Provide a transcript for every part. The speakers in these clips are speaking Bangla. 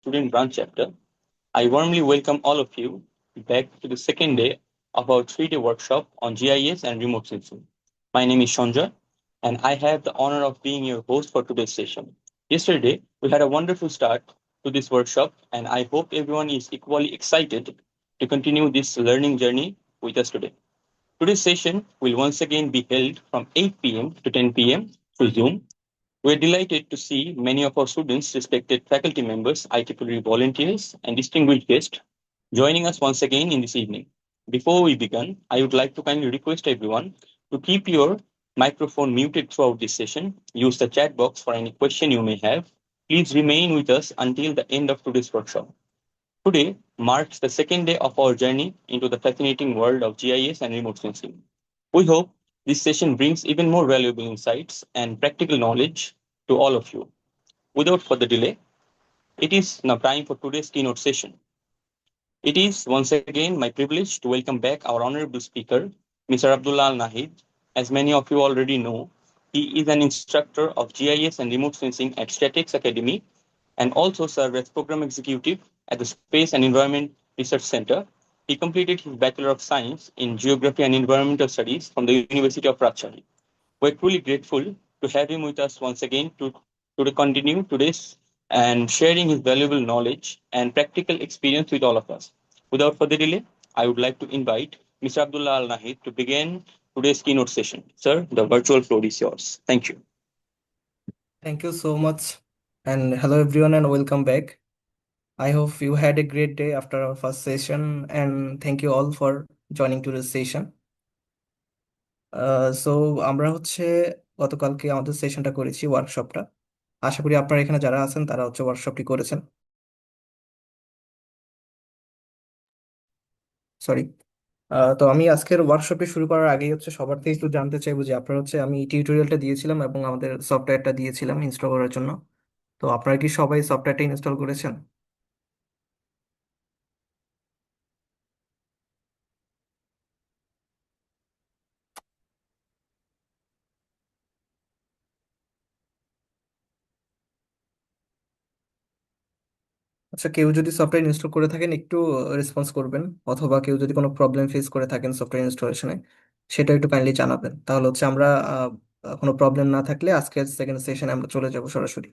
student branch chapter. I warmly welcome all of you back to the second day of our 3-day workshop on GIS and remote sensing. My name is Shonja, and I have the honor of being your host for today's session. Yesterday, we had a wonderful start to this workshop, and I hope everyone is equally excited to continue this learning journey with us today. Today's session will once again be held from 8 p.m. to 10 p.m. through Zoom. We're delighted to see many of our students, respected faculty members, IEEE volunteers, and distinguished guests joining us once again in this evening. Before we begin, I would like to kindly request everyone to keep your microphone muted throughout this session. Use the chat box for any question you may have. Please remain with us until the end of today's workshop. Today marks the second day of our journey into the fascinating world of GIS and remote sensing. We hope this session brings even more valuable insights and practical knowledge to all of you. Without further delay, it is now time for today's keynote session. It is once again my privilege to welcome back our honorable speaker, Mr. Abdullah Al Nahid. As many of you already know, he is an instructor of GIS and remote sensing at Statics Academy and also served as program executive at the Space and Environment Research Center. He completed his Bachelor of Science in Geography and Environmental Studies from the University of Rajshahi. We're truly grateful to have him with us once again to continue today's and sharing his valuable knowledge and practical experience with all of us. Without further delay, I would like to invite Mr. Abdullah Al Nahid to begin today's keynote session. Sir, the virtual floor is yours. Thank you. Thank you so much. And hello, everyone, and welcome back. I hope you had a great day after our first session, and thank you all for joining to this session. So আমরা গতকালকে আমাদের সেশনটা করেছি ওয়ার্কশপটা। আশা করি আপনারা এখানে যারা আছেন তারা ওয়ার্কশপটি করেছেন। সরি। তো আমি আজকের ওয়ার্কশপে শুরু করার আগেই সবার থেকে একটু জানতে চাইবো যে আপনারা আমি টিউটোরিয়ালটা দিয়েছিলাম এবং আমাদের সফটওয়্যারটা দিয়েছিলাম ইনস্টল করার জন্য। তো আপনারা কি সবাই সফটওয়্যারটা ইনস্টল করেছেন? আচ্ছা, কেউ যদি সফটওয়্যার ইনস্টল করে থাকেন একটু রেসপন্স করবেন, অথবা কেউ যদি কোনো প্রবলেম ফেস করে থাকেন সফটওয়্যার ইনস্টলেশনে সেটা একটু কাইন্ডলি জানাবেন। তাহলে আমরা কোনো প্রবলেম না থাকলে আজকের সেকেন্ড সেশনে আমরা চলে যাব সরাসরি।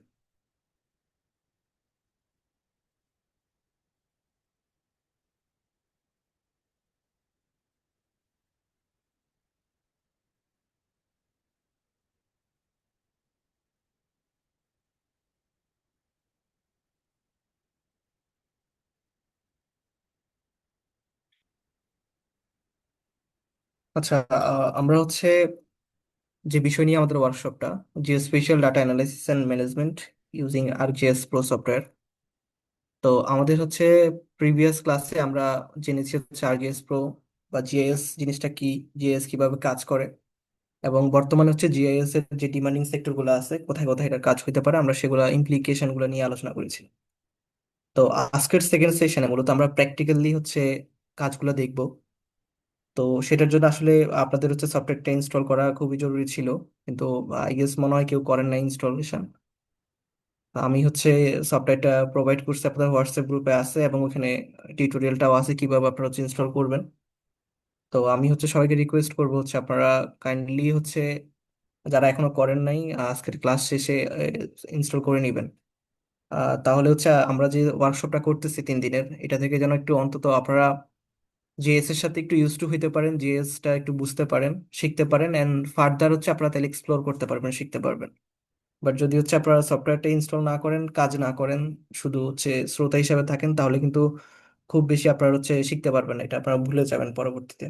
আচ্ছা, আমরা যে বিষয় নিয়ে আমাদের ওয়ার্কশপটা, যে special data analysis and management using ArcGIS pro software. তো আমাদের প্রিভিয়াস ক্লাসে আমরা জেনেছি ArcGIS প্রো বা জিআইএস জিনিসটা কি, জিআইএস কিভাবে কাজ করে, এবং বর্তমানে জিআইএস এর যে ডিমান্ডিং সেক্টর গুলো আছে কোথায় কোথায় এটা কাজ হতে পারে আমরা সেগুলা ইমপ্লিকেশন গুলো নিয়ে আলোচনা করেছি। তো আজকের সেকেন্ড সেশনে মূলত আমরা প্র্যাকটিক্যালি কাজগুলো দেখব। তো সেটার জন্য আসলে আপনাদের সফটওয়্যারটা ইনস্টল করা খুবই জরুরি ছিল, কিন্তু আই গেস মনে হয় কেউ করেন না ইনস্টলেশন। আমি সফটওয়্যারটা প্রোভাইড করছি, আপনাদের হোয়াটসঅ্যাপ গ্রুপে আছে এবং ওখানে টিউটোরিয়ালটাও আছে কিভাবে আপনারা ইনস্টল করবেন। তো আমি সবাইকে রিকোয়েস্ট করবো আপনারা কাইন্ডলি যারা এখনো করেন নাই আজকের ক্লাস শেষে ইনস্টল করে নেবেন। তাহলে আমরা যে ওয়ার্কশপটা করতেছি 3 দিনের, এটা থেকে যেন একটু অন্তত আপনারা জিএস এর সাথে একটু ইউজ টু হইতে পারেন, জিএস টা একটু বুঝতে পারেন, শিখতে পারেন, এন্ড ফার্দার আপনারা তাহলে এক্সপ্লোর করতে পারবেন, শিখতে পারবেন। বাট যদি আপনারা সফটওয়্যারটা ইনস্টল না করেন, কাজ না করেন, শুধু শ্রোতা হিসাবে থাকেন, তাহলে কিন্তু খুব বেশি আপনারা শিখতে পারবেন না, এটা আপনারা ভুলে যাবেন পরবর্তীতে।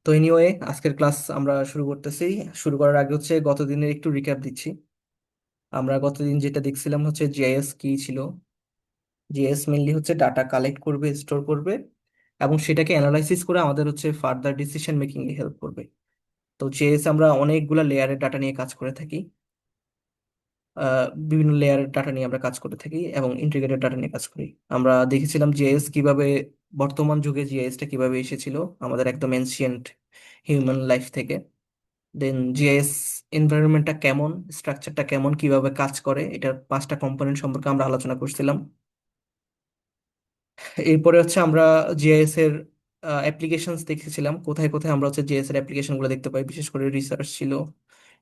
তো এনিওয়ে, আজকের ক্লাস আমরা শুরু করতেছি। শুরু করার আগে গত দিনের একটু রিক্যাপ দিচ্ছি। আমরা গতদিন যেটা দেখছিলাম জিআইএস কি ছিল। জিআইএস মেইনলি ডাটা কালেক্ট করবে, স্টোর করবে, এবং সেটাকে অ্যানালাইসিস করে আমাদের ফার্দার ডিসিশন মেকিং এ হেল্প করবে। তো জিআইএস আমরা অনেকগুলা লেয়ারের ডাটা নিয়ে কাজ করে থাকি। বিভিন্ন লেয়ারের ডাটা নিয়ে আমরা কাজ করে থাকি এবং ইন্টিগ্রেটেড ডাটা নিয়ে কাজ করি। আমরা দেখেছিলাম জিআইএস কিভাবে, বর্তমান যুগে জিআইএস টা কিভাবে এসেছিল আমাদের একদম এনসিয়েন্ট হিউম্যান লাইফ থেকে। দেন জিআইএস এনভায়রনমেন্টটা কেমন, স্ট্রাকচারটা কেমন, কিভাবে কাজ করে, এটার 5টা কম্পোনেন্ট সম্পর্কে আমরা আলোচনা করছিলাম। এরপরে হচ্ছে আমরা জিআইএস এর অ্যাপ্লিকেশনস দেখেছিলাম, কোথায় কোথায় আমরা হচ্ছে জিআইএস এর অ্যাপ্লিকেশন গুলো দেখতে পাই। বিশেষ করে রিসার্চ ছিল,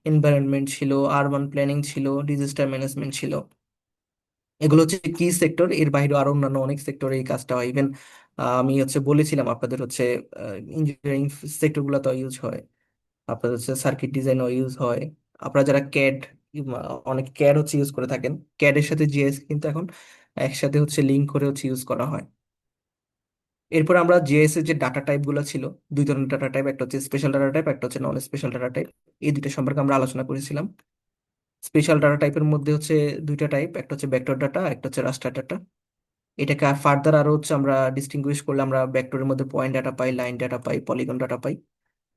এনভায়রনমেন্ট ছিল, আরবান প্ল্যানিং ছিল, ডিজাস্টার ম্যানেজমেন্ট ছিল। এগুলো হচ্ছে কি সেক্টর, এর বাইরে আরো অন্যান্য অনেক সেক্টরে এই কাজটা হয়। ইভেন আমি হচ্ছে বলেছিলাম আপনাদের হচ্ছে ইঞ্জিনিয়ারিং সেক্টর গুলো ইউজ হয়, আপনাদের হচ্ছে সার্কিট ডিজাইনও ইউজ হয়। আপনারা যারা ক্যাড, অনেক ক্যাড হচ্ছে ইউজ করে থাকেন, ক্যাড এর সাথে জিএস কিন্তু এখন একসাথে হচ্ছে লিঙ্ক করে হচ্ছে ইউজ করা হয়। এরপর আমরা জিএস এর যে ডাটা টাইপ গুলো ছিল, দুই ধরনের ডাটা টাইপ, একটা হচ্ছে স্পেশাল ডাটা টাইপ, একটা হচ্ছে নন স্পেশাল ডাটা টাইপ, এই দুইটা সম্পর্কে আমরা আলোচনা করেছিলাম। স্পেশাল ডাটা টাইপের মধ্যে হচ্ছে দুইটা টাইপ, একটা হচ্ছে ভেক্টর ডাটা, একটা হচ্ছে রাস্টার ডাটা। এটাকে আর ফার্দার আরো হচ্ছে আমরা ডিস্টিংগুইশ করলে আমরা ভেক্টরের মধ্যে পয়েন্ট ডাটা পাই, লাইন ডাটা পাই, পলিগন ডাটা পাই।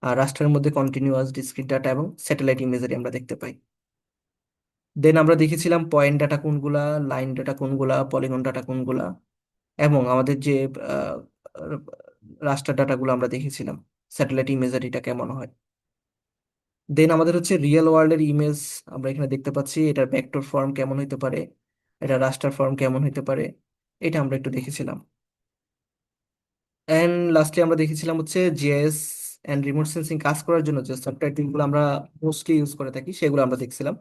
আর রাস্টারের মধ্যে কন্টিনিউয়াস, ডিসক্রিট ডাটা এবং স্যাটেলাইট ইমেজারি আমরা দেখতে পাই। দেন আমরা দেখেছিলাম পয়েন্ট ডাটা কোনগুলা, লাইন ডাটা কোনগুলা, পলিগন ডাটা কোনগুলা, এবং আমাদের যে রাস্টার ডাটাগুলো আমরা দেখেছিলাম, স্যাটেলাইট ইমেজারিটা কেমন হয়। দেন আমাদের হচ্ছে রিয়েল ওয়ার্ল্ডের ইমেজ আমরা এখানে দেখতে পাচ্ছি, এটার ভেক্টর ফর্ম কেমন হইতে পারে, এটা রাস্টার ফর্ম কেমন হইতে পারে, এটা আমরা একটু দেখেছিলাম। এন্ড লাস্টলি আমরা দেখেছিলাম হচ্ছে জিআইএস এন্ড রিমোট সেন্সিং কাজ করার জন্য যে সফটওয়্যার টিমগুলো আমরা মোস্টলি ইউজ করে থাকি সেগুলো আমরা দেখছিলাম।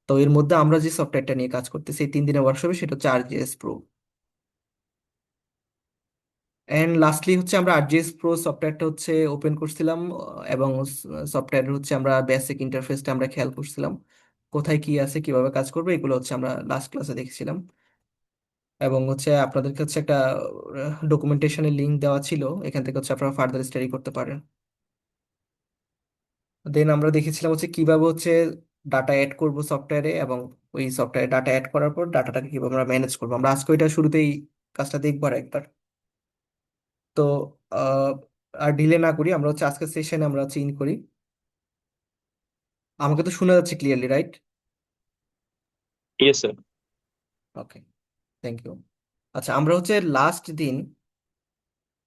তো এর মধ্যে আমরা যে সফটওয়্যারটা নিয়ে কাজ করতেছি এই 3 দিনের ওয়ার্কশপে, সেটা হচ্ছে আরজিএস প্রো। এন্ড লাস্টলি হচ্ছে আমরা আরজিএস প্রো সফটওয়্যারটা হচ্ছে ওপেন করছিলাম, এবং সফটওয়্যার হচ্ছে আমরা বেসিক ইন্টারফেসটা আমরা খেয়াল করছিলাম, কোথায় কি আছে, কিভাবে কাজ করবে, এগুলো হচ্ছে আমরা লাস্ট ক্লাসে দেখেছিলাম। এবং হচ্ছে আপনাদের কাছে একটা ডকুমেন্টেশনের লিংক দেওয়া ছিল, এখান থেকে হচ্ছে আপনারা ফার্দার স্টাডি করতে পারেন। দেন আমরা দেখেছিলাম হচ্ছে কিভাবে হচ্ছে ডাটা অ্যাড করব সফটওয়্যারে, এবং ওই সফটওয়্যারে ডাটা অ্যাড করার পর ডাটাটাকে কিভাবে আমরা ম্যানেজ করবো। আমরা আজকে ওইটা শুরুতেই কাজটা দেখবো আর একবার। তো আহ, আর ডিলে না করি, আমরা হচ্ছে আজকের সেশনে আমরা হচ্ছে ইন করি। আমাকে তো শোনা যাচ্ছে clearly, right? Yes sir. Okay, thank you. আচ্ছা, আমরা হচ্ছে লাস্ট দিন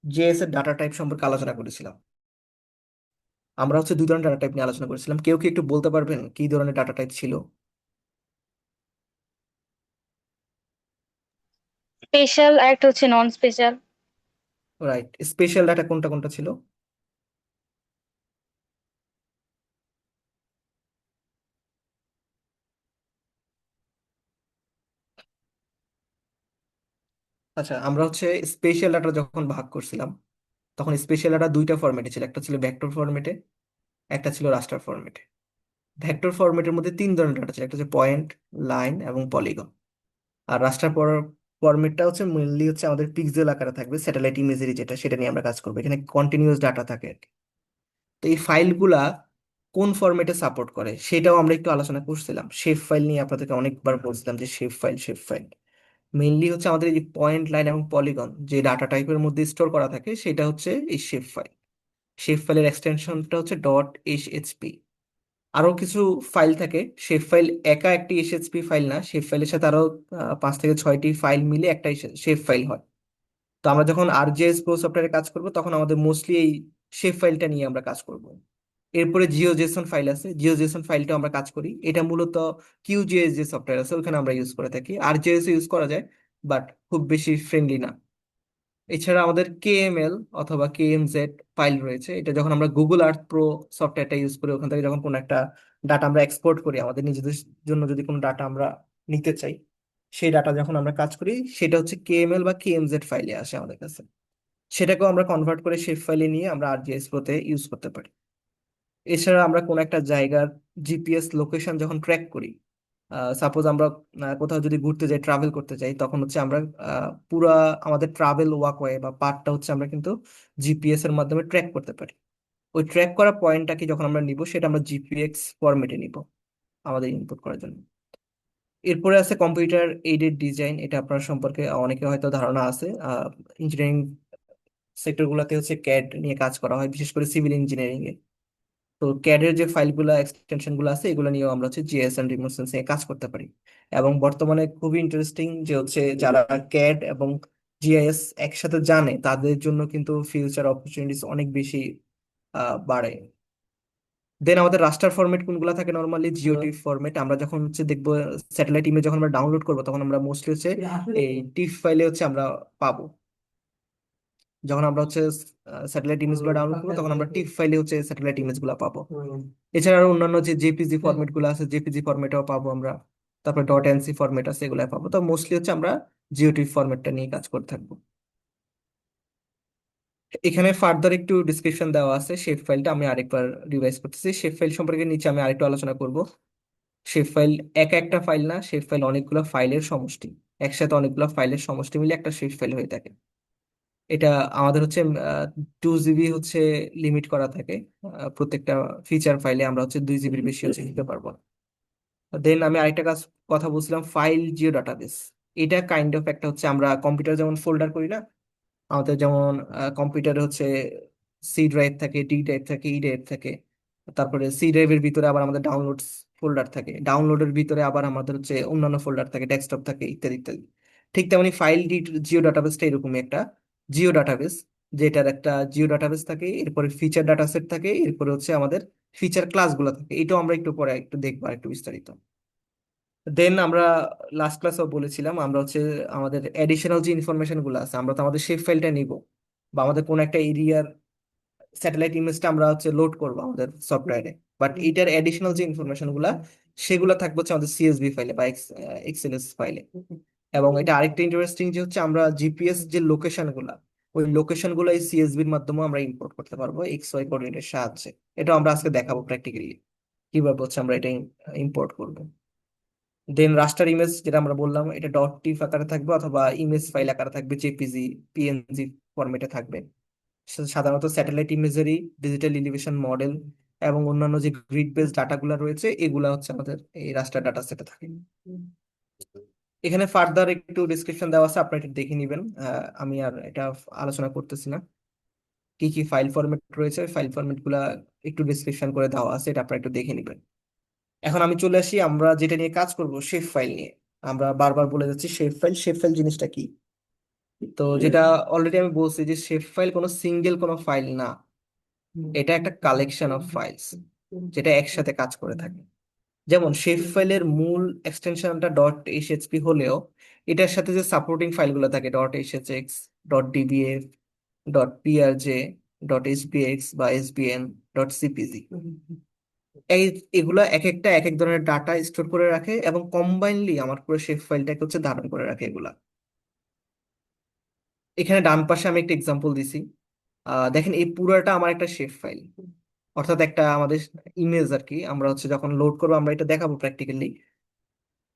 জেএস এর ডাটা টাইপ সম্পর্কে আলোচনা করেছিলাম। আমরা হচ্ছে দুই ধরনের ডাটা টাইপ নিয়ে আলোচনা করেছিলাম, কেউ কি একটু বলতে পারবেন কি ধরনের ডাটা টাইপ ছিল? স্পেশাল আর একটা হচ্ছে নন স্পেশাল। রাইট, স্পেশাল ডাটা কোনটা কোনটা ছিল? আচ্ছা, আমরা হচ্ছে স্পেশাল ডাটা যখন ভাগ করছিলাম তখন স্পেশাল ডাটা দুইটা ফরম্যাটে ছিল, একটা ছিল ভেক্টর ফরম্যাটে, একটা ছিল রাস্টার ফরম্যাটে। ভেক্টর ফরম্যাটের মধ্যে 3 ধরনের ডাটা ছিল, একটা হচ্ছে পয়েন্ট, লাইন এবং পলিগন। আর রাস্টার ফরম্যাটটা হচ্ছে মেনলি হচ্ছে আমাদের পিক্সেল আকারে থাকবে, স্যাটেলাইট ইমেজারি যেটা, সেটা নিয়ে আমরা কাজ করবো। এখানে কন্টিনিউয়াস ডাটা থাকে আর কি। তো এই ফাইলগুলা কোন ফরম্যাটে সাপোর্ট করে সেটাও আমরা একটু আলোচনা করছিলাম। শেপ ফাইল নিয়ে আপনাদেরকে অনেকবার বলছিলাম যে shape file, shape file mainly হচ্ছে আমাদের এই যে পয়েন্ট, লাইন এবং পলিগন যে ডাটা টাইপের মধ্যে স্টোর করা থাকে সেটা হচ্ছে এই শেপ ফাইল। শেপ ফাইলের এক্সটেনশনটা হচ্ছে ডট এসএইচপি। আরো কিছু ফাইল থাকে, শেপ ফাইল একা একটি এসএইচপি ফাইল না, শেপ ফাইলের সাথে আরো 5 থেকে 6টি ফাইল মিলে একটা শেপ ফাইল হয়। তো আমরা যখন আরজিএস প্রো সফটওয়্যারে কাজ করব তখন আমাদের মোস্টলি এই শেপ ফাইলটা নিয়ে আমরা কাজ করব। এরপরে জিওজেসন ফাইল আছে, জিওজেসন ফাইলটা আমরা কাজ করি, এটা মূলত কিউজিএস যে সফটওয়্যার আছে ওখানে আমরা ইউজ করে থাকি। আরজিএস ইউজ করা যায়, বাট খুব বেশি ফ্রেন্ডলি না। এছাড়া আমাদের কেএমএল অথবা কেএমজেড ফাইল রয়েছে, এটা যখন আমরা গুগল আর্থ প্রো সফটওয়্যারটা ইউজ করি ওখান থেকে যখন কোনো একটা ডাটা আমরা এক্সপোর্ট করি, আমাদের নিজেদের জন্য যদি কোনো ডাটা আমরা নিতে চাই, সেই ডাটা যখন আমরা কাজ করি সেটা হচ্ছে কেএমএল বা কেএমজেড ফাইলে আসে আমাদের কাছে। সেটাকেও আমরা কনভার্ট করে শেপ ফাইলে নিয়ে আমরা আরজিএস প্রোতে ইউজ করতে পারি। এছাড়া আমরা কোনো একটা জায়গার জিপিএস লোকেশন যখন ট্র্যাক করি, সাপোজ আমরা কোথাও যদি ঘুরতে যাই, ট্রাভেল করতে যাই, তখন হচ্ছে আমরা পুরা আমাদের ট্রাভেল ওয়াকওয়ে বা পাথটা হচ্ছে আমরা কিন্তু জিপিএস এর মাধ্যমে ট্র্যাক করতে পারি। ওই ট্র্যাক করা পয়েন্টটাকে যখন আমরা নিব সেটা আমরা জিপিএক্স ফরম্যাটে নিব আমাদের ইনপুট করার জন্য। এরপরে আছে কম্পিউটার এইডেড ডিজাইন, এটা আপনার সম্পর্কে অনেকে হয়তো ধারণা আছে। ইঞ্জিনিয়ারিং সেক্টরগুলোতে হচ্ছে ক্যাড নিয়ে কাজ করা হয়, বিশেষ করে সিভিল ইঞ্জিনিয়ারিং এ। তো ক্যাডের যে ফাইলগুলো, এক্সটেনশন গুলো আছে, এগুলো নিয়েও আমরা হচ্ছে জিএস এন্ড রিমোট সেন্সিং এ কাজ করতে পারি। এবং বর্তমানে খুবই ইন্টারেস্টিং যে হচ্ছে যারা ক্যাড এবং জিআইএস একসাথে জানে তাদের জন্য কিন্তু ফিউচার অপরচুনিটিস অনেক বেশি বাড়ে। দেন আমাদের রাস্টার ফরম্যাট কোনগুলো থাকে, নর্মালি জিওটিফ ফরম্যাট। আমরা যখন হচ্ছে দেখবো স্যাটেলাইট ইমেজ যখন আমরা ডাউনলোড করবো, তখন আমরা মোস্টলি হচ্ছে এই টিফ ফাইলে হচ্ছে আমরা পাবো। যখন আমরা হচ্ছে স্যাটেলাইট ইমেজ গুলো ডাউনলোড করবো, তখন আমরা টিফ ফাইলে হচ্ছে স্যাটেলাইট ইমেজ গুলো পাবো। এছাড়া আরো অন্যান্য যে জেপিজি ফরম্যাট গুলো আছে, জেপিজি ফরম্যাটও পাবো আমরা। তারপর ডট এনসি ফরম্যাট আছে, এগুলো পাবো। তো মোস্টলি হচ্ছে আমরা জিওটিফ ফরম্যাটটা নিয়ে কাজ করে থাকবো। এখানে ফার্দার একটু ডিসক্রিপশন দেওয়া আছে শেপ ফাইলটা, আমি আরেকবার রিভাইজ করতেছি। শেপ ফাইল সম্পর্কে নিচে আমি আরেকটু আলোচনা করব। শেপ ফাইল একা একটা ফাইল না, শেপ ফাইল অনেকগুলো ফাইলের সমষ্টি। একসাথে অনেকগুলো ফাইলের সমষ্টি মিলে একটা শেপ ফাইল হয়ে থাকে। এটা আমাদের হচ্ছে 2 জিবি হচ্ছে লিমিট করা থাকে। প্রত্যেকটা ফিচার ফাইলে আমরা হচ্ছে 2 জিবির বেশি হচ্ছে নিতে পারবো না। দেন আমি আরেকটা কথা বলছিলাম, ফাইল জিও ডাটাবেস। এটা কাইন্ড অফ একটা হচ্ছে, আমরা কম্পিউটার যেমন ফোল্ডার করি না, আমাদের যেমন কম্পিউটারে হচ্ছে সি ড্রাইভ থাকে, ডি ড্রাইভ থাকে, ই ড্রাইভ থাকে। তারপরে সি ড্রাইভের ভিতরে আবার আমাদের ডাউনলোডস ফোল্ডার থাকে, ডাউনলোডের ভিতরে আবার আমাদের হচ্ছে অন্যান্য ফোল্ডার থাকে, ডেস্কটপ থাকে, ইত্যাদি ইত্যাদি। ঠিক তেমনি ফাইল জিও ডাটাবেসটা এরকমই একটা জিও ডাটাবেস, যেটার একটা জিও ডাটাবেস থাকে, এরপরে ফিচার ডাটা সেট থাকে, এরপরে হচ্ছে আমাদের ফিচার ক্লাসগুলো থাকে। এটাও আমরা একটু পরে একটু দেখবো একটু বিস্তারিত। দেন আমরা লাস্ট ক্লাসেও বলেছিলাম, আমরা হচ্ছে আমাদের এডিশনাল যে ইনফরমেশন গুলো আছে, আমরা তো আমাদের শেপ ফাইলটা নিব, বা আমাদের কোন একটা এরিয়ার স্যাটেলাইট ইমেজটা আমরা হচ্ছে লোড করবো আমাদের সফটওয়্যারে। বাট এইটার এডিশনাল যে ইনফরমেশন গুলা, সেগুলো থাকবে হচ্ছে আমাদের সিএসভি ফাইলে বা এক্সএলএস ফাইলে। এবং এটা আরেকটা ইন্টারেস্টিং যে হচ্ছে আমরা জিপিএস যে লোকেশন গুলা, ওই লোকেশন গুলো এই সিএসভির মাধ্যমে আমরা ইম্পোর্ট করতে পারবো এক্স ওয়াই কোঅর্ডিনেটের সাহায্যে। এটা আমরা আজকে দেখাবো প্র্যাকটিক্যালি কিভাবে হচ্ছে আমরা এটা ইম্পোর্ট করবো। দেন রাস্টার ইমেজ, যেটা আমরা বললাম, এটা ডট টিফ আকারে থাকবে অথবা ইমেজ ফাইল আকারে থাকবে, জেপিজি, পিএনজি ফরম্যাটে থাকবে। সাধারণত satellite imagery, digital elevation model এবং অন্যান্য যে গ্রিড বেস ডাটাগুলো রয়েছে, এগুলা হচ্ছে আমাদের এই রাস্টার ডাটা সেটে থাকে। এখানে ফার্দার একটু ডিসক্রিপশন দেওয়া আছে, আপনারা এটা দেখে নিবেন। আমি আর এটা আলোচনা করতেছি না। কি কি ফাইল ফরম্যাট রয়েছে, ফাইল ফরম্যাট গুলা একটু ডিসক্রিপশন করে দেওয়া আছে, এটা আপনারা একটু দেখে নিবেন। এখন আমি চলে আসি আমরা যেটা নিয়ে কাজ করব, শেপ ফাইল নিয়ে। আমরা বারবার বলে যাচ্ছি শেপ ফাইল, শেপ ফাইল জিনিসটা কি। তো যেটা অলরেডি আমি বলছি যে শেপ ফাইল কোনো সিঙ্গেল কোনো ফাইল না, এটা একটা কালেকশন অফ ফাইলস যেটা একসাথে কাজ করে থাকে। যেমন শেপ ফাইলের মূল এক্সটেনশনটা ডট এইচএচপি হলেও, এটার সাথে যে সাপোর্টিং ফাইলগুলো থাকে, dot HHX, dot DBF, dot PRJ, dot SBX বা এসবিএন, ডট সিপিজি, এই এগুলা এক একটা এক এক ধরনের ডাটা স্টোর করে রাখে এবং কম্বাইনলি আমার পুরো শেপ ফাইলটাকে হচ্ছে ধারণ করে রাখে এগুলা। এখানে ডান পাশে আমি একটা এক্সাম্পল দিছি। দেখেন এই পুরোটা আমার একটা শেপ ফাইল, অর্থাৎ একটা আমাদের ইমেজ আর কি। আমরা হচ্ছে যখন লোড করবো, আমরা এটা দেখাবো প্র্যাকটিক্যালি।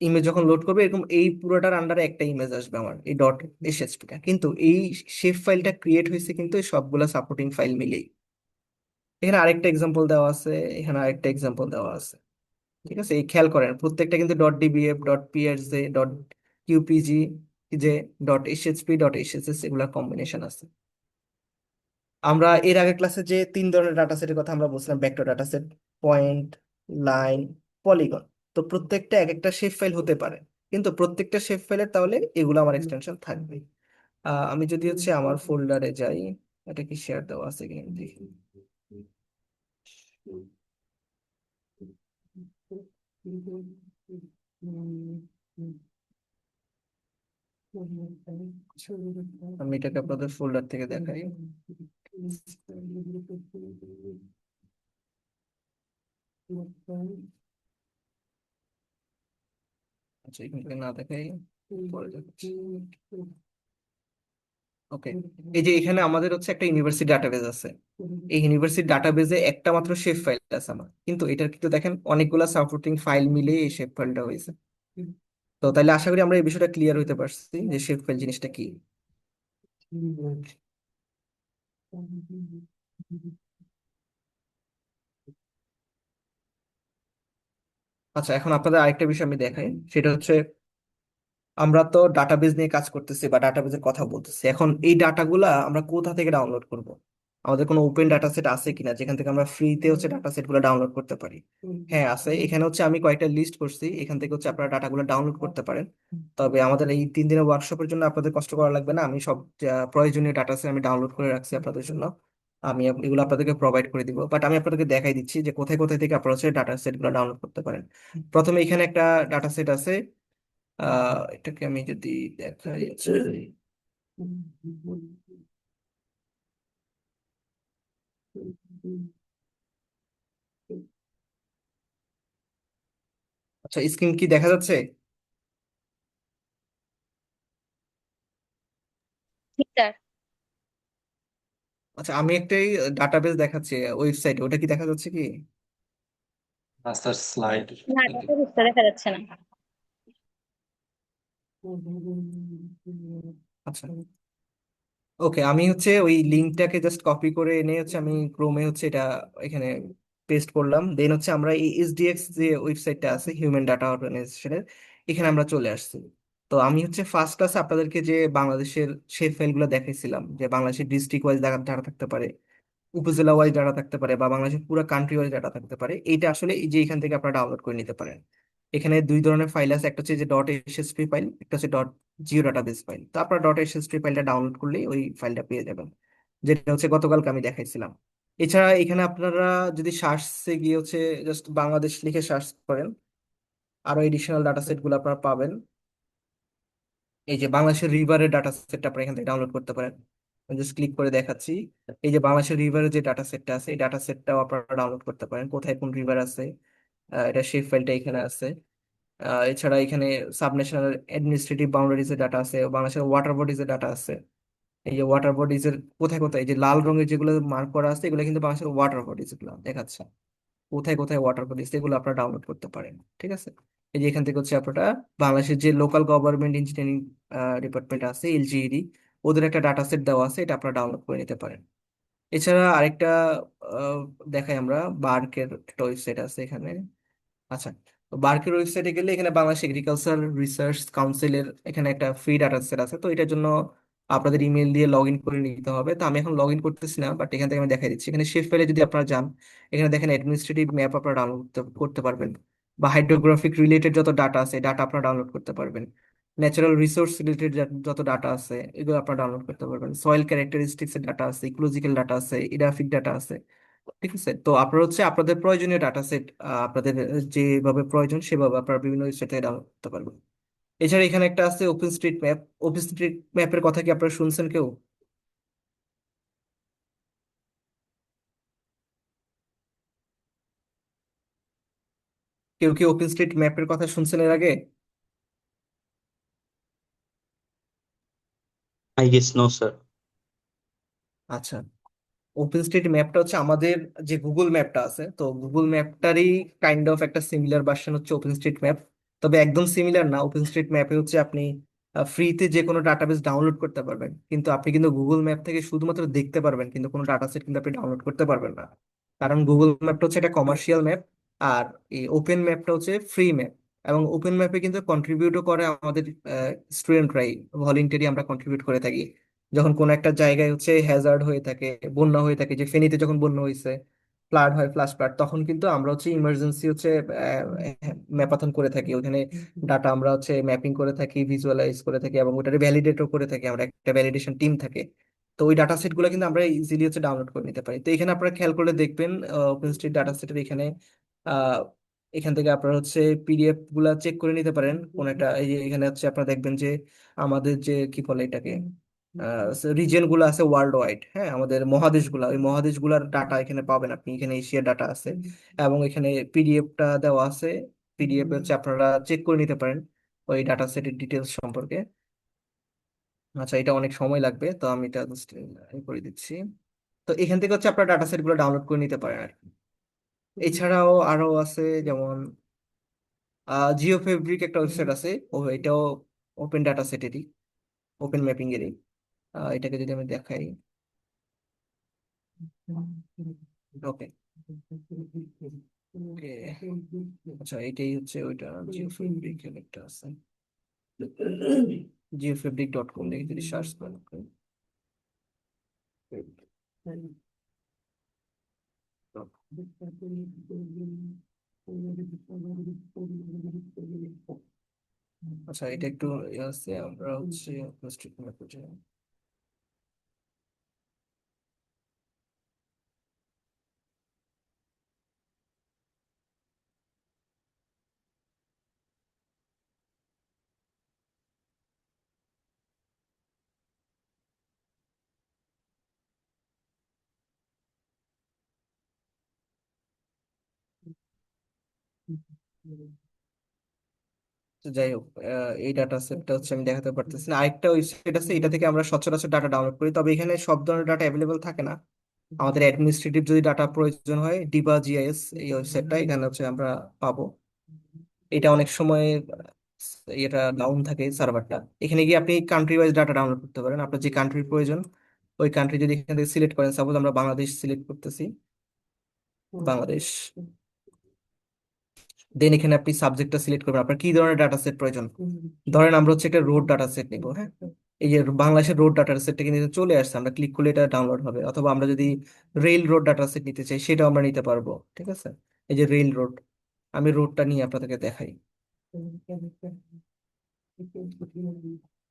ইমেজ যখন লোড করবে, এরকম এই পুরোটার আন্ডারে একটা ইমেজ আসবে আমার এই ডট এসএসপিটা। কিন্তু এই শেপ ফাইলটা ক্রিয়েট হয়েছে কিন্তু এই সবগুলা সাপোর্টিং ফাইল মিলেই। এখানে আরেকটা এক্সাম্পল দেওয়া আছে, এখানে আরেকটা এক্সাম্পল দেওয়া আছে। ঠিক আছে, এই খেয়াল করেন প্রত্যেকটা কিন্তু ডট ডিবিএফ, ডট পিএসজে, ডট কিউপিজি, যে ডট এসএইচপি, ডট এসএসএস, এগুলা কম্বিনেশন আছে। আমরা এর আগের ক্লাসে যে 3 ধরনের ডাটা সেটের কথা আমরা বলছিলাম, vector data set, point, line, polygon. তো প্রত্যেকটা এক একটা শেপ ফাইল হতে পারে, কিন্তু প্রত্যেকটা শেপ ফাইলের তাহলে এগুলো আমার এক্সটেনশন থাকবে। আমি যদি হচ্ছে আমার ফোল্ডারে যাই, এটা কি শেয়ার দেওয়া আছে কিনা দেখি। আমি এটাকে আপনাদের ফোল্ডার থেকে দেখাই। আচ্ছা, এখান থেকে না দেখাই, পরে দেখাচ্ছি। ওকে, এই যে এখানে আমাদের হচ্ছে একটা ইউনিভার্সিটি ডাটাবেজ আছে। এই ইউনিভার্সিটি ডাটাবেজে একটা মাত্র শেপ ফাইল আছে আমার, কিন্তু এটার কিন্তু দেখেন অনেকগুলা সাপোর্টিং ফাইল মিলে এই শেপ ফাইলটা হয়েছে। তো তাহলে আশা করি আমরা এই বিষয়টা ক্লিয়ার হইতে পারছি যে শেপ ফাইল জিনিসটা কি। আচ্ছা, এখন আপনাদের আরেকটা বিষয় আমি দেখাই, সেটা হচ্ছে আমরা তো ডাটাবেজ নিয়ে কাজ করতেছি বা ডাটাবেজের কথা বলতেছি। এখন এই ডাটাগুলা আমরা কোথা থেকে ডাউনলোড করব? আমাদের কোনো ওপেন ডাটা সেট আছে কিনা যেখান থেকে আমরা ফ্রিতে হচ্ছে ডাটা সেট গুলো ডাউনলোড করতে পারি? হ্যাঁ আছে, এখানে হচ্ছে আমি কয়েকটা লিস্ট করছি, এখান থেকে হচ্ছে আপনারা ডাটাগুলো ডাউনলোড করতে পারেন। তবে আমাদের এই 3 দিনের ওয়ার্কশপের জন্য আপনাদের কষ্ট করা লাগবে না, আমি সব প্রয়োজনীয় ডাটা সেট আমি ডাউনলোড করে রাখছি আপনাদের জন্য। আমি এগুলো আপনাদেরকে প্রোভাইড করে দিব, বাট আমি আপনাদেরকে দেখাই দিচ্ছি যে কোথায় কোথায় থেকে আপনারা হচ্ছে ডাটা সেট গুলো ডাউনলোড করতে পারেন। প্রথমে এখানে একটা ডাটা সেট আছে, এটাকে আমি যদি দেখাই, আচ্ছা স্ক্রিন কি দেখা যাচ্ছে? থিটার। আচ্ছা আমি একটাই ডাটাবেস দেখাচ্ছি ওয়েবসাইটে, ওটা কি দেখা যাচ্ছে কি? Master slide. না, এটা বুঝতে দেখা যাচ্ছে না। আচ্ছা ওকে, আমি হচ্ছে ওই লিঙ্কটাকে জাস্ট কপি করে এনে হচ্ছে আমি ক্রোমে হচ্ছে এটা এখানে পেস্ট করলাম, দেন হচ্ছে আমরা এই এসডিএক্স যে ওয়েবসাইটটা আছে হিউম্যান ডাটা অর্গানাইজেশনের, এখানে আমরা চলে আসছি। তো আমি হচ্ছে ফার্স্ট ক্লাসে আপনাদেরকে যে বাংলাদেশের শেপ ফাইলগুলো দেখাইছিলাম, যে বাংলাদেশের ডিস্ট্রিক্ট ওয়াইজ ডাটা থাকতে পারে, উপজেলা ওয়াইজ ডাটা থাকতে পারে, বা বাংলাদেশের পুরো কান্ট্রি ওয়াইজ ডাটা থাকতে পারে, এইটা আসলে এই যে এখান থেকে আপনারা ডাউনলোড করে নিতে পারেন। এখানে দুই ধরনের ফাইল আছে, একটা হচ্ছে যে ডট এসএসপি ফাইল, একটা হচ্ছে ডট জিও ডাটাবেস ফাইল। তো আপনারা ডট এসএসপি ফাইলটা ডাউনলোড করলেই ওই ফাইলটা পেয়ে যাবেন, যেটা হচ্ছে গতকালকে আমি দেখাইছিলাম। এছাড়া এখানে আপনারা যদি সার্চে গিয়ে হচ্ছে জাস্ট বাংলাদেশ লিখে সার্চ করেন, আরো এডিশনাল ডাটা সেট গুলো আপনারা পাবেন। এই যে বাংলাদেশের রিভারের ডাটা সেটটা আপনারা এখান থেকে ডাউনলোড করতে পারেন। জাস্ট ক্লিক করে দেখাচ্ছি, এই যে বাংলাদেশের রিভারের যে ডাটা সেটটা আছে, এই ডাটা সেটটাও আপনারা ডাউনলোড করতে পারেন, কোথায় কোন রিভার আছে। এটা শেপ ফাইলটা এখানে আছে। এছাড়া এখানে সাবন্যাশনাল অ্যাডমিনিস্ট্রেটিভ বাউন্ডারিজ এর ডাটা আছে, বাংলাদেশের ওয়াটার বডিজ এর ডাটা আছে। এই যে ওয়াটার বডিজ এর কোথায় কোথায় এই যে লাল রঙের যেগুলো মার্ক করা আছে, এগুলো কিন্তু বাংলাদেশের ওয়াটার বডিজ গুলো দেখাচ্ছে, কোথায় কোথায় ওয়াটার বডিজ, এগুলো আপনারা ডাউনলোড করতে পারেন। ঠিক আছে, এই যে এখান থেকে হচ্ছে আপনারা বাংলাদেশের যে লোকাল গভর্নমেন্ট ইঞ্জিনিয়ারিং ডিপার্টমেন্ট আছে এলজিইডি, ওদের একটা ডাটা সেট দেওয়া আছে, এটা আপনারা ডাউনলোড করে নিতে পারেন। এছাড়া আরেকটা আহ, দেখাই আমরা, বার্কের একটা ওয়েবসাইট আছে এখানে। আচ্ছা, তো বার্কের ওয়েবসাইটে গেলে এখানে বাংলাদেশ এগ্রিকালচার রিসার্চ কাউন্সিলের এখানে একটা ফ্রি ডাটা সেট আছে। তো এটার জন্য আপনাদের ইমেল দিয়ে লগ ইন করে নিতে হবে। তো আমি এখন লগ ইন করতেছি না, বাট এখান থেকে আমি দেখাই দিচ্ছি। এখানে শেফ ফাইলে যদি আপনারা যান, এখানে দেখেন অ্যাডমিনিস্ট্রেটিভ ম্যাপ আপনারা ডাউনলোড করতে পারবেন, বা হাইড্রোগ্রাফিক রিলেটেড যত ডাটা আছে ডাটা আপনারা ডাউনলোড করতে পারবেন। ন্যাচারাল রিসোর্স রিলেটেড যত ডাটা আছে এগুলো আপনারা ডাউনলোড করতে পারবেন। সয়েল ক্যারেক্টারিস্টিক্স এর ডাটা আছে, ইকোলজিক্যাল ডাটা আছে, ইডাফিক ডাটা আছে। ঠিক আছে, তো আপনারা হচ্ছে আপনাদের প্রয়োজনীয় ডাটা সেট আপনাদের যেভাবে প্রয়োজন সেভাবে আপনারা বিভিন্ন ওয়েবসাইট থেকে ডাউনলোড করতে পারবেন। এছাড়া এখানে একটা আছে open street map. Open street ম্যাপের কথা কি আপনারা শুনছেন কেউ? কেউ কি ওপেন স্ট্রিট ম্যাপের কথা শুনছেন এর আগে? I guess no, sir. আচ্ছা, ওপেন স্ট্রিট ম্যাপটা হচ্ছে আমাদের যে গুগল ম্যাপটা আছে, তো গুগল ম্যাপটারই কাইন্ড অফ একটা সিমিলার ভার্সন হচ্ছে ওপেন স্ট্রিট ম্যাপ। তবে একদম সিমিলার না, ওপেন স্ট্রিট ম্যাপে হচ্ছে আপনি ফ্রিতে যে কোনো ডাটাবেস ডাউনলোড করতে পারবেন, কিন্তু আপনি কিন্তু গুগল ম্যাপ থেকে শুধুমাত্র দেখতে পারবেন, কিন্তু কোনো ডাটা সেট কিন্তু আপনি ডাউনলোড করতে পারবেন না। কারণ গুগল ম্যাপটা হচ্ছে একটা কমার্শিয়াল ম্যাপ, আর এই ওপেন ম্যাপটা হচ্ছে ফ্রি ম্যাপ। এবং ওপেন ম্যাপে কিন্তু কন্ট্রিবিউটও করে আমাদের স্টুডেন্টরাই, ভলেন্টারি আমরা কন্ট্রিবিউট করে থাকি। যখন কোন একটা জায়গায় হচ্ছে হ্যাজার্ড হয়ে থাকে, বন্যা হয়ে থাকে, যে ফেনীতে যখন বন্যা হয়েছে, ফ্লাড হয়, ফ্লাশ ফ্লাড, তখন কিন্তু আমরা হচ্ছে ইমার্জেন্সি হচ্ছে ম্যাপাথন করে থাকি ওখানে। ডাটা আমরা হচ্ছে ম্যাপিং করে থাকি, ভিজুয়ালাইজ করে থাকি, এবং ওটাকে ভ্যালিডেটও করে থাকি, আমরা একটা ভ্যালিডেশন টিম থাকে। তো ওই ডাটা সেট গুলো কিন্তু আমরা ইজিলি হচ্ছে ডাউনলোড করে নিতে পারি। তো এখানে আপনারা খেয়াল করলে দেখবেন ওপেনস্ট্রিট ডাটা সেটের এখানে আহ, এখান থেকে আপনারা হচ্ছে পিডিএফ গুলা চেক করে নিতে পারেন। কোন একটা এই যে এখানে হচ্ছে আপনারা দেখবেন যে আমাদের যে কি বলে এটাকে রিজিয়ন গুলো আছে ওয়ার্ল্ড ওয়াইড, হ্যাঁ, আমাদের মহাদেশগুলা, ওই মহাদেশগুলার ডাটা এখানে পাবেন আপনি। এখানে এশিয়ার ডাটা আছে, এবং এখানে পিডিএফটা দেওয়া আছে। পিডিএফ হচ্ছে আপনারা চেক করে নিতে পারেন ওই ডাটা সেটের ডিটেলস সম্পর্কে। আচ্ছা, এটা অনেক সময় লাগবে, তো আমি এটা জাস্ট করে দিচ্ছি। তো এখান থেকে হচ্ছে আপনারা ডাটা সেট গুলো ডাউনলোড করে নিতে পারেন আর কি। এছাড়াও আরো আছে, যেমন জিও ফেব্রিক একটা ওয়েবসাইট আছে, ও এটাও ওপেন ডাটা সেটেরই, ওপেন ম্যাপিং এরই। এটাকে যদি আমি দেখাই, ওকে, আচ্ছা এটাই হচ্ছে ওইটা, জিও ফেব্রিক একটা আছে, geofabrik.com লিখে যদি সার্চ করেন আপনি। আচ্ছা এটা একটু ইয়ে আছে, আমরা হচ্ছে street map এ যাই। তো যাই হোক, এই ডাটা সেটটা হচ্ছে আমি দেখাতে পারতেছি না। আরেকটা ওয়েবসাইট আছে, এটা থেকে আমরা সচরাচর ডাটা ডাউনলোড করি, তবে এখানে সব ধরনের ডাটা অ্যাভেলেবল থাকে না। আমাদের অ্যাডমিনিস্ট্রেটিভ যদি ডাটা প্রয়োজন হয়, ডিবা জিআইএস এই ওয়েবসাইটটা, এখানে হচ্ছে আমরা পাবো। এটা অনেক সময় এটা ডাউন থাকে সার্ভারটা। এখানে গিয়ে আপনি কান্ট্রি ওয়াইজ ডাটা ডাউনলোড করতে পারেন, আপনার যে কান্ট্রির প্রয়োজন ওই কান্ট্রি যদি এখান থেকে সিলেক্ট করেন, সাপোজ আমরা বাংলাদেশ সিলেক্ট করতেছি, বাংলাদেশ, দেন এখানে আপনি সাবজেক্টটা সিলেক্ট করবেন আপনার কি ধরনের ডাটা সেট প্রয়োজন। ধরেন আমরা হচ্ছে একটা রোড ডাটা সেট নিবো, হ্যাঁ। এই যে বাংলাদেশের রোড ডাটা সেটটা কিন্তু চলে আসছে, আমরা ক্লিক করলে এটা ডাউনলোড হবে। অথবা আমরা যদি রেল রোড ডাটা সেট নিতে চাই, সেটাও আমরা নিতে পারবো, ঠিক আছে। এই যে রেল রোড, আমি রোডটা নিয়ে আপনাদেরকে দেখাই।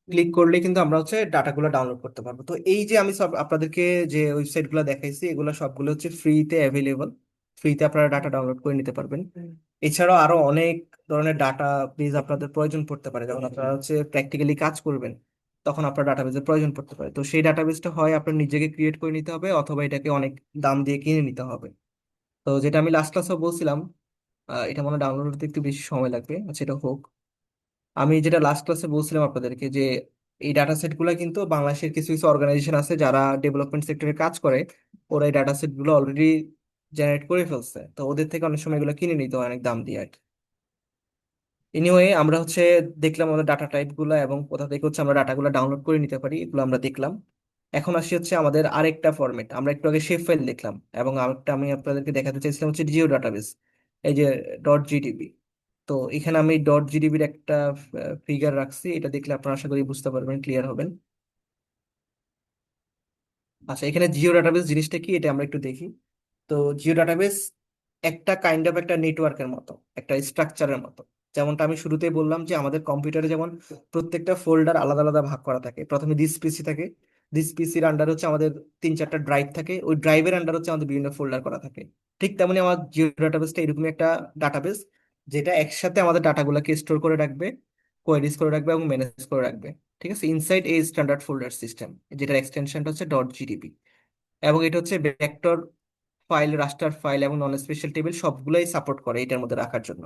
ক্লিক করলে কিন্তু আমরা হচ্ছে ডাটাগুলো ডাউনলোড করতে পারবো। তো এই যে আমি সব আপনাদেরকে যে ওয়েবসাইট গুলো দেখাইছি, এগুলো সবগুলো হচ্ছে ফ্রিতে অ্যাভেলেবল, ফ্রিতে আপনারা ডাটা ডাউনলোড করে নিতে পারবেন। এছাড়াও আরো অনেক ধরনের ডাটা বেজ আপনাদের প্রয়োজন পড়তে পারে, যখন আপনারা হচ্ছে প্র্যাকটিক্যালি কাজ করবেন, তখন আপনার ডাটাবেজের প্রয়োজন পড়তে পারে। তো সেই ডাটাবেসটা হয় আপনার নিজেকে ক্রিয়েট করে নিতে হবে, অথবা এটাকে অনেক দাম দিয়ে কিনে নিতে হবে। তো যেটা আমি লাস্ট ক্লাসে বলছিলাম, এটা মনে ডাউনলোড করতে একটু বেশি সময় লাগবে, আচ্ছা এটা হোক। আমি যেটা লাস্ট ক্লাসে বলছিলাম আপনাদেরকে, যে এই ডাটা সেট গুলা কিন্তু বাংলাদেশের কিছু কিছু অর্গানাইজেশন আছে যারা ডেভেলপমেন্ট সেক্টরে কাজ করে, ওরা এই ডাটা সেট গুলো অলরেডি জেনারেট করে ফেলছে, তো ওদের থেকে অনেক সময় এগুলো কিনে নিতে হয় অনেক দাম দিয়ে আর কি। এনিওয়ে, আমরা হচ্ছে দেখলাম আমাদের ডাটা টাইপ গুলা এবং কোথা থেকে হচ্ছে আমরা ডাটাগুলো ডাউনলোড করে নিতে পারি, এগুলো আমরা দেখলাম। এখন আসি হচ্ছে আমাদের আরেকটা ফরম্যাট, আমরা একটু আগে শেপ ফাইল দেখলাম, এবং আরেকটা আমি আপনাদেরকে দেখাতে চাইছিলাম হচ্ছে জিও ডাটাবেস, এই যে .gdb। তো এখানে আমি .gdbর একটা ফিগার রাখছি, এটা দেখলে আপনারা আশা করি বুঝতে পারবেন, ক্লিয়ার হবেন। আচ্ছা, এখানে জিও ডাটাবেস জিনিসটা কি এটা আমরা একটু দেখি। তো জিও ডাটাবেস একটা কাইন্ড অফ একটা নেটওয়ার্কের মতো, একটা স্ট্রাকচারের মতো। যেমনটা আমি শুরুতেই বললাম যে আমাদের কম্পিউটারে যেমন প্রত্যেকটা ফোল্ডার আলাদা আলাদা ভাগ করা থাকে, প্রথমে দিস পিসি থাকে, দিস পিসির আন্ডার হচ্ছে আমাদের 3-4টা ড্রাইভ থাকে, ওই ড্রাইভের আন্ডার হচ্ছে আমাদের বিভিন্ন ফোল্ডার করা থাকে। ঠিক তেমনি আমার জিও ডাটাবেসটা এরকমই একটা ডাটাবেস, যেটা একসাথে আমাদের ডাটাগুলোকে স্টোর করে রাখবে, কোয়েরিজ করে রাখবে এবং ম্যানেজ করে রাখবে। ঠিক আছে, ইনসাইড এই স্ট্যান্ডার্ড ফোল্ডার সিস্টেম, যেটার এক্সটেনশনটা হচ্ছে .gdb। এবং এটা হচ্ছে ভেক্টর ফাইল, রাস্টার ফাইল এবং নন স্পেশাল টেবিল সবগুলাই সাপোর্ট করে এটার মধ্যে রাখার জন্য।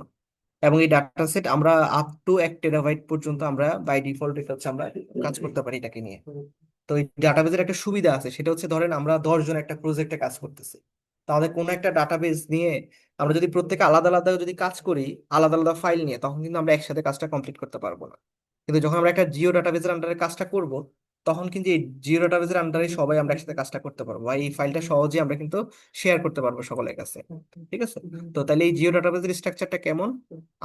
এবং এই ডাটা সেট আমরা আপ টু 1 টেরাবাইট পর্যন্ত আমরা বাই ডিফল্ট এটা হচ্ছে আমরা কাজ করতে পারি এটাকে নিয়ে। তো এই ডাটাবেজের একটা সুবিধা আছে, সেটা হচ্ছে ধরেন আমরা 10 জন একটা প্রজেক্টে কাজ করতেছি, তাহলে কোনো একটা ডাটাবেজ নিয়ে আমরা যদি প্রত্যেকে আলাদা আলাদা যদি কাজ করি, আলাদা আলাদা ফাইল নিয়ে, তখন কিন্তু আমরা একসাথে কাজটা কমপ্লিট করতে পারবো না। কিন্তু যখন আমরা একটা জিও ডাটাবেজের আন্ডারে কাজটা করব, তখন কিন্তু এই জিও ডাটাবেজের আন্ডারে সবাই আমরা একসাথে কাজটা করতে পারবো, আর এই ফাইলটা সহজে আমরা কিন্তু শেয়ার করতে পারবো সকলের কাছে। ঠিক আছে, তো তাহলে এই জিও ডাটাবেজের স্ট্রাকচারটা কেমন?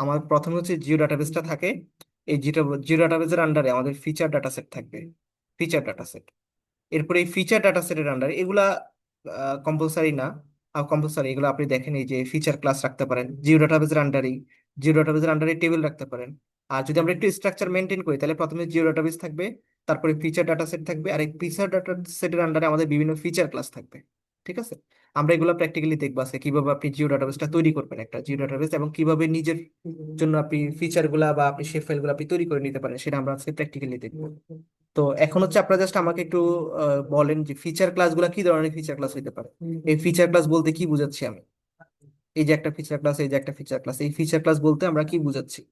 আমার প্রথমে হচ্ছে জিও ডাটাবেসটা থাকে, এই জিও ডাটাবেসের আন্ডারে আমাদের ফিচার ডাটা সেট থাকবে, ফিচার ডাটা সেট। এরপরে এই ফিচার ডাটা সেটের আন্ডারে এগুলা কম্পালসারি না, কম্পালসারি এগুলো আপনি দেখেন, এই যে ফিচার ক্লাস রাখতে পারেন জিও ডাটাবেসের আন্ডারেই, জিও ডাটাবেসের আন্ডারে টেবিল রাখতে পারেন। আর যদি আমরা একটু স্ট্রাকচার মেনটেন করি, তাহলে প্রথমে জিও ডাটাবেস থাকবে, তারপরে ফিচার ডাটা সেট থাকবে, আর এই ফিচার ডাটা সেটের আন্ডারে আমাদের বিভিন্ন ফিচার ক্লাস থাকবে। ঠিক আছে, আমরা এগুলো প্র্যাকটিক্যালি দেখবো আজকে, কিভাবে আপনি জিও ডাটাবেসটা তৈরি করবেন একটা জিও ডাটাবেস, এবং কিভাবে নিজের জন্য আপনি ফিচার গুলা বা আপনি শেপ ফাইল গুলা আপনি তৈরি করে নিতে পারেন, সেটা আমরা আজকে প্র্যাকটিক্যালি দেখবো। তো এখন হচ্ছে আপনারা জাস্ট আমাকে একটু বলেন যে ফিচার ক্লাসগুলো কি ধরনের ফিচার ক্লাস হইতে পারে। এই ফিচার ক্লাস বলতে কি বুঝাচ্ছি আমি? এই যে একটা ফিচার ক্লাস, এই যে একটা ফিচার ক্লাস, এই ফিচার ক্লাস বলতে আমরা কি বুঝাচ্ছি?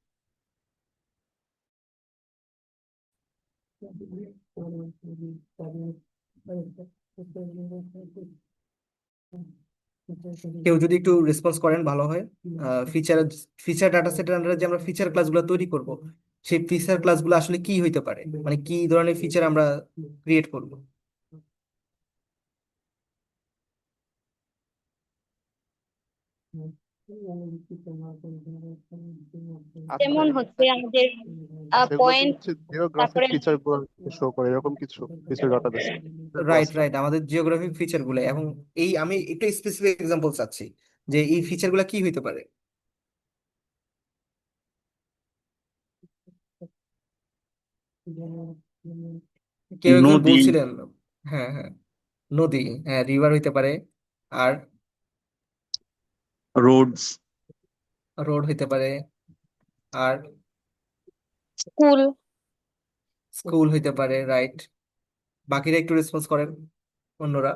কেউ যদি একটু রেসপন্স করেন ভালো হয়। ফিচার ফিচার ডাটা সেটের আন্ডারে যে আমরা ফিচার ক্লাসগুলো তৈরি করব, সেই ফিচার ক্লাসগুলো আসলে কি হইতে পারে, মানে কি ধরনের ফিচার আমরা ক্রিয়েট করব? যেমন আচ্ছা, হচ্ছে আমাদের সেগুলো কি পয়েন্ট, হচ্ছে জিওগ্রাফিক তারপরে ফিচার গুলো শো করে এরকম কিছু ফিচার ডাটাবেস রাইট ক্লাসটা? রাইট, আমাদের জিওগ্রাফিক ফিচার গুলো। এবং এই আমি একটু স্পেসিফিক এক্সাম্পল চাচ্ছি যে এই ফিচার গুলা কি হইতে পারে। কেউ একজন নদী, বলছিলেন, হ্যাঁ হ্যাঁ, নদী, হ্যাঁ রিভার হইতে পারে, আর রোডস, রোড হইতে পারে, আর স্কুল। স্কুল হইতে পারে, রাইট। বাকিরা একটু রেসপন্স করেন, অন্যরা।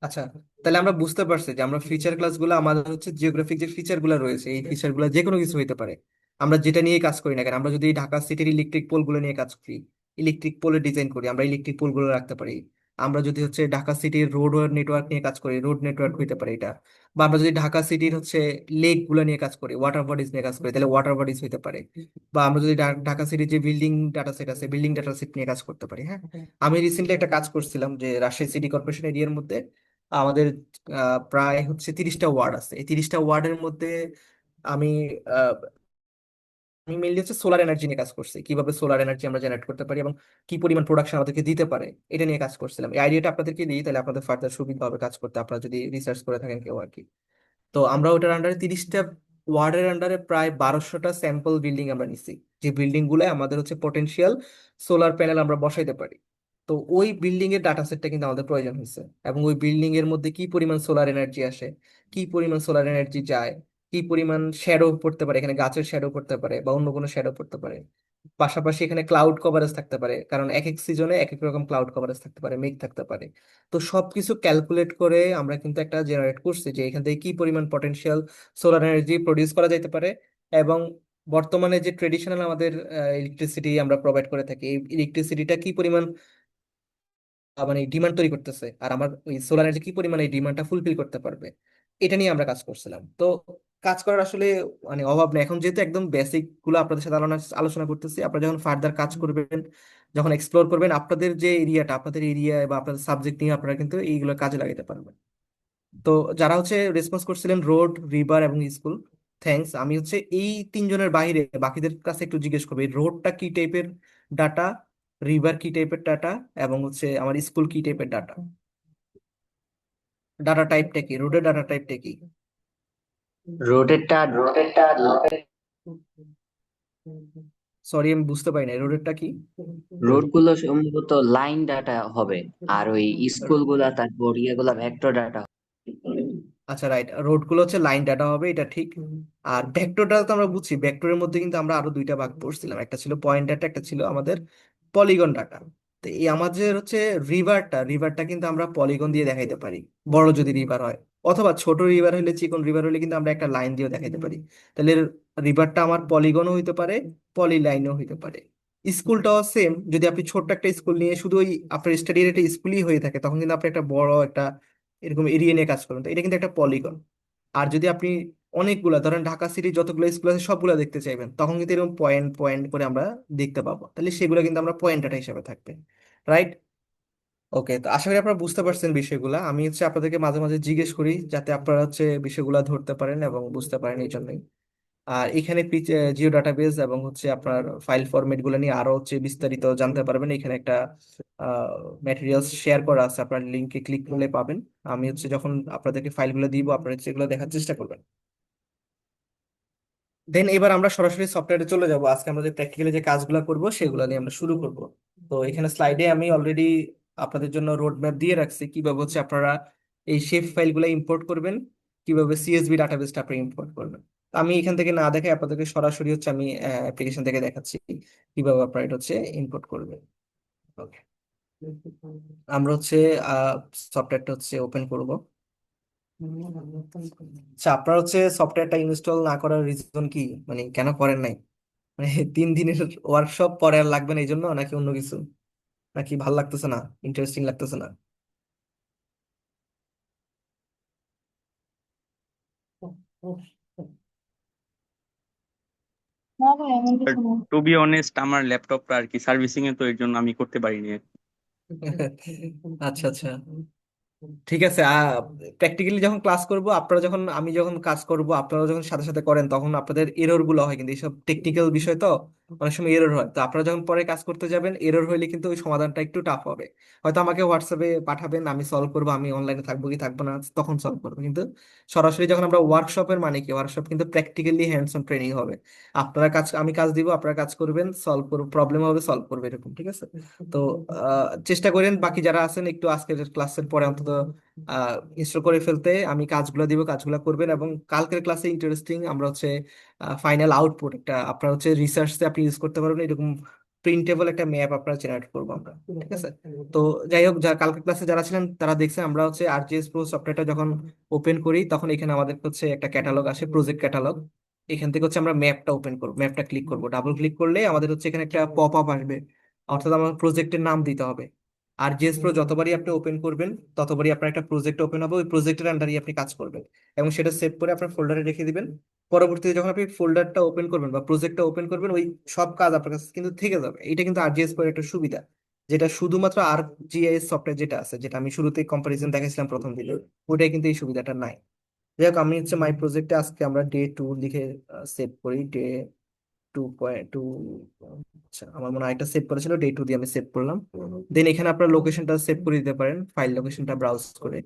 আচ্ছা, তাহলে আমরা বুঝতে পারছি যে আমরা ফিচার ক্লাসগুলো আমাদের হচ্ছে জিওগ্রাফিক যে ফিচারগুলো রয়েছে, এই ফিচারগুলো যে কোনো কিছু হতে পারে। আমরা যেটা নিয়ে কাজ করি না কেন, আমরা যদি ঢাকা সিটির ইলেকট্রিক পোলগুলো নিয়ে কাজ করি, ইলেকট্রিক পোলের ডিজাইন করি, আমরা ইলেকট্রিক পোলগুলো রাখতে পারি। আমরা যদি হচ্ছে ঢাকা সিটির রোড নেটওয়ার্ক নিয়ে কাজ করি, রোড নেটওয়ার্ক হইতে পারে এটা। বা আমরা যদি ঢাকা সিটির হচ্ছে লেক গুলো নিয়ে কাজ করি, ওয়াটার বডিজ নিয়ে কাজ করি, তাহলে ওয়াটার বডিজ হইতে পারে। বা আমরা যদি ঢাকা সিটির যে বিল্ডিং ডাটা সেট আছে, বিল্ডিং ডাটা সেট নিয়ে কাজ করতে পারি। হ্যাঁ, আমি রিসেন্টলি একটা কাজ করছিলাম যে রাজশাহী সিটি কর্পোরেশন এরিয়ার মধ্যে আমাদের প্রায় হচ্ছে 30টা ওয়ার্ড আছে। এই 30টা ওয়ার্ডের মধ্যে আমি আহ, আমি মেইনলি হচ্ছে সোলার এনার্জি নিয়ে কাজ করছি, কিভাবে সোলার এনার্জি আমরা জেনারেট করতে পারি এবং কি পরিমাণ প্রোডাকশন আমাদেরকে দিতে পারে, এটা নিয়ে কাজ করছিলাম। এই আইডিয়াটা আপনাদেরকে দিই, তাহলে আপনাদের ফার্দার সুবিধা হবে কাজ করতে, আপনারা যদি রিসার্চ করে থাকেন কেউ আর কি। তো আমরা ওটার আন্ডারে 30টা ওয়ার্ডের আন্ডারে প্রায় 1200টা স্যাম্পল বিল্ডিং আমরা নিছি, যে বিল্ডিং গুলো আমাদের হচ্ছে পটেনশিয়াল সোলার প্যানেল আমরা বসাইতে পারি। তো ওই বিল্ডিং এর ডাটা সেটটা কিন্তু আমাদের প্রয়োজন হয়েছে, এবং ওই বিল্ডিং এর মধ্যে কি পরিমাণ সোলার এনার্জি আসে, কি পরিমাণ সোলার এনার্জি যায়, কি পরিমাণ শ্যাডো পড়তে পারে, এখানে গাছের শ্যাডো পড়তে পারে বা অন্য কোনো শ্যাডো পড়তে পারে। পাশাপাশি এখানে ক্লাউড কভারেজ থাকতে পারে, কারণ এক এক সিজনে এক এক রকম ক্লাউড কভারেজ থাকতে পারে, মেঘ থাকতে পারে। তো সবকিছু ক্যালকুলেট করে আমরা কিন্তু একটা জেনারেট করছি যে এখান থেকে কি পরিমাণ পটেনশিয়াল সোলার এনার্জি প্রডিউস করা যেতে পারে। এবং বর্তমানে যে ট্রেডিশনাল আমাদের ইলেকট্রিসিটি আমরা প্রোভাইড করে থাকি, এই ইলেকট্রিসিটিটা কি পরিমাণ মানে ডিমান্ড তৈরি করতেছে, আর আমার ওই সোলার এনার্জি কি পরিমাণ এই ডিমান্ডটা ফুলফিল করতে পারবে, এটা নিয়ে আমরা কাজ করছিলাম। তো কাজ করার আসলে মানে অভাব নেই। এখন যেহেতু একদম বেসিক গুলো আপনাদের সাথে আলোচনা করতেছি, আপনারা যখন ফার্দার কাজ করবেন, যখন এক্সপ্লোর করবেন আপনাদের যে এরিয়াটা, আপনাদের এরিয়া বা আপনাদের সাবজেক্ট নিয়ে, আপনারা কিন্তু এইগুলো কাজে লাগাতে পারবেন। তো যারা হচ্ছে রেসপন্স করছিলেন রোড, রিভার এবং স্কুল, থ্যাঙ্কস। আমি হচ্ছে এই তিনজনের বাইরে বাকিদের কাছে একটু জিজ্ঞেস করবো, এই রোডটা কি টাইপের ডাটা, রিভার কি টাইপের ডাটা, এবং হচ্ছে আমার স্কুল কি টাইপের ডাটা, ডাটা টাইপটা কি, রোডের ডাটা টাইপটা কি? রোডেরটা সরি, আমি বুঝতে পারি না রোডেরটা কি। রোড গুলো সম্ভবত লাইন ডাটা হবে, আর ওই স্কুল গুলা তারপর ইয়েগুলা ভেক্টর ডাটা। আচ্ছা, রাইট, রোড গুলো হচ্ছে লাইন ডাটা হবে, এটা ঠিক। আর ভেক্টর ডাটা তো আমরা বুঝছি, ভেক্টরের মধ্যে কিন্তু আমরা আরো দুইটা ভাগ পড়ছিলাম, একটা ছিল পয়েন্ট ডাটা, একটা ছিল আমাদের পলিগন ডাটা। তো এই আমাদের হচ্ছে রিভারটা কিন্তু আমরা পলিগন দিয়ে দেখাইতে পারি, বড় যদি রিভার হয়। অথবা ছোট রিভার হলে, চিকন রিভার হলে কিন্তু আমরা একটা লাইন দিয়েও দেখাইতে পারি। তাহলে রিভারটা আমার পলিগনও হইতে পারে, পলি লাইনও হইতে পারে। স্কুলটাও সেম, যদি আপনি ছোট্ট একটা স্কুল নিয়ে শুধু ওই আপনার স্টাডির একটা স্কুলই হয়ে থাকে, তখন কিন্তু আপনি একটা বড় একটা এরকম এরিয়া নিয়ে কাজ করবেন, তো এটা কিন্তু একটা পলিগন। আর যদি আপনি অনেকগুলা ধরেন ঢাকা সিটির যতগুলো স্কুল আছে সবগুলো দেখতে চাইবেন, তখন কিন্তু এরকম পয়েন্ট পয়েন্ট করে আমরা দেখতে পাবো, তাহলে সেগুলো কিন্তু আমরা পয়েন্ট ডাটা হিসেবে থাকবে। রাইট। ওকে, তো আশা করি আপনারা বুঝতে পারছেন বিষয়গুলা। আমি হচ্ছে আপনাদেরকে মাঝে মাঝে জিজ্ঞেস করি যাতে আপনারা হচ্ছে বিষয়গুলা ধরতে পারেন এবং বুঝতে পারেন, এই জন্যই। আর এখানে জিও ডাটাবেস এবং হচ্ছে আপনার ফাইল ফরম্যাট গুলো নিয়ে আরো হচ্ছে বিস্তারিত জানতে পারবেন। এখানে একটা ম্যাটেরিয়ালস শেয়ার করা আছে, আপনার লিঙ্কে ক্লিক করলে পাবেন। আমি হচ্ছে যখন আপনাদেরকে ফাইলগুলো দিব, আপনারা হচ্ছে এগুলো দেখার চেষ্টা করবেন। দেন এবার আমরা সরাসরি সফটওয়্যারে চলে যাব। আজকে আমরা যে প্র্যাকটিক্যালি যে কাজগুলো করব সেগুলো নিয়ে আমরা শুরু করব। তো এখানে স্লাইডে আমি অলরেডি আপনাদের জন্য রোড ম্যাপ দিয়ে রাখছি, কিভাবে হচ্ছে আপনারা এই শেপ ফাইলগুলো ইম্পোর্ট করবেন, কিভাবে সিএসভি ডাটাবেসটা আপনি ইম্পোর্ট করবেন। তো আমি এখান থেকে না দেখে আপনাদেরকে সরাসরি হচ্ছে আমি অ্যাপ্লিকেশন থেকে দেখাচ্ছি কিভাবে আপনারা এটা হচ্ছে ইম্পোর্ট করবেন। ওকে, আমরা হচ্ছে সফটওয়্যারটা হচ্ছে ওপেন করব। আচ্ছা, আপনার হচ্ছে সফটওয়্যারটা ইনস্টল না করার রিজন কি, মানে কেন করেন নাই? মানে 3 দিনের ওয়ার্কশপ পরে আর লাগবে না এই জন্য, নাকি অন্য কিছু, নাকি ভাল লাগতেছে না, ইন্টারেস্টিং লাগতেছে না? না ভাই, এমন কিছু না। টু বি অনেস্ট, আমার ল্যাপটপটা আর কি সার্ভিসিং এ, তো এর জন্য আমি করতে পারিনি। আচ্ছা আচ্ছা, ঠিক আছে। প্র্যাকটিক্যালি যখন ক্লাস করব, আপনারা যখন, আমি যখন কাজ করব, আপনারা যখন সাথে সাথে করেন, তখন আপনাদের এরর গুলো হয়, কিন্তু এইসব টেকনিক্যাল বিষয় তো অনেক সময় এরর হয়। তো আপনারা যখন পরে কাজ করতে যাবেন, এরর হইলে কিন্তু ওই সমাধানটা একটু টাফ হবে। হয়তো আমাকে হোয়াটসঅ্যাপে পাঠাবেন, আমি সলভ করবো, আমি অনলাইনে থাকবো কি থাকবো না তখন সলভ করবো, কিন্তু সরাসরি যখন আমরা ওয়ার্কশপের, মানে কি ওয়ার্কশপ কিন্তু প্র্যাকটিক্যালি হ্যান্ডস অন ট্রেনিং হবে। আপনারা কাজ, আমি কাজ দিব, আপনারা কাজ করবেন, সলভ করবো, প্রবলেম হবে সলভ করবে, এরকম, ঠিক আছে? তো চেষ্টা করেন বাকি যারা আছেন একটু আজকের ক্লাসের পরে অন্তত ইনস্টল করে ফেলতে। আমি কাজগুলো দিব, কাজগুলো করবেন, এবং কালকের ক্লাসে ইন্টারেস্টিং আমরা হচ্ছে ফাইনাল আউটপুট একটা আপনার হচ্ছে রিসার্চে আপনি ইউজ করতে পারবেন, এরকম প্রিন্টেবল একটা ম্যাপ আপনারা জেনারেট করবো আমরা, ঠিক আছে? তো যাই হোক, যা কালকে ক্লাসে যারা ছিলেন তারা দেখছেন আমরা হচ্ছে আরজিএস প্রো সফটওয়্যারটা যখন ওপেন করি তখন এখানে আমাদের হচ্ছে একটা ক্যাটালগ আসে, প্রজেক্ট ক্যাটালগ। এখান থেকে হচ্ছে আমরা ম্যাপটা ওপেন করবো, ম্যাপটা ক্লিক করবো, ডাবল ক্লিক করলে আমাদের হচ্ছে এখানে একটা পপ আপ আসবে, অর্থাৎ আমার প্রজেক্টের নাম দিতে হবে। আরজিএস প্রো যতবারই আপনি ওপেন করবেন ততবারই আপনার একটা প্রজেক্ট ওপেন হবে, ওই প্রজেক্টের আন্ডারই আপনি কাজ করবেন এবং সেটা সেভ করে আপনার ফোল্ডারে রেখে দিবেন। পরবর্তীতে যখন আপনি ফোল্ডারটা ওপেন করবেন বা প্রজেক্টটা ওপেন করবেন, ওই সব কাজ আপনার কাছে কিন্তু থেকে যাবে। এটা কিন্তু আরজিএস প্রো একটা সুবিধা, যেটা শুধুমাত্র আর জিআইএস সফটওয়্যার যেটা আছে, যেটা আমি শুরুতেই কম্পারিজন দেখাইছিলাম প্রথম দিকে, ওটাই কিন্তু এই সুবিধাটা নাই। যাই হোক, আমি হচ্ছে মাই প্রজেক্টে আজকে আমরা ডে 2 লিখে সেভ করি, ডে 2.2। আচ্ছা, আমার মনে হয় একটা সেভ করেছিল, ডে 2 দিয়ে আমি সেভ করলাম। দেন এখানে আপনার লোকেশনটা সেভ করে দিতে পারেন, ফাইল লোকেশনটা ব্রাউজ করে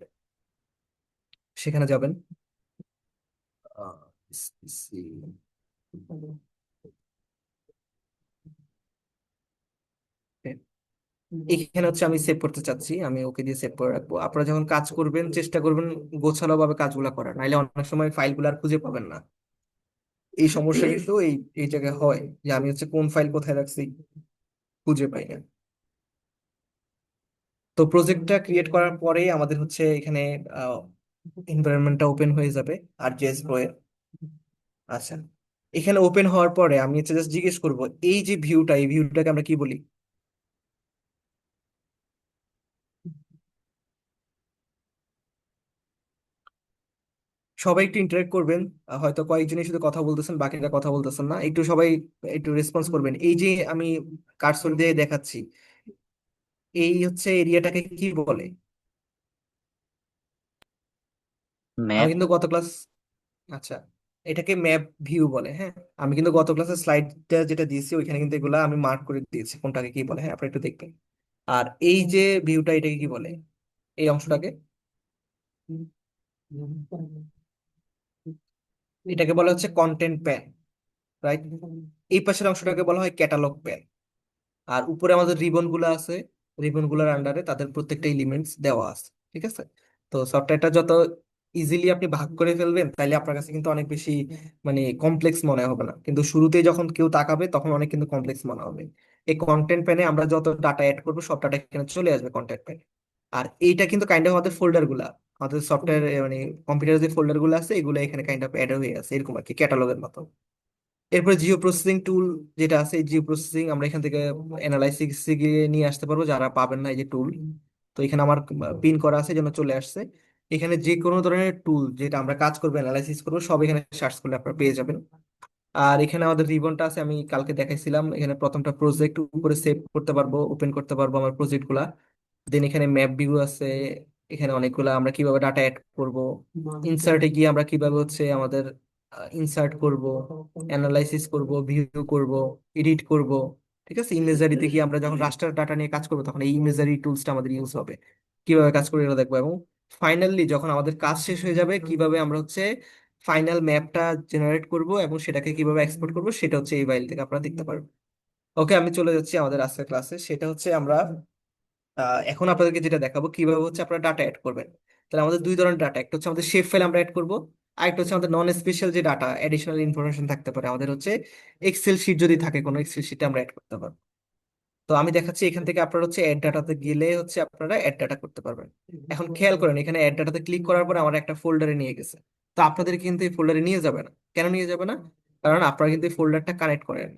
সেখানে যাবেন। এখানে হচ্ছে আমি সেভ করতে চাচ্ছি, আমি ওকে দিয়ে সেভ করে রাখবো। আপনারা যখন কাজ করবেন চেষ্টা করবেন গোছালো ভাবে কাজগুলো করার, নাইলে অনেক সময় ফাইলগুলো আর খুঁজে পাবেন না। এই সমস্যা কিন্তু এই এই জায়গায় হয়, যে আমি হচ্ছে কোন ফাইল কোথায় রাখছি খুঁজে পাই না। তো প্রজেক্টটা ক্রিয়েট করার পরে আমাদের হচ্ছে এখানে এনভায়রনমেন্টটা ওপেন হয়ে যাবে আর জেএস প্রো এর। আচ্ছা, এখানে ওপেন হওয়ার পরে আমি হচ্ছে জাস্ট জিজ্ঞেস করব, এই যে ভিউটা, এই ভিউটাকে আমরা কি বলি? সবাই একটু ইন্টারেক্ট করবেন। হয়তো কয়েকজনই শুধু কথা বলতেছেন, বাকিরা কথা বলতেছেন না, একটু সবাই একটু রেসপন্স করবেন। এই যে আমি কার্সর দিয়ে দেখাচ্ছি, এই হচ্ছে এরিয়াটাকে কি বলে? আমি ম্যাপ। কিন্তু গত ক্লাস, আচ্ছা, এটাকে ম্যাপ ভিউ বলে, হ্যাঁ। আমি কিন্তু গত ক্লাসের স্লাইডটা যেটা দিয়েছি ওইখানে কিন্তু এগুলা আমি মার্ক করে দিয়েছি কোনটাকে কি বলে, হ্যাঁ, আপনি একটু দেখবেন। আর এই যে ভিউটা, এটাকে কি বলে? এই অংশটাকে, এটাকে বলা হচ্ছে কন্টেন্ট প্যান, রাইট? এই পাশের অংশটাকে বলা হয় ক্যাটালগ প্যান। আর উপরে আমাদের রিবন গুলো আছে, রিবন গুলোর আন্ডারে তাদের প্রত্যেকটা এলিমেন্টস দেওয়া আছে, ঠিক আছে? তো সফটওয়্যারটা যত ইজিলি আপনি ভাগ করে ফেলবেন তাইলে আপনার কাছে কিন্তু অনেক বেশি মানে কমপ্লেক্স মনে হবে না, কিন্তু শুরুতেই যখন কেউ তাকাবে তখন অনেক কিন্তু কমপ্লেক্স মনে হবে। এই কন্টেন্ট প্যানে আমরা যত ডাটা অ্যাড করবো সব ডাটা এখানে চলে আসবে কন্টেন্ট প্যানে। আর এইটা কিন্তু কাইন্ড অফ আমাদের ফোল্ডার গুলা, আমাদের সফটওয়্যার মানে কম্পিউটারে যে ফোল্ডার গুলো আছে এগুলো এখানে কাইন্ড অফ অ্যাড হয়ে আছে, এরকম আর কি, ক্যাটালগের মতো। এরপরে জিও প্রসেসিং টুল যেটা আছে, এই জিও প্রসেসিং আমরা এখান থেকে অ্যানালাইসিস গিয়ে নিয়ে আসতে পারবো, যারা পাবেন না এই যে টুল। তো এখানে আমার পিন করা আছে যেন চলে আসছে। এখানে যে কোনো ধরনের টুল যেটা আমরা কাজ করবো, অ্যানালাইসিস করবো, সব এখানে সার্চ করলে আপনারা পেয়ে যাবেন। আর এখানে আমাদের রিবনটা আছে, আমি কালকে দেখাইছিলাম। এখানে প্রথমটা প্রজেক্ট, উপরে সেভ করতে পারবো, ওপেন করতে পারবো আমার প্রজেক্ট গুলা। দেন এখানে ম্যাপ ভিউ আছে, এখানে অনেকগুলা আমরা কিভাবে ডাটা অ্যাড করব, ইনসার্টে গিয়ে আমরা কিভাবে হচ্ছে আমাদের ইনসার্ট করব, অ্যানালাইসিস করব, ভিউ করব, এডিট করব, ঠিক আছে? ইমেজারিতে গিয়ে আমরা যখন রাস্টার ডাটা নিয়ে কাজ করবো তখন এই ইমেজারি টুলসটা আমাদের ইউজ হবে, কিভাবে কাজ করে এটা দেখবো। এবং ফাইনালি যখন আমাদের কাজ শেষ হয়ে যাবে, কিভাবে আমরা হচ্ছে ফাইনাল ম্যাপটা জেনারেট করব এবং সেটাকে কিভাবে এক্সপোর্ট করব, সেটা হচ্ছে এই ফাইল থেকে আপনারা দেখতে পারবেন। ওকে, আমি চলে যাচ্ছি আমাদের আজকের ক্লাসে। সেটা হচ্ছে আমরা এখন আপনাদেরকে যেটা দেখাবো কিভাবে হচ্ছে আপনারা ডাটা অ্যাড করবেন। তাহলে আমাদের দুই ধরনের ডাটা, একটা হচ্ছে আমাদের শেপ ফাইল আমরা অ্যাড করবো, আর একটা হচ্ছে আমাদের নন স্পেশাল যে ডাটা, অ্যাডিশনাল ইনফরমেশন থাকতে পারে আমাদের হচ্ছে এক্সেল শিট, যদি থাকে কোনো এক্সেল শিটে আমরা অ্যাড করতে পারবো। তো আমি দেখাচ্ছি এখান থেকে আপনারা হচ্ছে অ্যাড ডাটাতে গেলে হচ্ছে আপনারা অ্যাড ডাটা করতে পারবেন। এখন খেয়াল করেন, এখানে অ্যাড ডাটাতে ক্লিক করার পরে আমার একটা ফোল্ডারে নিয়ে গেছে। তো আপনাদের কিন্তু এই ফোল্ডারে নিয়ে যাবে না। কেন নিয়ে যাবে না? কারণ আপনারা কিন্তু এই ফোল্ডারটা কানেক্ট করেন।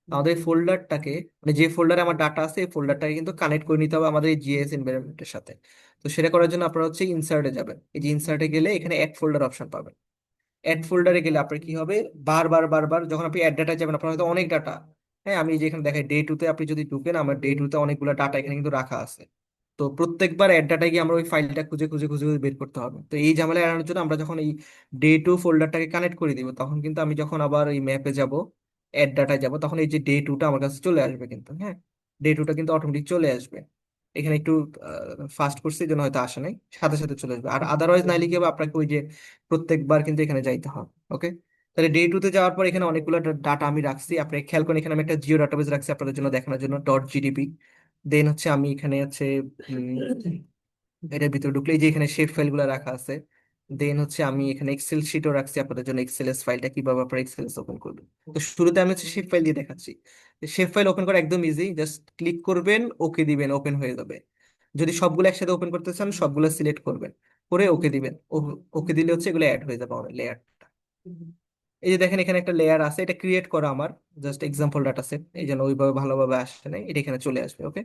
আমাদের এই ফোল্ডারটাকে, মানে যে ফোল্ডারে আমার ডাটা আছে এই ফোল্ডারটাকে কিন্তু কানেক্ট করে নিতে হবে আমাদের এই জিএস এনভায়রনমেন্টের সাথে। তো সেটা করার জন্য আপনারা হচ্ছে ইনসার্টে যাবেন, এই যে ইনসার্টে গেলে এখানে অ্যাড ফোল্ডার অপশন পাবেন। অ্যাড ফোল্ডারে গেলে আপনার কি হবে, বারবার বারবার যখন আপনি অ্যাড ডাটা যাবেন, আপনার হয়তো অনেক ডাটা, হ্যাঁ, আমি যেখানে দেখাই ডে 2-তে আপনি যদি ঢুকেন, আমার ডে 2-তে অনেকগুলো ডাটা এখানে কিন্তু রাখা আছে। তো প্রত্যেকবার অ্যাড ডাটায় গিয়ে আমরা ওই ফাইলটা খুঁজে খুঁজে খুঁজে খুঁজে বের করতে হবে। তো এই ঝামেলা এড়ানোর জন্য আমরা যখন এই ডে 2 ফোল্ডারটাকে কানেক্ট করে দিব, তখন কিন্তু আমি যখন আবার এই ম্যাপে যাব, অ্যাড ডাটায় যাব, তখন এই যে ডে 2টা আমার কাছে চলে আসবে কিন্তু, হ্যাঁ, ডে 2টা কিন্তু অটোমেটিক চলে আসবে। এখানে একটু ফাস্ট করছি এই জন্য হয়তো আসে নাই, সাথে সাথে চলে আসবে। আর আদারওয়াইজ নাইলে কি হবে, আপনাকে ওই যে প্রত্যেকবার কিন্তু এখানে যাইতে হবে। ওকে, তাহলে ডে 2-তে যাওয়ার পর এখানে অনেকগুলো ডাটা আমি রাখছি, আপনি খেয়াল করেন এখানে আমি একটা জিও ডাটাবেস রাখছি আপনাদের জন্য দেখানোর জন্য, .gdb। দেন হচ্ছে আমি এখানে হচ্ছে এটার ভিতরে ঢুকলে এই যে এখানে শেপ ফাইল গুলো রাখা আছে, দেন হচ্ছে আমি এখানে এক্সেল শিটও রাখছি আপনাদের জন্য, এক্সেল ফাইলটা কিভাবে আপনারা এক্সেল ওপেন করবেন। তো শুরুতে আমি হচ্ছে শেপ ফাইল দিয়ে দেখাচ্ছি। শেপ ফাইল ওপেন করা একদম ইজি, জাস্ট ক্লিক করবেন, ওকে দিবেন, ওপেন হয়ে যাবে। যদি সবগুলো একসাথে ওপেন করতে চান সবগুলো সিলেক্ট করবেন, করে ওকে দিবেন। ওকে দিলে হচ্ছে এগুলো অ্যাড হয়ে যাবে আমার লেয়ারটা। এই যে দেখেন এখানে একটা লেয়ার আছে, এটা ক্রিয়েট করা আমার, জাস্ট এক্সাম্পল ডাটা সেট, এই জন্য ওইভাবে ভালোভাবে আসে নাই, এটা এখানে চলে আসবে। ওকে,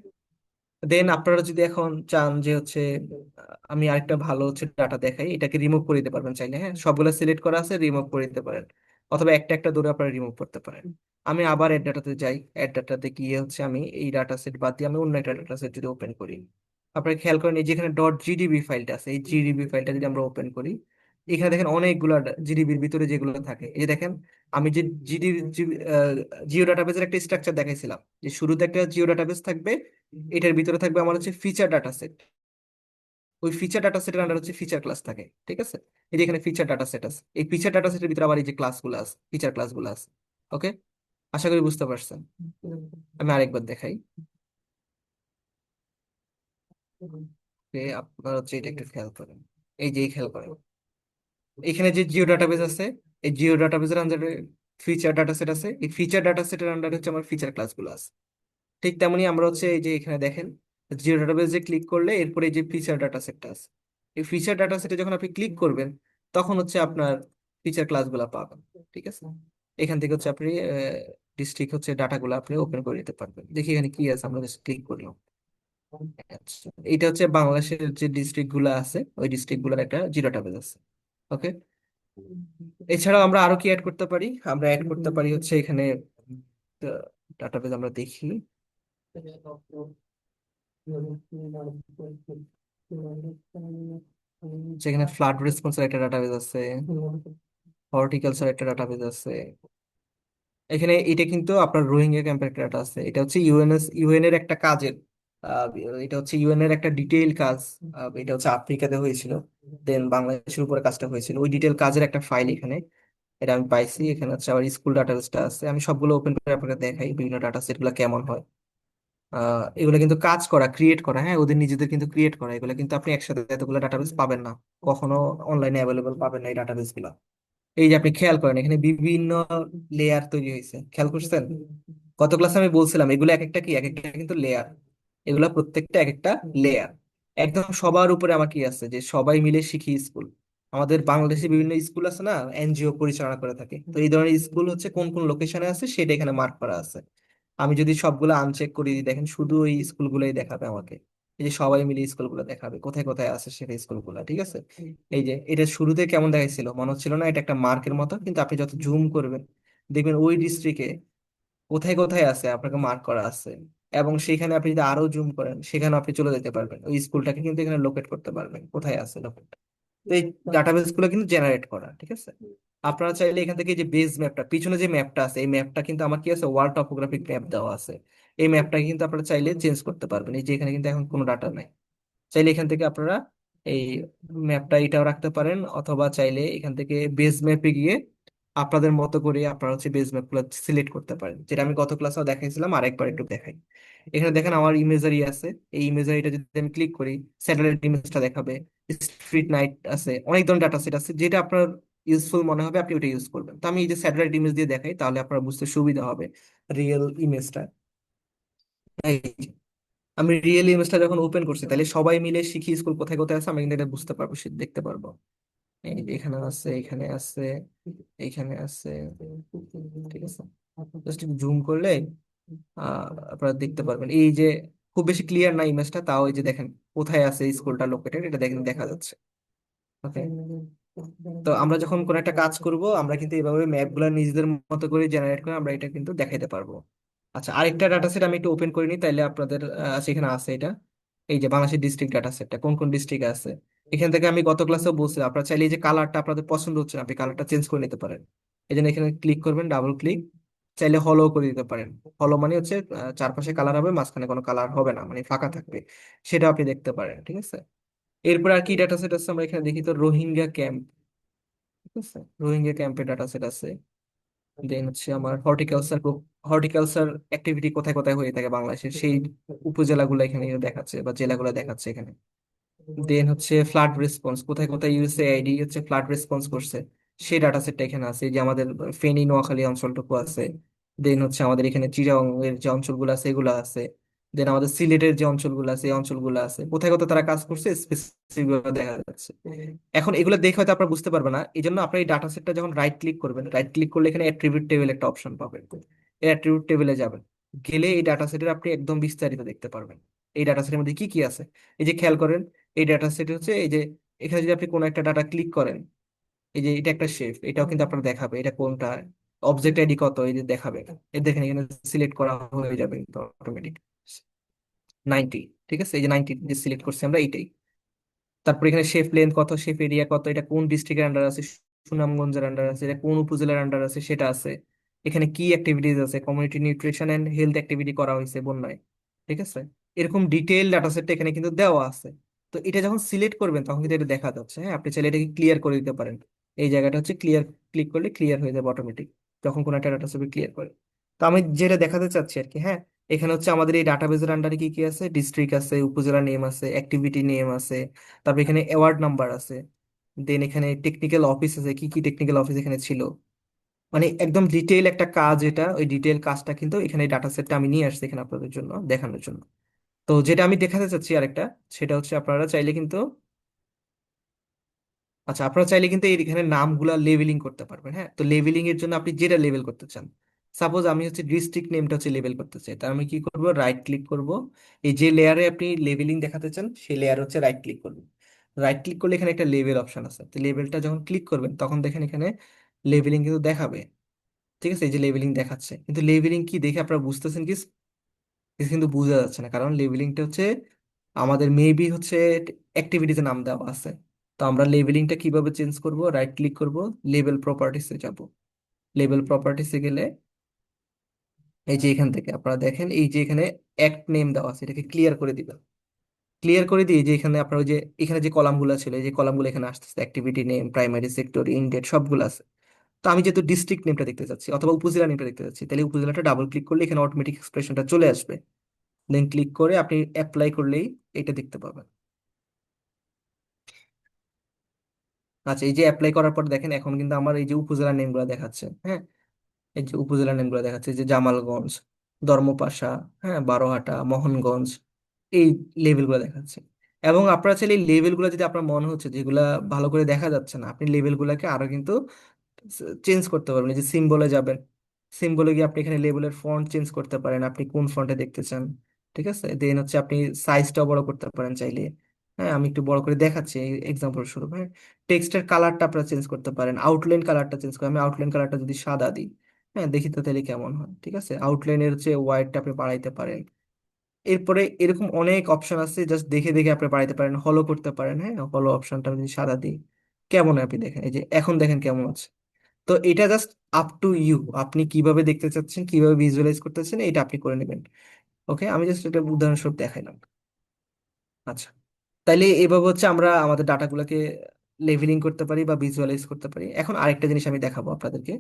দেন আপনারা যদি এখন চান যে হচ্ছে আমি আরেকটা ভালো হচ্ছে ডাটা দেখাই, এটাকে রিমুভ করে দিতে পারবেন চাইলে। হ্যাঁ, সবগুলো সিলেক্ট করা আছে, রিমুভ করে দিতে পারেন, অথবা একটা একটা ধরে আপনারা রিমুভ করতে পারেন। আমি আবার অ্যাড ডাটাতে যাই, অ্যাড ডাটাতে গিয়ে হচ্ছে আমি এই ডাটা সেট বাদ দিয়ে আমি অন্য একটা ডাটা সেট যদি ওপেন করি, আপনারা খেয়াল করেন এই যেখানে ডট জিডিবি ফাইলটা আছে, এই জিডিবি ফাইলটা যদি আমরা ওপেন করি, এখানে দেখেন অনেকগুলো জিডিবির ভিতরে যেগুলো থাকে, এই যে দেখেন আমি যে জিডিবি জিও ডাটাবেসের একটা স্ট্রাকচার দেখাইছিলাম, যে শুরুতে একটা জিও ডাটাবেস থাকবে, এটার ভিতরে থাকবে আমার হচ্ছে ফিচার ডাটা সেট, ওই ফিচার ডাটা সেটের আন্ডার হচ্ছে ফিচার ক্লাস থাকে। ঠিক আছে, এই যে এখানে ফিচার ডাটা সেট আছে, এই ফিচার ডাটা সেটের ভিতরে আবার এই যে ক্লাসগুলো আছে, ফিচার ক্লাসগুলো আছে। ওকে, আশা করি বুঝতে পারছেন। আমি আরেকবার দেখাই। আপনার হচ্ছে এটা একটু খেয়াল করেন, এই যে খেয়াল করেন এখানে যে জিও ডাটাবেস আছে, এই জিও ডাটাবেসের আন্ডারে ফিচার ডাটা সেট আছে, এই ফিচার ডাটা সেটের আন্ডারে হচ্ছে আমার ফিচার ক্লাসগুলো আছে। ঠিক তেমনি আমরা হচ্ছে এই যে এখানে দেখেন জিও ডাটাবেস যে ক্লিক করলে এরপরে এই যে ফিচার ডাটা সেটটা আছে, এই ফিচার ডাটা সেটে যখন আপনি ক্লিক করবেন তখন হচ্ছে আপনার ফিচার ক্লাসগুলো পাবেন। ঠিক আছে, এখান থেকে হচ্ছে আপনি ডিস্ট্রিক্ট হচ্ছে ডাটাগুলো আপনি ওপেন করে নিতে পারবেন। দেখি এখানে কি আছে, আমরা ক্লিক করলাম। আচ্ছা, এটা হচ্ছে বাংলাদেশের যে ডিস্ট্রিক্ট গুলো আছে, ওই ডিস্ট্রিক্ট গুলোর একটা জিও ডাটাবেস আছে। ওকে, এছাড়াও আমরা আরো কি অ্যাড করতে পারি, আমরা অ্যাড করতে পারি হচ্ছে এখানে ডাটাবেস আমরা দেখি, যেখানে ফ্লাড রেসপন্সের একটা ডাটাবেস আছে, হর্টিকালচার একটা ডাটাবেস আছে। এখানে এটা কিন্তু আপনার রোহিঙ্গা ক্যাম্পের একটা ডাটা আছে, এটা হচ্ছে ইউএন এর একটা কাজের, আহ, এটা হচ্ছে ইউএন এর একটা ডিটেইল কাজ। এটা হচ্ছে আফ্রিকাতে হয়েছিল, দেন বাংলাদেশের উপরে কাজটা হয়েছিল, ওই ডিটেইল কাজের একটা ফাইল এখানে, এটা আমি পাইছি। এখানে হচ্ছে আবার স্কুল ডাটাবেসটা আছে, আমি সবগুলো ওপেন করে আপনাকে দেখাই বিভিন্ন ডাটা সেট গুলো কেমন হয়। এগুলো কিন্তু কাজ করা, ক্রিয়েট করা, হ্যাঁ ওদের নিজেদের কিন্তু ক্রিয়েট করা, এগুলো কিন্তু আপনি একসাথে এতগুলো ডাটাবেস পাবেন না, কখনো অনলাইনে অ্যাভেলেবল পাবেন না এই ডাটাবেস গুলো। এই যে আপনি খেয়াল করেন এখানে বিভিন্ন লেয়ার তৈরি হয়েছে, খেয়াল করছেন? গত ক্লাসে আমি বলছিলাম এগুলো এক একটা কি, এক একটা কিন্তু লেয়ার, এগুলা প্রত্যেকটা এক একটা লেয়ার। একদম সবার উপরে আমার কি আছে, যে সবাই মিলে শিখি স্কুল, আমাদের বাংলাদেশে বিভিন্ন স্কুল আছে না, এনজিও পরিচালনা করে থাকে, তো এই ধরনের স্কুল হচ্ছে কোন কোন লোকেশনে আছে সেটা এখানে মার্ক করা আছে। আমি যদি সবগুলো আনচেক করি, দেখেন শুধু ওই স্কুলগুলোই দেখাবে আমাকে, এই যে সবাই মিলে স্কুলগুলো দেখাবে কোথায় কোথায় আছে সেটা স্কুলগুলো। ঠিক আছে, এই যে এটা শুরুতে কেমন দেখাইছিল, মনে হচ্ছিল না এটা একটা মার্কের মতো, কিন্তু আপনি যত জুম করবেন দেখবেন ওই ডিস্ট্রিক্টে কোথায় কোথায় আছে আপনাকে মার্ক করা আছে, এবং সেখানে আপনি যদি আরো জুম করেন সেখানে আপনি চলে যেতে পারবেন, ওই স্কুলটাকে কিন্তু এখানে লোকেট করতে পারবেন কোথায় আছে লোকেট। তো এই ডাটাবেস গুলো কিন্তু জেনারেট করা। ঠিক আছে, আপনারা চাইলে এখান থেকে যে বেস ম্যাপটা, পিছনে যে ম্যাপটা আছে, এই ম্যাপটা কিন্তু আমার কি আছে, ওয়ার্ল্ড টপোগ্রাফিক ম্যাপ দেওয়া আছে, এই ম্যাপটা কিন্তু আপনারা চাইলে চেঞ্জ করতে পারবেন। এই যে এখানে কিন্তু এখন কোনো ডাটা নাই, চাইলে এখান থেকে আপনারা এই ম্যাপটা এটাও রাখতে পারেন, অথবা চাইলে এখান থেকে বেস ম্যাপে গিয়ে আপনাদের মতো করে আপনারা হচ্ছে বেস ম্যাপ গুলো সিলেক্ট করতে পারেন, যেটা আমি গত ক্লাসেও দেখাইছিলাম, আরেকবার একটু দেখাই। এখানে দেখেন আমার ইমেজারি আছে, এই ইমেজারিটা যদি আমি ক্লিক করি স্যাটেলাইট ইমেজটা দেখাবে, স্ট্রিট নাইট আছে, অনেক ধরনের ডাটা সেট আছে, যেটা আপনার ইউজফুল মনে হবে আপনি ওটা ইউজ করবেন। তো আমি এই যে স্যাটেলাইট ইমেজ দিয়ে দেখাই, তাহলে আপনার বুঝতে সুবিধা হবে রিয়েল ইমেজটা। আমি রিয়েল ইমেজটা যখন ওপেন করছি তাহলে সবাই মিলে শিখি স্কুল কোথায় কোথায় আছে আমি কিন্তু এটা বুঝতে পারবো, দেখতে পারবো। এই যে এখানে আছে, এখানে আছে, এখানে আছে। ঠিক আছে, জাস্ট জুম করলে আপনারা দেখতে পারবেন, এই যে খুব বেশি ক্লিয়ার না ইমেজটা, তাও এই যে দেখেন কোথায় আছে স্কুলটা লোকেটেড, এটা দেখেন দেখা যাচ্ছে। ওকে, তো আমরা যখন কোনো একটা কাজ করব আমরা কিন্তু এইভাবে ম্যাপ গুলা নিজেদের মতো করে জেনারেট করে আমরা এটা কিন্তু দেখাইতে পারবো। আচ্ছা, আরেকটা ডাটা সেট আমি একটু ওপেন করে নিই তাইলে আপনাদের সেখানে আছে এটা, এই যে বাংলাদেশের ডিস্ট্রিক্ট ডাটা সেটটা কোন কোন ডিস্ট্রিক্ট আছে। এখান থেকে আমি গত ক্লাসেও বলছিলাম আপনারা চাইলে এই যে কালারটা আপনাদের পছন্দ হচ্ছে না, আপনি কালারটা চেঞ্জ করে নিতে পারেন। এই জন্য এখানে ক্লিক করবেন, ডাবল ক্লিক, চাইলে হলো করে দিতে পারেন। হলো মানে হচ্ছে চারপাশে কালার হবে, মাঝখানে কোনো কালার হবে না, মানে ফাঁকা থাকবে, সেটা আপনি দেখতে পারেন। ঠিক আছে, এরপর আর কি ডাটা সেট আছে আমরা এখানে দেখি, তো রোহিঙ্গা ক্যাম্প। ঠিক আছে, রোহিঙ্গা ক্যাম্পের ডাটা সেট আছে। দেন হচ্ছে আমার হর্টিকালচার অ্যাক্টিভিটি কোথায় কোথায় হয়ে থাকে বাংলাদেশের, সেই উপজেলাগুলো এখানে দেখাচ্ছে বা জেলাগুলো দেখাচ্ছে এখানে। দেন হচ্ছে ফ্লাড রেসপন্স, কোথায় কোথায় ইউএসএআইডি হচ্ছে ফ্লাড রেসপন্স করছে সেই ডাটা সেটটা এখানে আছে। এই যে আমাদের ফেনী নোয়াখালী অঞ্চলটুকু আছে। দেন হচ্ছে আমাদের এখানে চিটাগং এর যে অঞ্চলগুলো আছে এগুলো আছে। দেন আমাদের সিলেটের যে অঞ্চলগুলো আছে এই অঞ্চলগুলো আছে, কোথায় কোথায় তারা কাজ করছে স্পেসিফিক ভাবে দেখা যাচ্ছে। এখন এগুলো দেখে হয়তো আপনারা বুঝতে পারবেন না, এই জন্য আপনার এই ডাটা সেটটা যখন রাইট ক্লিক করবেন, রাইট ক্লিক করলে এখানে অ্যাট্রিবিউট টেবিল একটা অপশন পাবেন। এই অ্যাট্রিবিউট টেবিলে যাবেন, গেলে এই ডাটা সেটের আপনি একদম বিস্তারিত দেখতে পারবেন এই ডাটা সেটের মধ্যে কি কি আছে। এই যে খেয়াল করেন, এই ডাটা সেট হচ্ছে এই যে এখানে যদি আপনি কোনো একটা ডাটা ক্লিক করেন, এই যে এটা একটা শেপ, এটাও কিন্তু আপনার দেখাবে এটা কোনটা, অবজেক্ট আইডি কত, এই যে দেখাবে। এই দেখেন এখানে সিলেক্ট করা হয়ে যাবে কিন্তু অটোমেটিক 90। ঠিক আছে, এই যে 90 যে সিলেক্ট করছি আমরা এইটাই। তারপর এখানে শেফ লেন্থ কত, শেফ এরিয়া কত, এটা কোন ডিস্ট্রিক্টের আন্ডার আছে, সুনামগঞ্জের আন্ডার আছে, এটা কোন উপজেলার আন্ডার আছে সেটা আছে। এখানে কি অ্যাক্টিভিটিস আছে, community nutrition and health activity করা হয়েছে বন্যায়। ঠিক আছে, এরকম ডিটেইল ডাটা সেটটা এখানে কিন্তু দেওয়া আছে। তো এটা যখন সিলেক্ট করবেন তখন কিন্তু এটা দেখা যাচ্ছে। হ্যাঁ, আপনি চাইলে এটাকে ক্লিয়ার করে দিতে পারেন। এই জায়গাটা হচ্ছে ক্লিয়ার, ক্লিক করলে ক্লিয়ার হয়ে যাবে অটোমেটিক যখন কোনো একটা ডাটা সেট ক্লিয়ার করে। তো আমি যেটা দেখাতে চাচ্ছি আর কি, হ্যাঁ, এখানে হচ্ছে আমাদের এই ডাটাবেজের আন্ডারে কি কি আছে, ডিস্ট্রিক্ট আছে, উপজেলা নেম আছে, অ্যাক্টিভিটি নেম আছে, তারপর এখানে অ্যাওয়ার্ড নাম্বার আছে। দেন এখানে টেকনিক্যাল অফিস আছে, কি কি টেকনিক্যাল অফিস এখানে ছিল, মানে একদম ডিটেইল একটা কাজ। এটা ওই ডিটেইল কাজটা কিন্তু এখানে ডাটা সেটটা আমি নিয়ে আসছি এখানে আপনাদের জন্য দেখানোর জন্য। তো যেটা আমি দেখাতে চাচ্ছি আরেকটা, সেটা হচ্ছে আপনারা চাইলে কিন্তু, আচ্ছা আপনারা চাইলে কিন্তু এখানে নামগুলা লেবেলিং করতে পারবেন। হ্যাঁ, তো লেবেলিং এর জন্য আপনি যেটা লেবেল করতে চান, সাপোজ আমি হচ্ছে ডিস্ট্রিক্ট নেমটা হচ্ছে লেবেল করতে চাই, তার আমি কি করব, রাইট ক্লিক করব, এই যে লেয়ারে আপনি লেবেলিং দেখাতে চান সেই লেয়ার হচ্ছে রাইট ক্লিক করবেন। রাইট ক্লিক করলে এখানে একটা লেবেল অপশন আছে, তো লেবেলটা যখন ক্লিক করবেন তখন দেখেন এখানে লেবেলিং কিন্তু দেখাবে। ঠিক আছে, এই যে লেবেলিং দেখাচ্ছে, কিন্তু লেবেলিং কি দেখে আপনারা বুঝতেছেন কি, কিছু কিন্তু বোঝা যাচ্ছে না, কারণ লেবেলিংটা হচ্ছে আমাদের মেবি হচ্ছে অ্যাক্টিভিটিতে নাম দেওয়া আছে। তো আমরা লেবেলিংটা কিভাবে চেঞ্জ করব, রাইট ক্লিক করব, লেবেল প্রপার্টিসে যাব। লেবেল প্রপার্টিসে গেলে এই যে এখান থেকে আপনারা দেখেন এই যে এখানে অ্যাক্ট নেম দেওয়া আছে, এটাকে ক্লিয়ার করে দিবেন। ক্লিয়ার করে দিয়ে যে এখানে আপনার ওই যে এখানে যে কলামগুলো ছিল, এই যে কলামগুলো এখানে আসতেছে, অ্যাক্টিভিটি নেম, প্রাইমারি সেক্টর, ইনডেট সবগুলো আছে। তো আমি যেহেতু ডিস্ট্রিক্ট নেমটা দেখতে চাচ্ছি অথবা উপজেলা নেমটা দেখতে চাচ্ছি, তাহলে উপজেলাটা ডাবল ক্লিক করলে এখানে অটোমেটিক এক্সপ্রেশনটা চলে আসবে। দেন ক্লিক করে আপনি অ্যাপ্লাই করলেই এটা দেখতে পাবেন। আচ্ছা, এই যে অ্যাপ্লাই করার পর দেখেন এখন কিন্তু আমার এই যে উপজেলা নেমগুলো দেখাচ্ছে। হ্যাঁ, এই যে উপজেলা নেমগুলো দেখাচ্ছে, যে জামালগঞ্জ, ধর্মপাশা, হ্যাঁ, বারোহাটা, মোহনগঞ্জ, এই লেভেলগুলো দেখাচ্ছে। এবং আপনারা চাইলে এই লেভেলগুলো যদি আপনার মনে হচ্ছে যেগুলা ভালো করে দেখা যাচ্ছে না, আপনি লেভেলগুলোকে আরো কিন্তু চেঞ্জ করতে পারবেন। এই যে সিম্বলে যাবেন, সিম্বলে গিয়ে আপনি এখানে লেবেলের ফন্ট চেঞ্জ করতে পারেন, আপনি কোন ফন্টে দেখতে চান। ঠিক আছে, দেন হচ্ছে আপনি সাইজটাও বড় করতে পারেন চাইলে। হ্যাঁ, আমি একটু বড় করে দেখাচ্ছি এক্সাম্পল স্বরূপ। হ্যাঁ, টেক্সটের কালারটা আপনারা চেঞ্জ করতে পারেন, আউটলাইন কালারটা চেঞ্জ করে, আমি আউটলাইন কালারটা যদি সাদা দিই, হ্যাঁ দেখি তো তাহলে কেমন হয়। ঠিক আছে, আউটলাইনের হচ্ছে ওয়াইডটা আপনি বাড়াইতে পারেন। এরপরে এরকম অনেক অপশন আছে, জাস্ট দেখে দেখে আপনি বাড়াইতে পারেন, হলো করতে পারেন। হ্যাঁ, হলো অপশনটা আমি যদি সাদা দিই কেমন হয় আপনি দেখেন, এই যে এখন দেখেন কেমন আছে। তো এটা জাস্ট আপ টু ইউ, আপনি কিভাবে দেখতে চাচ্ছেন, কিভাবে ভিজুয়ালাইজ করতেছেন, এটা আপনি করে নেবেন। ওকে, আমি জাস্ট একটা উদাহরণস্বরূপ দেখাইলাম। আচ্ছা, তাইলে এভাবে হচ্ছে আমরা আমাদের ডাটাগুলোকে লেভেলিং করতে পারি বা ভিজুয়ালাইজ করতে পারি। এখন আরেকটা জিনিস আমি দেখাবো আপনাদেরকে,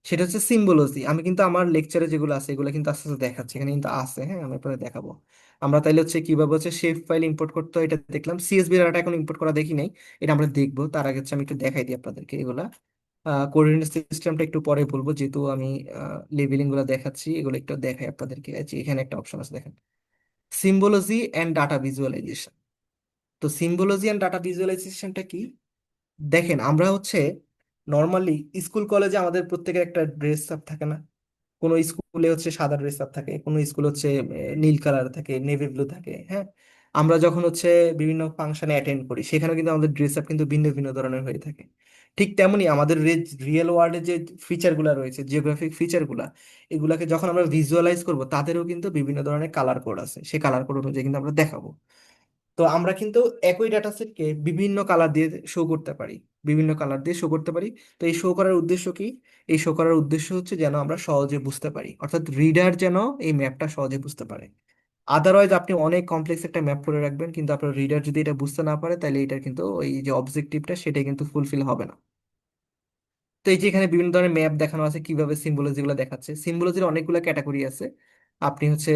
সেটা হচ্ছে সিম্বলজি। আমি কিন্তু আমার লেকচারে যেগুলো আছে এগুলো কিন্তু আস্তে আস্তে দেখাচ্ছি, এখানে কিন্তু আছে। হ্যাঁ, আমি আপনাদের দেখাবো। আমরা তাইলে হচ্ছে কিভাবে হচ্ছে শেপ ফাইল ইম্পোর্ট করতে হয় এটা দেখলাম, সিএসভি ডাটা এখন ইম্পোর্ট করা দেখি নাই, এটা আমরা দেখবো। তার আগে হচ্ছে আমি একটু দেখাই দিই আপনাদেরকে এগুলা। কোঅর্ডিনেট সিস্টেমটা একটু পরে বলবো, যেহেতু আমি লেবেলিং গুলো দেখাচ্ছি, এগুলো একটু দেখাই আপনাদেরকে। এই যে এখানে একটা অপশন আছে দেখেন, সিম্বলজি অ্যান্ড ডাটা ভিজুয়ালাইজেশন। তো সিম্বলজি অ্যান্ড ডাটা ভিজুয়ালাইজেশনটা কি, দেখেন আমরা হচ্ছে নর্মালি স্কুল কলেজে আমাদের প্রত্যেকের একটা ড্রেস আপ থাকে না? কোনো স্কুলে হচ্ছে সাদা ড্রেস আপ থাকে, কোনো স্কুল হচ্ছে নীল কালার থাকে, নেভি ব্লু থাকে। হ্যাঁ, আমরা যখন হচ্ছে বিভিন্ন ফাংশনে অ্যাটেন্ড করি সেখানে কিন্তু আমাদের ড্রেস আপ কিন্তু ভিন্ন ভিন্ন ধরনের হয়ে থাকে। ঠিক তেমনি আমাদের রিয়েল ওয়ার্ল্ডে যে ফিচারগুলো রয়েছে, জিওগ্রাফিক ফিচারগুলা, এগুলাকে যখন আমরা ভিজুয়ালাইজ করব তাদেরও কিন্তু বিভিন্ন ধরনের কালার কোড আছে, সেই কালার কোড অনুযায়ী কিন্তু আমরা দেখাবো। তো আমরা কিন্তু একই ডাটা সেটকে বিভিন্ন কালার দিয়ে শো করতে পারি, বিভিন্ন কালার দিয়ে শো করতে পারি। তো এই শো করার উদ্দেশ্য কি, এই শো করার উদ্দেশ্য হচ্ছে যেন আমরা সহজে বুঝতে পারি, অর্থাৎ রিডার যেন এই ম্যাপটা সহজে বুঝতে পারে। আদারওয়াইজ আপনি অনেক কমপ্লেক্স একটা ম্যাপ করে রাখবেন, কিন্তু আপনার রিডার যদি এটা বুঝতে না পারে তাহলে এটা কিন্তু ওই যে অবজেক্টিভটা সেটা কিন্তু ফুলফিল হবে না। তো এই যে এখানে বিভিন্ন ধরনের ম্যাপ দেখানো আছে, কিভাবে সিম্বলজি গুলো দেখাচ্ছে। সিম্বলজির অনেকগুলো ক্যাটাগরি আছে। আপনি হচ্ছে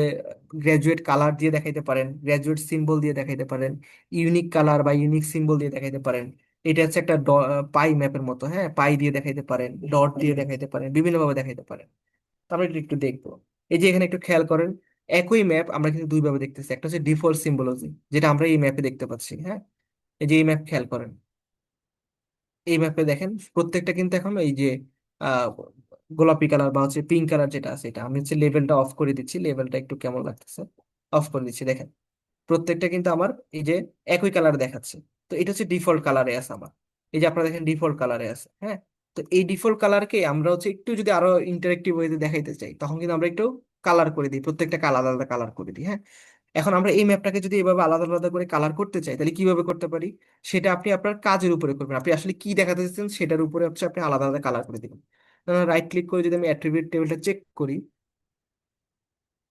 গ্রাজুয়েট কালার দিয়ে দেখাইতে পারেন, গ্রাজুয়েট সিম্বল দিয়ে দেখাইতে পারেন, ইউনিক কালার বা ইউনিক সিম্বল দিয়ে দেখাইতে পারেন। এটা হচ্ছে একটা পাই ম্যাপের মতো, হ্যাঁ, পাই দিয়ে দেখাইতে পারেন, ডট দিয়ে দেখাইতে পারেন, বিভিন্নভাবে দেখাইতে পারেন। তো আমরা এটা একটু দেখবো। এই যে এখানে একটু খেয়াল করেন, একই ম্যাপ আমরা কিন্তু দুইভাবে দেখতেছি। একটা হচ্ছে ডিফল্ট সিম্বলজি, যেটা আমরা এই ম্যাপে দেখতে পাচ্ছি, হ্যাঁ। এই যে এই ম্যাপ খেয়াল করেন, এই ম্যাপে দেখেন প্রত্যেকটা কিন্তু এখন এই যে আহ, গোলাপি কালার বা হচ্ছে পিঙ্ক কালার যেটা আছে, এটা আমি হচ্ছে লেভেলটা অফ করে দিচ্ছি, লেভেলটা একটু কেমন লাগতেছে, অফ করে দিচ্ছি। দেখেন প্রত্যেকটা কিন্তু আমার এই যে একই কালার দেখাচ্ছে। তো এটা হচ্ছে ডিফল্ট কালারে আছে আমার। এই যে আপনারা দেখেন ডিফল্ট কালারে আছে, হ্যাঁ। তো এই ডিফল্ট কালারকে আমরা হচ্ছে একটু যদি আরো ইন্টারেক্টিভ ওয়েতে দেখাইতে চাই, তখন কিন্তু আমরা একটু কালার করে দিই, প্রত্যেকটাকে আলাদা আলাদা কালার করে দিই, হ্যাঁ। এখন আমরা এই ম্যাপটাকে যদি এভাবে আলাদা আলাদা করে কালার করতে চাই, তাহলে কিভাবে করতে পারি? সেটা আপনি আপনার কাজের উপরে করবেন, আপনি আসলে কি দেখাতে চাচ্ছেন সেটার উপরে হচ্ছে আপনি আলাদা আলাদা কালার করে দিবেন। রাইট ক্লিক করে যদি আমি অ্যাট্রিবিউট টেবিলটা চেক করি,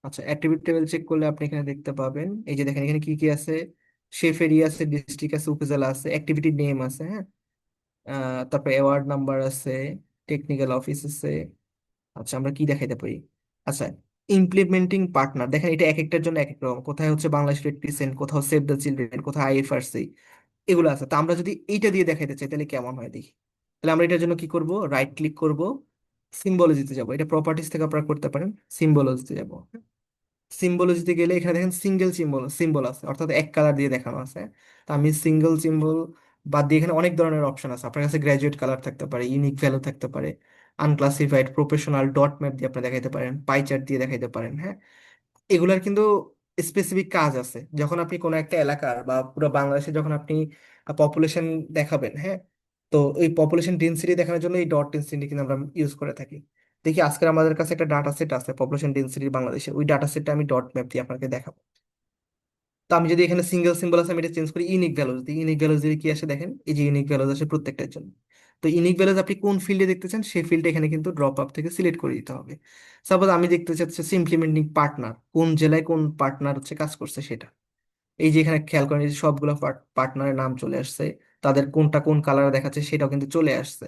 আচ্ছা অ্যাট্রিবিউট টেবিল চেক করলে আপনি এখানে দেখতে পাবেন, এই যে দেখেন এখানে কি কি আছে, শেফ এরিয়া আছে, ডিস্ট্রিক্ট আছে, উপজেলা আছে, অ্যাক্টিভিটি নেম আছে, হ্যাঁ। তারপরে অ্যাওয়ার্ড নাম্বার আছে, টেকনিক্যাল অফিস আছে। আচ্ছা আমরা কি দেখাইতে পারি? আচ্ছা ইমপ্লিমেন্টিং পার্টনার দেখেন, এটা এক একটার জন্য এক এক রকম, কোথায় হচ্ছে বাংলাদেশ রেড ক্রিসেন্ট, কোথাও সেভ দ্য চিলড্রেন, কোথাও আইএফআরসি, এগুলো আছে। তো আমরা যদি এইটা দিয়ে দেখাইতে চাই তাহলে কেমন হয় দেখি। তাহলে আমরা এটার জন্য কি করব, রাইট ক্লিক করব, সিম্বলজিতে যাব, এটা প্রপার্টিস থেকে আপনারা করতে পারেন, সিম্বলজিতে যাব। সিম্বলজিতে গেলে এখানে দেখেন সিঙ্গেল সিম্বল সিম্বল আছে, অর্থাৎ এক কালার দিয়ে দেখানো আছে। তো আমি সিঙ্গেল সিম্বল বাদ দিয়ে এখানে অনেক ধরনের অপশন আছে। আপনার কাছে গ্র্যাজুয়েট কালার থাকতে পারে, ইউনিক ভ্যালু থাকতে পারে, আনক্লাসিফাইড, প্রফেশনাল, ডট ম্যাপ দিয়ে আপনি দেখাইতে পারেন, পাই চার্ট দিয়ে দেখাইতে পারেন, হ্যাঁ। এগুলার কিন্তু স্পেসিফিক কাজ আছে। যখন আপনি কোনো একটা এলাকার বা পুরো বাংলাদেশে যখন আপনি পপুলেশন দেখাবেন, হ্যাঁ, তো এই পপুলেশন ডেন্সিটি দেখানোর জন্য এই ডট ডেন্সিটি কিন্তু আমরা ইউজ করে থাকি। দেখি আজকে আমাদের কাছে একটা ডাটা সেট আছে পপুলেশন ডেন্সিটি বাংলাদেশে, ওই ডাটা সেটটা আমি ডট ম্যাপ দিয়ে আপনাকে দেখাবো। তো আমি যদি এখানে সিঙ্গেল সিম্বল আছে আমি এটা চেঞ্জ করি ইউনিক ভ্যালুজ দিই, ইউনিক ভ্যালুজ দিয়ে কি আসে দেখেন, এই যে ইউনিক ভ্যালুজ আসে প্রত্যেকটার জন্য। তো ইউনিক ভ্যালুজ আপনি কোন ফিল্ডে দেখতে চান সেই ফিল্ডে এখানে কিন্তু ড্রপ আপ থেকে সিলেক্ট করে দিতে হবে। সাপোজ আমি দেখতে চাচ্ছি ইমপ্লিমেন্টিং পার্টনার, কোন জেলায় কোন পার্টনার হচ্ছে কাজ করছে সেটা। এই যে এখানে খেয়াল করেন, এই যে সবগুলো পার্টনারের নাম চলে আসছে, তাদের কোনটা কোন কালার দেখাচ্ছে সেটাও কিন্তু চলে আসছে।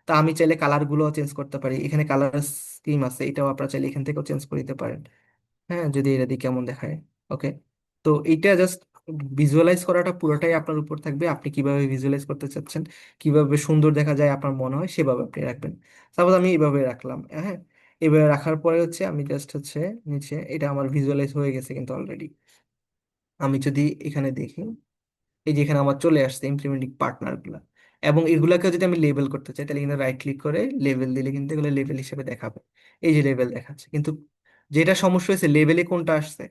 তা আমি চাইলে কালার গুলো চেঞ্জ করতে পারি, এখানে কালার স্কিম আছে, এটাও আপনারা চাইলে এখান থেকেও চেঞ্জ করে দিতে পারেন, হ্যাঁ, যদি এটা দিয়ে কেমন দেখায়। ওকে, তো এইটা জাস্ট ভিজুয়ালাইজ করাটা পুরোটাই আপনার উপর থাকবে, আপনি কিভাবে ভিজুয়ালাইজ করতে চাচ্ছেন, কিভাবে সুন্দর দেখা যায় আপনার মনে হয় সেভাবে আপনি রাখবেন। সাপোজ আমি এইভাবে রাখলাম, হ্যাঁ। এভাবে রাখার পরে হচ্ছে আমি জাস্ট হচ্ছে নিচে, এটা আমার ভিজুয়ালাইজ হয়ে গেছে কিন্তু অলরেডি। আমি যদি এখানে দেখি, এই যে এখানে আমার চলে আসছে ইমপ্লিমেন্টিং পার্টনার গুলা, এবং এগুলাকে যদি আমি লেবেল করতে চাই তাহলে কিন্তু রাইট ক্লিক করে লেবেল দিলে কিন্তু এগুলো লেবেল হিসেবে দেখাবে। এই যে লেবেল দেখাচ্ছে, কিন্তু যেটা সমস্যা হয়েছে লেবেলে কোনটা আসছে,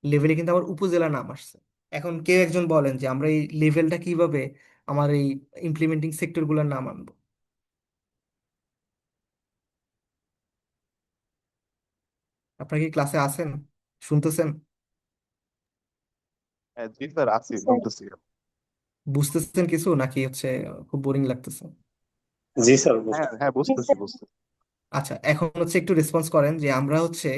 লেভেলে কিন্তু আমার উপজেলা নাম আসছে। এখন কেউ একজন বলেন যে আমরা এই লেভেলটা কিভাবে আমার এই ইমপ্লিমেন্টিং সেক্টর গুলোর নাম আনবো? আপনারা কি ক্লাসে আছেন, শুনতেছেন, হ্যাঁ জি স্যার, আছি, স্যার শুনতেছি। বুঝতেছেন কিছু, নাকি হচ্ছে খুব বোরিং লাগতেছে? জি স্যার, হ্যাঁ বুঝতে হ্যাঁ, জি বুঝতেছি স্যার বুঝতেছি। আচ্ছা এখন হচ্ছে একটু রেসপন্স করেন যে আমরা হচ্ছে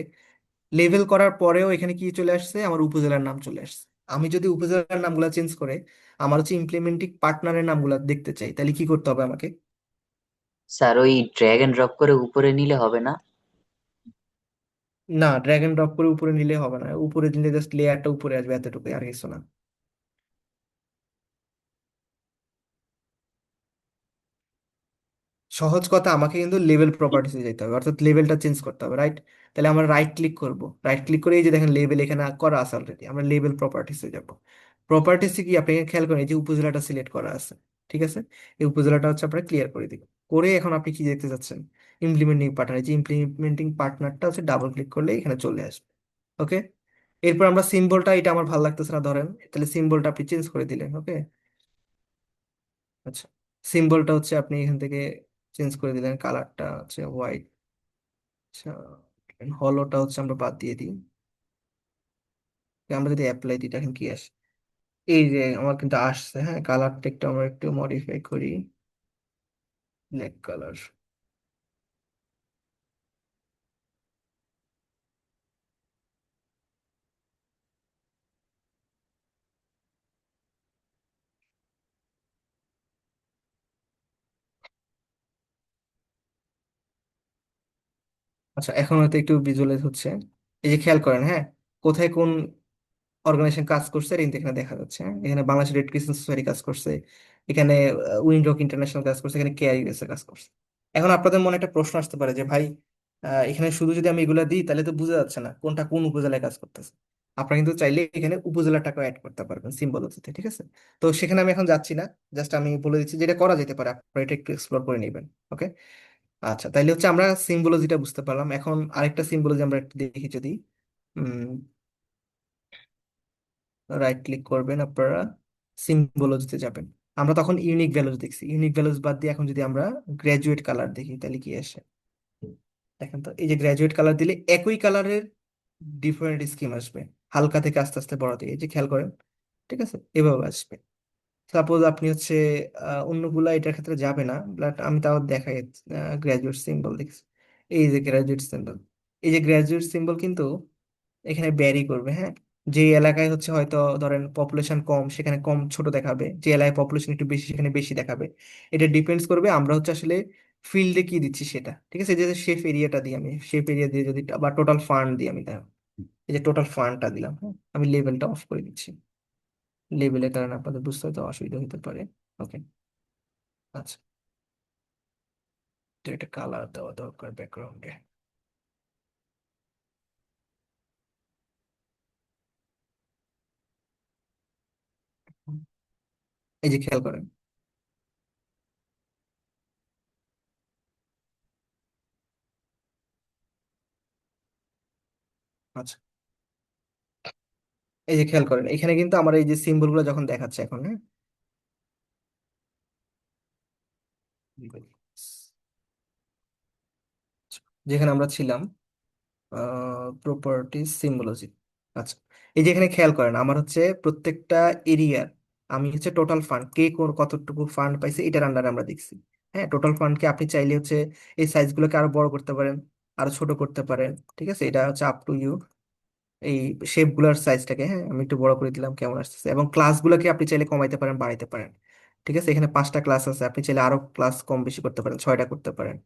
লেভেল করার পরেও এখানে কি চলে আসছে, আমার উপজেলার নাম চলে আসছে। আমি যদি উপজেলার নামগুলো চেঞ্জ করে আমার হচ্ছে ইমপ্লিমেন্টিং পার্টনারের নামগুলো দেখতে চাই, তাহলে কি করতে হবে আমাকে? স্যার ওই ড্র্যাগ এন্ড ড্রপ করে উপরে নিলে হবে না? না, ড্র্যাগ এন্ড ড্রপ করে উপরে নিলে হবে না, উপরে নিলে জাস্ট লেয়ারটা উপরে আসবে, এতটুকুই, আর কিছু না। সহজ কথা, আমাকে কিন্তু লেভেল প্রপার্টিসে যেতে হবে, অর্থাৎ লেভেলটা চেঞ্জ করতে হবে, রাইট? তাহলে আমরা রাইট ক্লিক করব, রাইট ক্লিক করে এই যে দেখেন লেভেল এখানে করা আছে অলরেডি, আমরা লেভেল প্রপার্টিসে যাব। প্রপার্টিসে কি আপনি এখানে খেয়াল করেন এই যে উপজেলাটা সিলেক্ট করা আছে, ঠিক আছে? এই উপজেলাটা হচ্ছে আপনারা ক্লিয়ার করে দিবেন। করে এখন আপনি কি দেখতে চাচ্ছেন, ইমপ্লিমেন্টিং পার্টনার, এই যে ইমপ্লিমেন্টিং পার্টনারটা হচ্ছে ডাবল ক্লিক করলে এখানে চলে আসবে। ওকে, এরপর আমরা সিম্বলটা, এটা আমার ভালো লাগতেছে না ধরেন, তাহলে সিম্বলটা আপনি চেঞ্জ করে দিলেন। ওকে, আচ্ছা সিম্বলটা হচ্ছে আপনি এখান থেকে চেঞ্জ করে দিলেন, কালারটা হচ্ছে হোয়াইট। আচ্ছা হলোটা হচ্ছে আমরা বাদ দিয়ে দিই। আমরা যদি অ্যাপ্লাই দিই এখন কি আসে, এই যে আমার কিন্তু আসছে, হ্যাঁ। কালারটা একটু আমরা একটু মডিফাই করি, ব্ল্যাক কালার। আচ্ছা এখন হয়তো একটু ভিজুয়ালাইজ হচ্ছে। এই যে খেয়াল করেন, হ্যাঁ, কোথায় কোন অর্গানাইজেশন কাজ করছে এটা কিন্তু এখানে দেখা যাচ্ছে। হ্যাঁ, এখানে বাংলাদেশ রেড ক্রিসেন্ট সোসাইটি কাজ করছে, এখানে উইন্ডহক ইন্টারন্যাশনাল কাজ করছে, এখানে কেয়ার ইউএসএ কাজ করছে। এখন আপনাদের মনে একটা প্রশ্ন আসতে পারে যে ভাই, এখানে শুধু যদি আমি এগুলা দিই তাহলে তো বোঝা যাচ্ছে না কোনটা কোন উপজেলায় কাজ করতেছে। আপনারা কিন্তু চাইলে এখানে উপজেলাটাকে অ্যাড করতে পারবেন সিম্বলজিতে, ঠিক আছে? তো সেখানে আমি এখন যাচ্ছি না, জাস্ট আমি বলে দিচ্ছি যেটা করা যেতে পারে, আপনারা এটা একটু এক্সপ্লোর করে নেবেন। ওকে, আচ্ছা, তাইলে হচ্ছে আমরা সিম্বলজিটা বুঝতে পারলাম। এখন আরেকটা সিম্বলজি আমরা একটু দেখি যদি, রাইট ক্লিক করবেন আপনারা, সিম্বলজিতে যাবেন। আমরা তখন ইউনিক ভ্যালুজ দেখছি, ইউনিক ভ্যালুজ বাদ দিয়ে এখন যদি আমরা গ্রাজুয়েট কালার দেখি তাহলে কি আসে দেখেন তো। এই যে গ্রাজুয়েট কালার দিলে একই কালারের ডিফারেন্ট স্কিম আসবে, হালকা থেকে আস্তে আস্তে বড় দিকে, এই যে খেয়াল করেন, ঠিক আছে, এভাবে আসবে। সাপোজ আপনি হচ্ছে অন্যগুলা এটার ক্ষেত্রে যাবে না, বাট আমি তাও দেখাই। গ্রাজুয়েট সিম্বল দেখছি, এই যে গ্রাজুয়েট সিম্বল, এই যে গ্রাজুয়েট সিম্বল কিন্তু এখানে ব্যারি করবে। হ্যাঁ, যে এলাকায় হচ্ছে হয়তো ধরেন পপুলেশন কম সেখানে কম ছোট দেখাবে, যে এলাকায় পপুলেশন একটু বেশি সেখানে বেশি দেখাবে। এটা ডিপেন্ডস করবে আমরা হচ্ছে আসলে ফিল্ডে কি দিচ্ছি সেটা, ঠিক আছে? এই যে শেপ এরিয়াটা দিই আমি, শেপ এরিয়া দিয়ে যদি বা টোটাল ফান্ড দিই আমি, তাহলে এই যে টোটাল ফান্ডটা দিলাম। হ্যাঁ, আমি লেভেলটা অফ করে দিচ্ছি, লেভেলের কারণে আপনাদের বুঝতে হয়তো অসুবিধা হতে পারে। ওকে, আচ্ছা, তো এটা কালার দেওয়া দরকার ব্যাকগ্রাউন্ডে। এই যে খেয়াল করেন, আচ্ছা, এই যে খেয়াল করেন এখানে কিন্তু আমার এই যে সিম্বল গুলো যখন দেখাচ্ছে এখন, হ্যাঁ, যেখানে আমরা ছিলাম প্রপার্টিজ সিম্বলজি। আচ্ছা, এই যে এখানে খেয়াল করেন আমার হচ্ছে প্রত্যেকটা এরিয়ার আমি হচ্ছে টোটাল ফান্ড কে কতটুকু ফান্ড পাইছে এটার আন্ডারে আমরা দেখছি। হ্যাঁ, টোটাল ফান্ডকে আপনি চাইলে হচ্ছে এই সাইজগুলোকে আরো বড় করতে পারেন, আরো ছোট করতে পারেন, ঠিক আছে? এটা হচ্ছে আপ টু ইউ। এই শেপগুলোর সাইজটাকে, হ্যাঁ, আমি একটু বড় করে দিলাম কেমন আসতেছে, এবং ক্লাসগুলোকে আপনি চাইলে কমাইতে পারেন, বাড়াইতে পারেন, ঠিক আছে? এখানে 5টা ক্লাস আছে, আপনি চাইলে আরো ক্লাস কম বেশি করতে পারেন, 6টা করতে পারেন।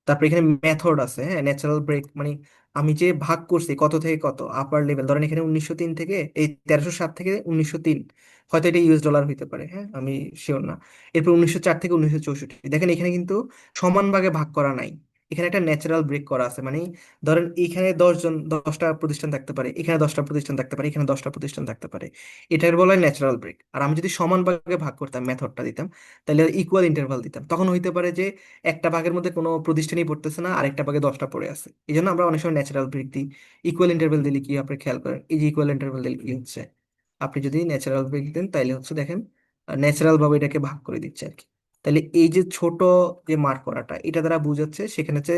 তারপর এখানে মেথড আছে, হ্যাঁ, ন্যাচারাল ব্রেক মানে আমি যে ভাগ করছি কত থেকে কত আপার লেভেল, ধরেন এখানে 1903 থেকে এই 1307 থেকে 1903, হয়তো এটা ইউএস ডলার হইতে পারে, হ্যাঁ, আমি শিওর না। এরপর 1904 থেকে 1964, দেখেন এখানে কিন্তু সমান ভাগে ভাগ করা নাই, এখানে একটা ন্যাচারাল ব্রেক করা আছে। মানে ধরেন এখানে 10 জন 10টা প্রতিষ্ঠান থাকতে পারে, এখানে 10টা প্রতিষ্ঠান থাকতে পারে, এখানে 10টা প্রতিষ্ঠান থাকতে পারে, এটার বলা হয় ন্যাচারাল ব্রেক। আর আমি যদি সমান ভাগে ভাগ করতাম, মেথডটা দিতাম, তাহলে ইকুয়াল ইন্টারভাল দিতাম, তখন হইতে পারে যে একটা ভাগের মধ্যে কোনো প্রতিষ্ঠানই পড়তেছে না, আরেকটা ভাগে 10টা পড়ে আছে। এই জন্য আমরা অনেক সময় ন্যাচারাল ব্রেক দিই। ইকুয়াল ইন্টারভেল দিলে কি আপনি খেয়াল করেন, এই যে ইকুয়াল ইন্টারভেল দিলে কি হচ্ছে, আপনি যদি ন্যাচারাল ব্রেক দেন তাইলে হচ্ছে দেখেন ন্যাচারাল ভাবে এটাকে ভাগ করে দিচ্ছে আর কি। তাহলে এই যে ছোট যে মার্ক করাটা এটা দ্বারা বোঝাচ্ছে সেখানে হচ্ছে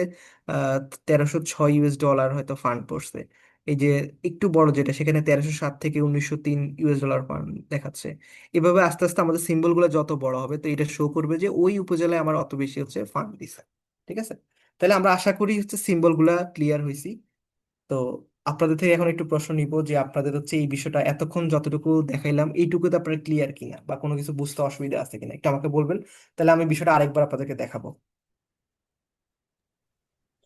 1306 ইউএস ডলার হয়তো ফান্ড পড়ছে। এই যে একটু বড় যেটা সেখানে 1307 থেকে 1903 ইউএস ডলার ফান্ড দেখাচ্ছে। এভাবে আস্তে আস্তে আমাদের সিম্বল গুলো যত বড় হবে তো এটা শো করবে যে ওই উপজেলায় আমার অত বেশি হচ্ছে ফান্ড দিছে, ঠিক আছে? তাহলে আমরা আশা করি হচ্ছে সিম্বল গুলা ক্লিয়ার হয়েছি। তো আপনাদের থেকে এখন একটু প্রশ্ন নিব যে আপনাদের হচ্ছে এই বিষয়টা এতক্ষণ যতটুকু দেখাইলাম এইটুকুতে আপনারা ক্লিয়ার কিনা, বা কোনো কিছু বুঝতে অসুবিধা আছে কিনা একটু আমাকে বলবেন, তাহলে আমি বিষয়টা আরেকবার আপনাদেরকে দেখাবো।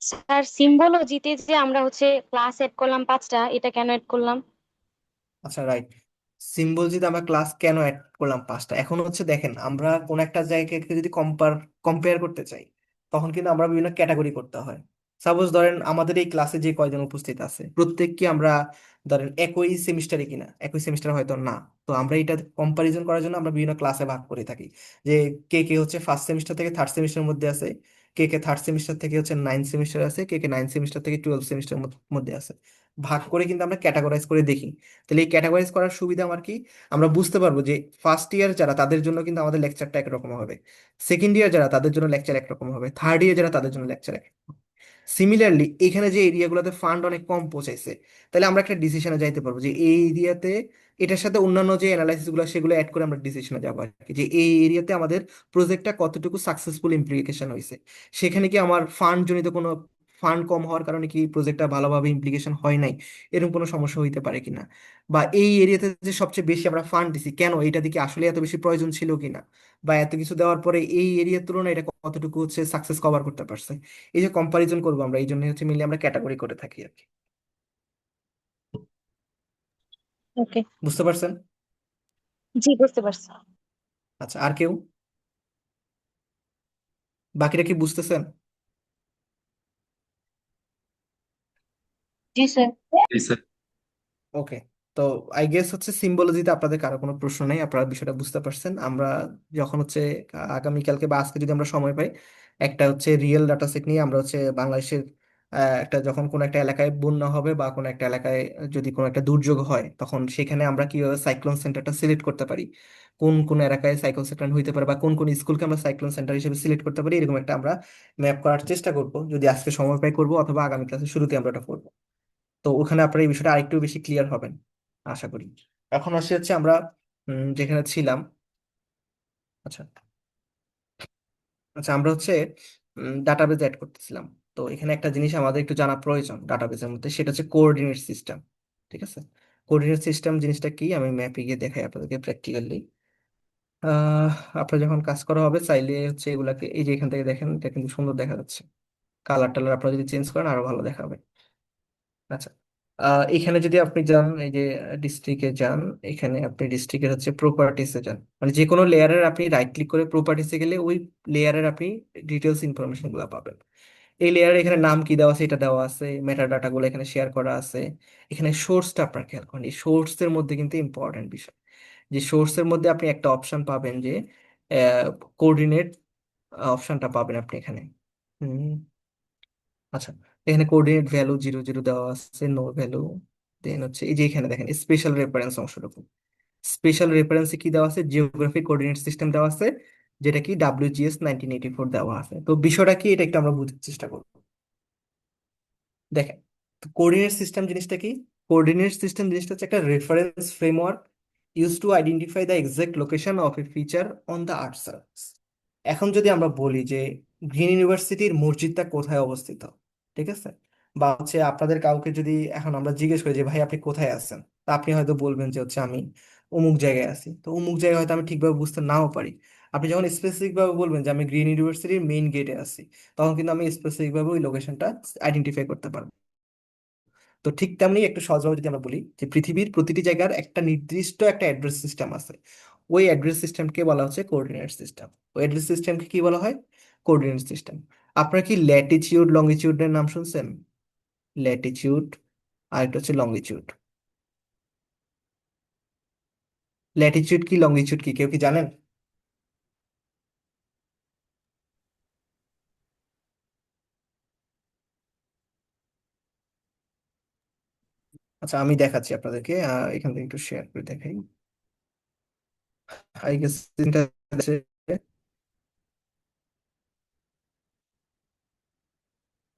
স্যার সিম্বলজিতে যে আমরা হচ্ছে ক্লাস এড করলাম 5টা, এটা কেন এড করলাম? আচ্ছা, রাইট, সিম্বল যদি আমরা ক্লাস কেন অ্যাড করলাম 5টা, এখন হচ্ছে দেখেন আমরা কোন একটা জায়গাকে যদি কম্পেয়ার করতে চাই তখন কিন্তু আমরা বিভিন্ন ক্যাটাগরি করতে হয়। সাপোজ ধরেন আমাদের এই ক্লাসে যে কয়জন উপস্থিত আছে প্রত্যেক কি আমরা ধরেন একই সেমিস্টারে কিনা, একই সেমিস্টার হয়তো না। তো আমরা এটা কম্পারিজন করার জন্য আমরা বিভিন্ন ক্লাসে ভাগ করে থাকি, যে কে কে হচ্ছে ফার্স্ট সেমিস্টার থেকে থার্ড সেমিস্টারের মধ্যে আছে, কে কে থার্ড সেমিস্টার থেকে হচ্ছে 9 সেমিস্টার আছে, কে কে 9 সেমিস্টার থেকে 12 সেমিস্টার মধ্যে আছে। ভাগ করে কিন্তু আমরা ক্যাটাগরাইজ করে দেখি। তাহলে এই ক্যাটাগরাইজ করার সুবিধা আমার কি, আমরা বুঝতে পারবো যে ফার্স্ট ইয়ার যারা তাদের জন্য কিন্তু আমাদের লেকচারটা একরকম হবে, সেকেন্ড ইয়ার যারা তাদের জন্য লেকচার একরকম হবে, থার্ড ইয়ার যারা তাদের জন্য লেকচার একরকম। সিমিলারলি এখানে যে এরিয়াগুলোতে ফান্ড অনেক কম পৌঁছাইছে, তাহলে আমরা একটা ডিসিশনে যাইতে পারবো যে এই এরিয়াতে এটার সাথে অন্যান্য যে অ্যানালাইসিস গুলো সেগুলো অ্যাড করে আমরা ডিসিশনে যাবো আর কি, যে এই এরিয়াতে আমাদের প্রজেক্টটা কতটুকু সাকসেসফুল ইমপ্লিকেশন হয়েছে, সেখানে কি আমার ফান্ড জনিত কোনো ফান্ড কম হওয়ার কারণে কি প্রজেক্টটা ভালোভাবে ইমপ্লিকেশন হয় নাই, এরকম কোনো সমস্যা হইতে পারে কিনা, বা এই এরিয়াতে যে সবচেয়ে বেশি আমরা ফান্ড দিছি কেন, এটা দিকে আসলে এত বেশি প্রয়োজন ছিল কিনা, বা এত কিছু দেওয়ার পরে এই এরিয়ার তুলনায় এটা কতটুকু হচ্ছে সাকসেস কভার করতে পারছে। এই যে কম্পারিজন করবো আমরা, এই জন্য হচ্ছে মিলে আমরা ক্যাটাগরি করে থাকি আর কি। ওকে। বুঝতে পারছেন? জি, বুঝতে পারছি। আচ্ছা, আর কেউ? বাকিরা কি বুঝতেছেন? জি স্যার। জি স্যার। ওকে। তো আই গেস হচ্ছে সিম্বলজিতে আপনাদের কারো কোনো প্রশ্ন নেই, আপনারা বিষয়টা বুঝতে পারছেন। আমরা যখন হচ্ছে আগামীকালকে বা আজকে যদি আমরা সময় পাই, একটা হচ্ছে রিয়েল ডাটা সেট নিয়ে আমরা হচ্ছে বাংলাদেশের একটা যখন কোনো একটা এলাকায় বন্যা হবে বা কোনো একটা এলাকায় যদি কোনো একটা দুর্যোগ হয়, তখন সেখানে আমরা কিভাবে সাইক্লোন সেন্টারটা সিলেক্ট করতে পারি, কোন কোন এলাকায় সাইক্লোন সেন্টার হইতে পারে বা কোন কোন স্কুলকে আমরা সাইক্লোন সেন্টার হিসেবে সিলেক্ট করতে পারি, এরকম একটা আমরা ম্যাপ করার চেষ্টা করব। যদি আজকে সময় পাই করবো, অথবা আগামী ক্লাসের শুরুতে আমরা এটা করবো। তো ওখানে আপনারা এই বিষয়টা আরেকটু বেশি ক্লিয়ার হবেন আশা করি। এখন আসি হচ্ছে আমরা যেখানে ছিলাম। আচ্ছা, আচ্ছা, আমরা হচ্ছে ডাটাবেজ অ্যাড করতেছিলাম। তো এখানে একটা জিনিস আমাদের একটু জানা প্রয়োজন ডাটাবেজের মধ্যে, সেটা হচ্ছে কোঅর্ডিনেট সিস্টেম। ঠিক আছে, কোঅর্ডিনেট সিস্টেম জিনিসটা কি আমি ম্যাপে গিয়ে দেখাই আপনাদেরকে প্র্যাকটিক্যালি। আহ আপনার যখন কাজ করা হবে চাইলে হচ্ছে এগুলাকে, এই যে এখান থেকে দেখেন, এটা কিন্তু সুন্দর দেখা যাচ্ছে। কালার টালার আপনারা যদি চেঞ্জ করেন আরো ভালো দেখাবে। আচ্ছা, এখানে যদি আপনি যান, এই যে ডিস্ট্রিক্টে যান, এখানে আপনি ডিস্ট্রিক্টের হচ্ছে প্রপার্টিসে যান, মানে যে কোনো লেয়ারের আপনি রাইট ক্লিক করে প্রপার্টিসে গেলে ওই লেয়ারের আপনি ডিটেলস ইনফরমেশন গুলো পাবেন। এই লেয়ারে এখানে নাম কি দেওয়া আছে এটা দেওয়া আছে, মেটা ডাটা গুলো এখানে শেয়ার করা আছে। এখানে সোর্সটা আপনার খেয়াল করেন, এই সোর্সের মধ্যে কিন্তু ইম্পর্টেন্ট বিষয়, যে সোর্সের মধ্যে আপনি একটা অপশন পাবেন, যে কোঅর্ডিনেট অপশনটা পাবেন আপনি এখানে। হুম, আচ্ছা, এখানে কোঅর্ডিনেট ভ্যালু 00 দেওয়া আছে, নো ভ্যালু। দেন হচ্ছে এই যে এখানে দেখেন স্পেশাল রেফারেন্স অংশটুকু, স্পেশাল রেফারেন্সে কি দেওয়া আছে, জিওগ্রাফিক কোঅর্ডিনেট সিস্টেম দেওয়া আছে, যেটা কি WGS 1984 দেওয়া আছে। তো বিষয়টা কি এটা একটু আমরা বুঝতে চেষ্টা করব। দেখেন, কোঅর্ডিনেট সিস্টেম জিনিসটা কি? কোঅর্ডিনেট সিস্টেম জিনিসটা হচ্ছে একটা reference framework use to identify the exact location of A feature on the earth surface. এখন যদি আমরা বলি যে গ্রিন ইউনিভার্সিটির মসজিদটা কোথায় অবস্থিত, ঠিক আছে, বা হচ্ছে আপনাদের কাউকে যদি এখন আমরা জিজ্ঞেস করি যে ভাই আপনি কোথায় আছেন, তা আপনি হয়তো বলবেন যে হচ্ছে আমি অমুক জায়গায় আছি। তো অমুক জায়গায় হয়তো আমি ঠিকভাবে বুঝতে নাও পারি। আপনি যখন স্পেসিফিক ভাবে বলবেন যে আমি গ্রিন ইউনিভার্সিটির মেইন গেটে আছি, তখন কিন্তু আমি স্পেসিফিক ভাবে ওই লোকেশনটা আইডেন্টিফাই করতে পারবো। তো ঠিক তেমনি একটু সহজভাবে যদি আমরা বলি যে পৃথিবীর প্রতিটি জায়গার একটা নির্দিষ্ট একটা অ্যাড্রেস সিস্টেম আছে, ওই অ্যাড্রেস সিস্টেমকে বলা হচ্ছে কোঅর্ডিনেট সিস্টেম। ওই অ্যাড্রেস সিস্টেমকে কি বলা হয়? Coordinate system. আপনারা কি ল্যাটিচিউড লঙ্গিচিউডের নাম শুনছেন? ল্যাটিচিউড আর একটা হচ্ছে লঙ্গিচিউড। ল্যাটিচিউড কি লঙ্গিচিউড কি কেউ কি জানেন? আচ্ছা, আমি দেখাচ্ছি আপনাদেরকে, এখান থেকে একটু শেয়ার করে দেখাই। আই গেস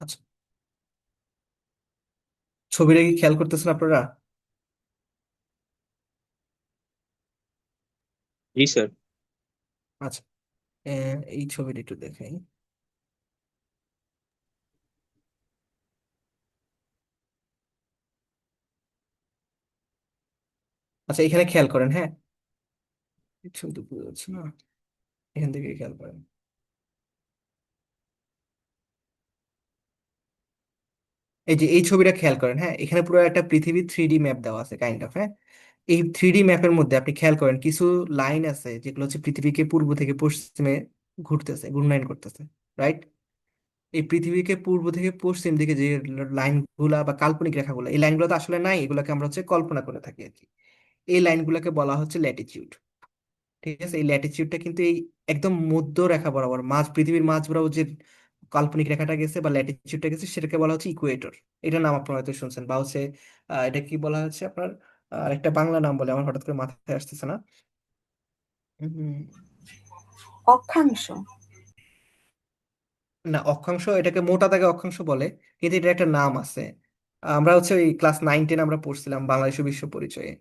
আচ্ছা, ছবিটা কি খেয়াল করতেছেন আপনারা? জি স্যার। আচ্ছা, এই ছবিটা একটু দেখাই। আচ্ছা, এখানে খেয়াল করেন, হ্যাঁ, এই ছবিটা বোঝা যাচ্ছে না, এখান থেকে খেয়াল করেন। এই যে এই ছবিটা খেয়াল করেন, হ্যাঁ, এখানে পুরো একটা পৃথিবীর 3D ম্যাপ দেওয়া আছে কাইন্ড অফ, হ্যাঁ। এই 3D ম্যাপের মধ্যে আপনি খেয়াল করেন কিছু লাইন আছে যেগুলো হচ্ছে পৃথিবীকে পূর্ব থেকে পশ্চিমে ঘুরতেছে, ঘূর্ণায়ন করতেছে, রাইট? এই পৃথিবীকে পূর্ব থেকে পশ্চিম দিকে যে লাইনগুলা বা কাল্পনিক রেখাগুলো, এই লাইনগুলো তো আসলে নাই, এগুলোকে আমরা হচ্ছে কল্পনা করে থাকি আর কি। এই লাইনগুলোকে বলা হচ্ছে ল্যাটিচিউড। ঠিক আছে, এই ল্যাটিচিউডটা কিন্তু এই একদম মধ্য রেখা বরাবর, পৃথিবীর মাঝ বরাবর যে কাল্পনিক রেখাটা গেছে বা ল্যাটিচিউডটা গেছে, সেটাকে বলা হচ্ছে ইকুয়েটর। এটার নাম আপনারা হয়তো শুনছেন, বা হচ্ছে এটা কি বলা হচ্ছে আপনার, একটা বাংলা নাম বলে আমার হঠাৎ করে মাথায় আসতেছে না। উম, অক্ষাংশ। না, অক্ষাংশ এটাকে মোটা দাগে অক্ষাংশ বলে, কিন্তু এটা একটা নাম আছে। আমরা হচ্ছে ওই ক্লাস 9-10 আমরা পড়ছিলাম বাংলাদেশ বিশ্ব পরিচয়ে,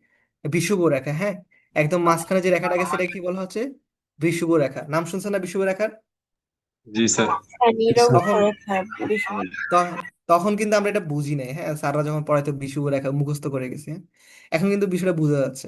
বিষুব রেখা, হ্যাঁ। একদম মাঝখানে যে রেখাটা গেছে এটা কি বলা হচ্ছে? বিষুব রেখা। নাম শুনছেন না বিষুব রেখার? জি স্যার। আর তখন নিরক্ষরেখা বিষয়। ত- তখন কিন্তু আমরা এটা বুঝি নাই, হ্যাঁ, স্যাররা যখন পড়াইতো বিষুব রেখা মুখস্থ করে গেছি, হ্যাঁ। এখন কিন্তু বিষয়টা বোঝা যাচ্ছে।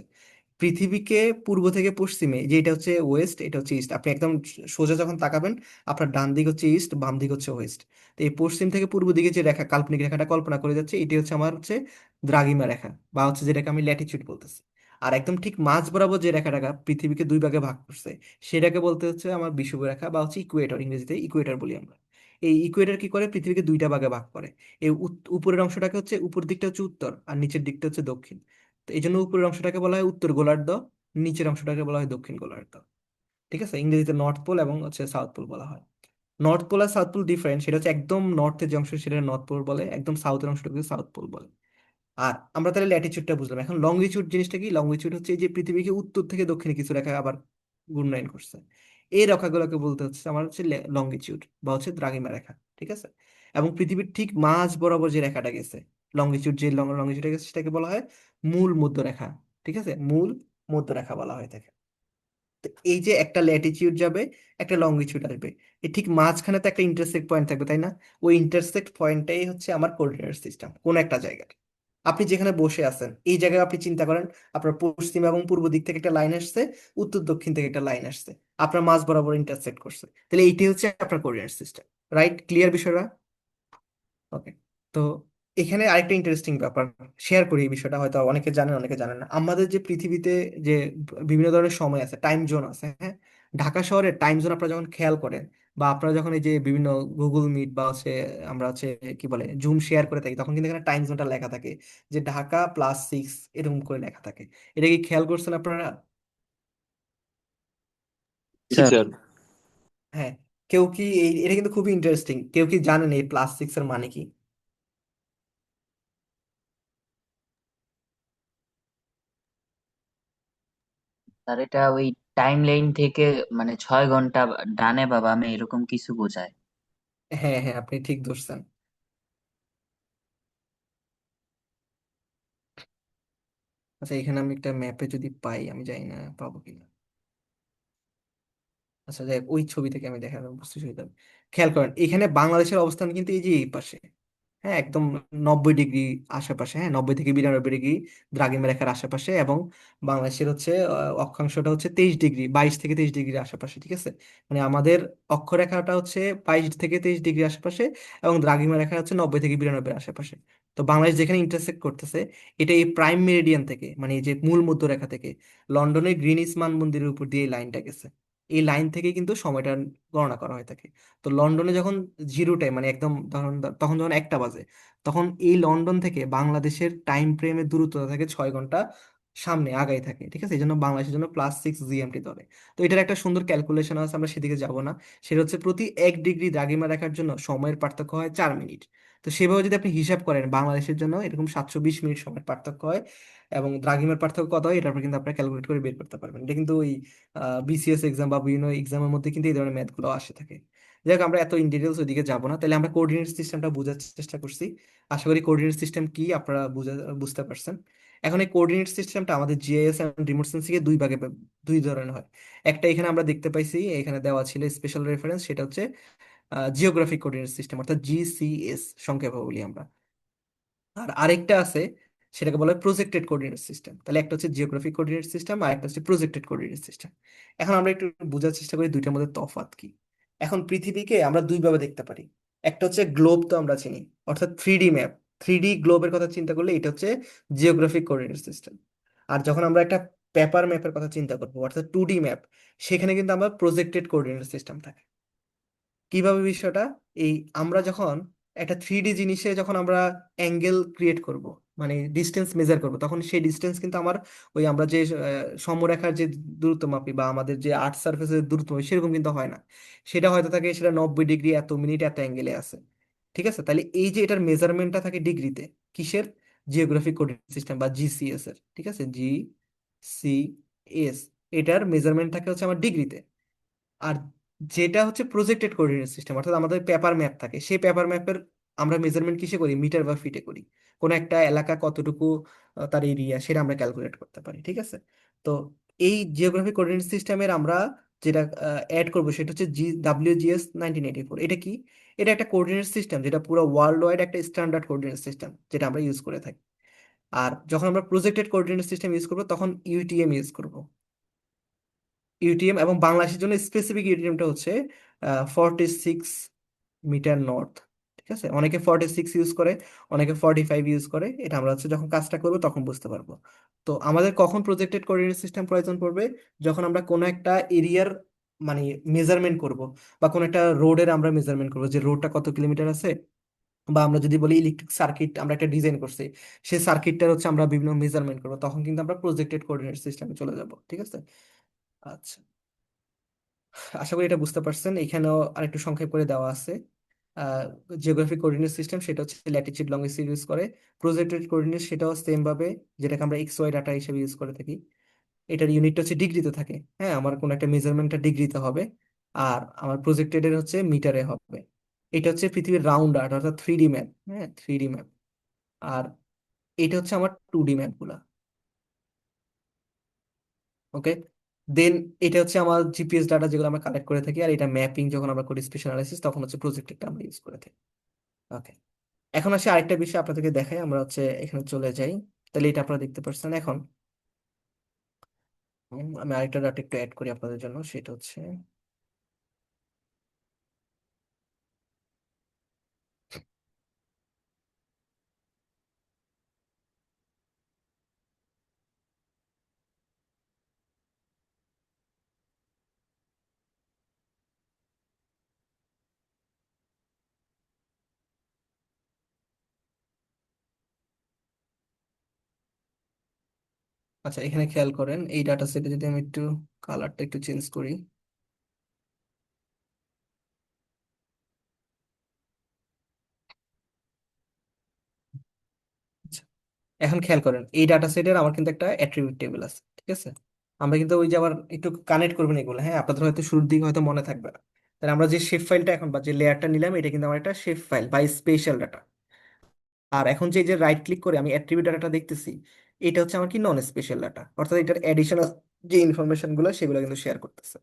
পৃথিবীকে পূর্ব থেকে পশ্চিমে, যে এটা হচ্ছে ওয়েস্ট, এটা হচ্ছে ইস্ট, আপনি একদম সোজা যখন তাকাবেন আপনার ডান দিক হচ্ছে ইস্ট, বাম দিক হচ্ছে ওয়েস্ট। তো এই পশ্চিম থেকে পূর্ব দিকে যে রেখা, কাল্পনিক রেখাটা কল্পনা করে যাচ্ছে, এটি হচ্ছে আমার হচ্ছে দ্রাঘিমা রেখা, বা হচ্ছে যেটাকে আমি ল্যাটিচিউড বলতেছি। আর একদম ঠিক মাঝ বরাবর যে রেখাটা পৃথিবীকে দুই ভাগে ভাগ করছে, সেটাকে বলতে হচ্ছে আমার বিষুব রেখা, বা হচ্ছে ইকুয়েটর, ইংরেজিতে ইকুয়েটর বলি আমরা। এই ইকুয়েটর কি করে, পৃথিবীকে দুইটা ভাগে ভাগ করে। এই উপরের অংশটাকে হচ্ছে, উপর দিকটা হচ্ছে উত্তর আর নিচের দিকটা হচ্ছে দক্ষিণ। তো এই জন্য উপরের অংশটাকে বলা হয় উত্তর গোলার্ধ, নিচের অংশটাকে বলা হয় দক্ষিণ গোলার্ধ। ঠিক আছে, ইংরেজিতে নর্থ পোল এবং হচ্ছে সাউথ পোল বলা হয়। নর্থ পোল আর সাউথ পোল ডিফারেন্ট, সেটা হচ্ছে একদম নর্থের যে অংশ সেটা নর্থ পোল বলে, একদম সাউথের অংশটাকে সাউথ পোল বলে। আর আমরা তাহলে ল্যাটিচিউডটা বুঝলাম, এখন লংগিটিউড জিনিসটা কি? লংগিটিউড হচ্ছে এই যে পৃথিবীকে উত্তর থেকে দক্ষিণে কিছু রেখা আবার ঘূর্ণায়ন করছে, এই রেখাগুলোকে বলতে হচ্ছে আমার হচ্ছে লংগিটিউড বা হচ্ছে দ্রাঘিমা রেখা। ঠিক আছে, এবং পৃথিবীর ঠিক মাঝ বরাবর যে রেখাটা গেছে, লংগিটিউড, যে লংগিটিউড গেছে সেটাকে বলা হয় মূল মধ্যরেখা। ঠিক আছে, মূল মধ্যরেখা বলা হয় থাকে। তো এই যে একটা ল্যাটিচিউড যাবে, একটা লংগিটিউড আসবে, এই ঠিক মাঝখানে তো একটা ইন্টারসেক্ট পয়েন্ট থাকবে, তাই না? ওই ইন্টারসেক্ট পয়েন্টটাই হচ্ছে আমার কোঅর্ডিনেট সিস্টেম, কোন একটা জায়গায়। আপনি যেখানে বসে আছেন এই জায়গায় আপনি চিন্তা করেন, আপনার পশ্চিম এবং পূর্ব দিক থেকে একটা লাইন আসছে, উত্তর দক্ষিণ থেকে একটা লাইন আসছে, আপনার মাঝ বরাবর ইন্টারসেক্ট করছে, তাহলে এইটি হচ্ছে আপনার কোঅর্ডিনেট সিস্টেম। রাইট, ক্লিয়ার বিষয়টা? ওকে। তো এখানে আরেকটা ইন্টারেস্টিং ব্যাপার শেয়ার করি, এই বিষয়টা হয়তো অনেকে জানেন অনেকে জানেন না। আমাদের যে পৃথিবীতে যে বিভিন্ন ধরনের সময় আছে, টাইম জোন আছে, হ্যাঁ, ঢাকা শহরের টাইম জোন আপনারা যখন খেয়াল করেন, বা আপনারা যখন এই যে বিভিন্ন গুগল মিট বা হচ্ছে আমরা হচ্ছে কি বলে জুম শেয়ার করে থাকি, তখন কিন্তু এখানে টাইম জোনটা লেখা থাকে যে ঢাকা+6 এরকম করে লেখা থাকে। এটা কি খেয়াল করছেন আপনারা? জি স্যার স্যার। হ্যাঁ। কেউ কি এটা কিন্তু খুবই ইন্টারেস্টিং, কেউ কি জানেন এই +6 এর মানে কি? স্যার এটা ওই টাইম লাইন থেকে মানে 6 ঘন্টা ডানে বা বামে এরকম কিছু বোঝায়। হ্যাঁ হ্যাঁ, আপনি ঠিক ধরছেন। আচ্ছা, এখানে আমি একটা ম্যাপে যদি পাই, আমি জানি না পাবো কিনা। আচ্ছা যাই হোক, ওই ছবি থেকে আমি দেখালাম, বুঝতে সুবিধা হবে। খেয়াল করেন এখানে বাংলাদেশের অবস্থান কিন্তু এই যে এই পাশে, হ্যাঁ, একদম 90 ডিগ্রি আশেপাশে, হ্যাঁ, 90 থেকে 92 ডিগ্রি দ্রাঘিমা রেখার আশেপাশে, এবং বাংলাদেশের হচ্ছে অক্ষাংশটা হচ্ছে 23 ডিগ্রি, 22 থেকে 23 ডিগ্রি আশেপাশে। ঠিক আছে, মানে আমাদের অক্ষরেখাটা হচ্ছে 22 থেকে 23 ডিগ্রি আশেপাশে, এবং দ্রাঘিমা রেখা হচ্ছে 90 থেকে 92 আশেপাশে। তো বাংলাদেশ যেখানে ইন্টারসেক্ট করতেছে, এটা এই প্রাইম মেরিডিয়ান থেকে, মানে এই যে মূল মধ্যরেখা থেকে লন্ডনের গ্রিনিচ মান মন্দিরের উপর দিয়ে এই লাইনটা গেছে, এই লাইন থেকে কিন্তু সময়টা গণনা করা হয়ে থাকে। তো লন্ডনে যখন জিরো টাইম, মানে একদম তখন তখন যখন 1টা বাজে, তখন এই লন্ডন থেকে বাংলাদেশের টাইম ফ্রেমের দূরত্বটা থাকে 6 ঘন্টা সামনে আগাই থাকে। ঠিক আছে, এই জন্য বাংলাদেশের জন্য +6 GMT ধরে। তো এটার একটা সুন্দর ক্যালকুলেশন আছে, আমরা সেদিকে যাব না। সেটা হচ্ছে প্রতি 1 ডিগ্রি দ্রাঘিমা রাখার জন্য সময়ের পার্থক্য হয় 4 মিনিট। তো সেভাবে যদি আপনি হিসাব করেন, বাংলাদেশের জন্য এরকম 720 মিনিট সময়ের পার্থক্য হয়, এবং দ্রাঘিমার পার্থক্য কত হয় এটার উপর কিন্তু আপনারা ক্যালকুলেট করে বের করতে পারবেন। এটা কিন্তু ওই বিসিএস এক্সাম বা বিভিন্ন এক্সামের মধ্যে কিন্তু এই ধরনের ম্যাথ গুলো আসে থাকে। যাই হোক, আমরা এত ইন ডিটেলস ওইদিকে যাবো না। তাহলে আমরা কোঅর্ডিনেট সিস্টেমটা বোঝার চেষ্টা করছি, আশা করি কোঅর্ডিনেট সিস্টেম কি আপনারা বুঝতে পারছেন। এখন এই কোঅর্ডিনেট সিস্টেমটা আমাদের জিআইএস এন্ড রিমোট সেন্সিং এ দুই ধরনের হয়। একটা এখানে আমরা দেখতে পাইছি, এখানে দেওয়া ছিল স্পেশাল রেফারেন্স, সেটা হচ্ছে জিওগ্রাফিক কোঅর্ডিনেট সিস্টেম, অর্থাৎ জিসিএস সংক্ষেপে বলি আমরা। আর আরেকটা আছে, সেটাকে বলা হয় প্রজেক্টেড কোঅর্ডিনেট সিস্টেম। তাহলে একটা হচ্ছে জিওগ্রাফিক কোঅর্ডিনেট সিস্টেম আর একটা হচ্ছে প্রজেক্টেড কোঅর্ডিনেট সিস্টেম। এখন আমরা একটু বোঝার চেষ্টা করি দুইটার মধ্যে তফাৎ কি। এখন পৃথিবীকে আমরা দুইভাবে দেখতে পারি। একটা হচ্ছে গ্লোব, তো আমরা চিনি, অর্থাৎ 3D ম্যাপ। 3D গ্লোবের কথা চিন্তা করলে এটা হচ্ছে জিওগ্রাফিক কোঅর্ডিনেট সিস্টেম। আর যখন আমরা একটা পেপার ম্যাপের কথা চিন্তা করবো, অর্থাৎ 2D ম্যাপ, সেখানে কিন্তু আমরা প্রজেক্টেড কোঅর্ডিনেট সিস্টেম থাকে। কিভাবে বিষয়টা? এই আমরা যখন একটা 3D জিনিসে যখন আমরা অ্যাঙ্গেল ক্রিয়েট করব, মানে ডিস্টেন্স মেজার করব, তখন সেই ডিস্টেন্স কিন্তু আমার ওই আমরা যে সমরেখার যে দূরত্ব মাপি বা আমাদের যে আর্থ সার্ফেসের দূরত্ব মাপি সেরকম কিন্তু হয় না। সেটা হয়তো থাকে সেটা 90 ডিগ্রি এত মিনিট এত অ্যাঙ্গেলে আছে। ঠিক আছে, তাহলে এই যে এটার মেজারমেন্টটা থাকে ডিগ্রিতে, কিসের? জিওগ্রাফিক কোঅর্ডিনেট সিস্টেম বা জিসিএস এর। ঠিক আছে, জিসিএস, এটার মেজারমেন্ট থাকে হচ্ছে আমার ডিগ্রিতে। আর যেটা হচ্ছে প্রজেক্টেড কোঅর্ডিনেট সিস্টেম, অর্থাৎ আমাদের পেপার ম্যাপ থাকে, সেই পেপার ম্যাপের আমরা মেজারমেন্ট কিসে করি? মিটার বা ফিটে করি। কোন একটা এলাকা কতটুকু তার এরিয়া, সেটা আমরা ক্যালকুলেট করতে পারি। ঠিক আছে, তো এই জিওগ্রাফিক কোঅর্ডিনেট সিস্টেমের আমরা যেটা অ্যাড করবো সেটা হচ্ছে WGS 1984। এটা কি? এটা একটা কোঅর্ডিনেট সিস্টেম যেটা পুরো ওয়ার্ল্ড ওয়াইড একটা স্ট্যান্ডার্ড কোঅর্ডিনেট সিস্টেম, যেটা আমরা ইউজ করে থাকি। আর যখন আমরা প্রজেক্টেড কোঅর্ডিনেট সিস্টেম ইউজ করবো তখন ইউটিএম ইউজ করব। ইউটিএম এবং বাংলাদেশের জন্য স্পেসিফিক ইউটিএমটা হচ্ছে 46 মিটার নর্থ। ঠিক আছে, অনেকে 46 ইউজ করে, অনেকে 45 ইউজ করে। এটা আমরা হচ্ছে যখন কাজটা করবো তখন বুঝতে পারবো। তো আমাদের কখন প্রজেক্টেড কোঅর্ডিনেট সিস্টেম প্রয়োজন পড়বে? যখন আমরা কোনো একটা এরিয়ার মানে মেজারমেন্ট করব, বা কোনো একটা রোডের আমরা মেজারমেন্ট করবো যে রোডটা কত কিলোমিটার আছে, বা আমরা যদি বলি ইলেকট্রিক সার্কিট আমরা একটা ডিজাইন করছি, সেই সার্কিটটার হচ্ছে আমরা বিভিন্ন মেজারমেন্ট করবো, তখন কিন্তু আমরা প্রজেক্টেড কোঅর্ডিনেট সিস্টেমে চলে যাব। ঠিক আছে, আচ্ছা, আশা করি এটা বুঝতে পারছেন। এখানেও আরেকটু সংক্ষেপ করে দেওয়া আছে। জিওগ্রাফিক কোঅর্ডিনেট সিস্টেম সেটা হচ্ছে ল্যাটিচিউড লঙ্গিটিউড ইউজ করে। প্রজেক্টেড কোঅর্ডিনেট সেটাও সেম ভাবে, যেটাকে আমরা এক্স ওয়াই ডাটা হিসেবে ইউজ করে থাকি। এটার ইউনিটটা হচ্ছে ডিগ্রিতে থাকে। হ্যাঁ, আমার কোনো একটা মেজারমেন্টটা ডিগ্রিতে হবে, আর আমার প্রজেক্টেড এর হচ্ছে মিটারে হবে। এটা হচ্ছে পৃথিবীর রাউন্ড আর্ট অর্থাৎ 3D ম্যাপ। হ্যাঁ, 3D ম্যাপ। আর এটা হচ্ছে আমার 2D ম্যাপ গুলা। ওকে, দেন এটা হচ্ছে আমার জিপিএস ডাটা যেগুলো আমরা কালেক্ট করে থাকি, আর এটা ম্যাপিং যখন আমরা করি স্পেশাল অ্যানালাইসিস তখন হচ্ছে প্রজেক্টেডটা আমরা ইউজ করে থাকি। ওকে, এখন আসি আরেকটা বিষয় আপনাদেরকে দেখাই। আমরা হচ্ছে এখানে চলে যাই, তাহলে এটা আপনারা দেখতে পাচ্ছেন এখন। আমি আরেকটা ডাটা একটু অ্যাড করি আপনাদের জন্য, সেটা হচ্ছে আচ্ছা, এখানে খেয়াল করেন এই ডাটা সেটে যদি আমি একটু কালারটা একটু চেঞ্জ করি। আচ্ছা, এখন খেয়াল করেন এই ডাটা সেটের আমার কিন্তু একটা অ্যাট্রিবিউট টেবিল আছে। ঠিক আছে, আমরা কিন্তু ওই যে আবার একটু কানেক্ট করবেন এগুলো। হ্যাঁ, আপনাদের হয়তো শুরুর দিকে হয়তো মনে থাকবে না। তাহলে আমরা যে শেপ ফাইলটা এখন বা যে লেয়ারটা নিলাম, এটা কিন্তু আমার একটা শেপ ফাইল বা স্পেশাল ডাটা। আর এখন যে রাইট ক্লিক করে আমি অ্যাট্রিবিউট ডাটাটা দেখতেছি, এটা হচ্ছে আমার কি নন স্পেশাল ডাটা, অর্থাৎ এটার অ্যাডিশনাল যে ইনফরমেশন গুলো সেগুলো কিন্তু শেয়ার করতেছে।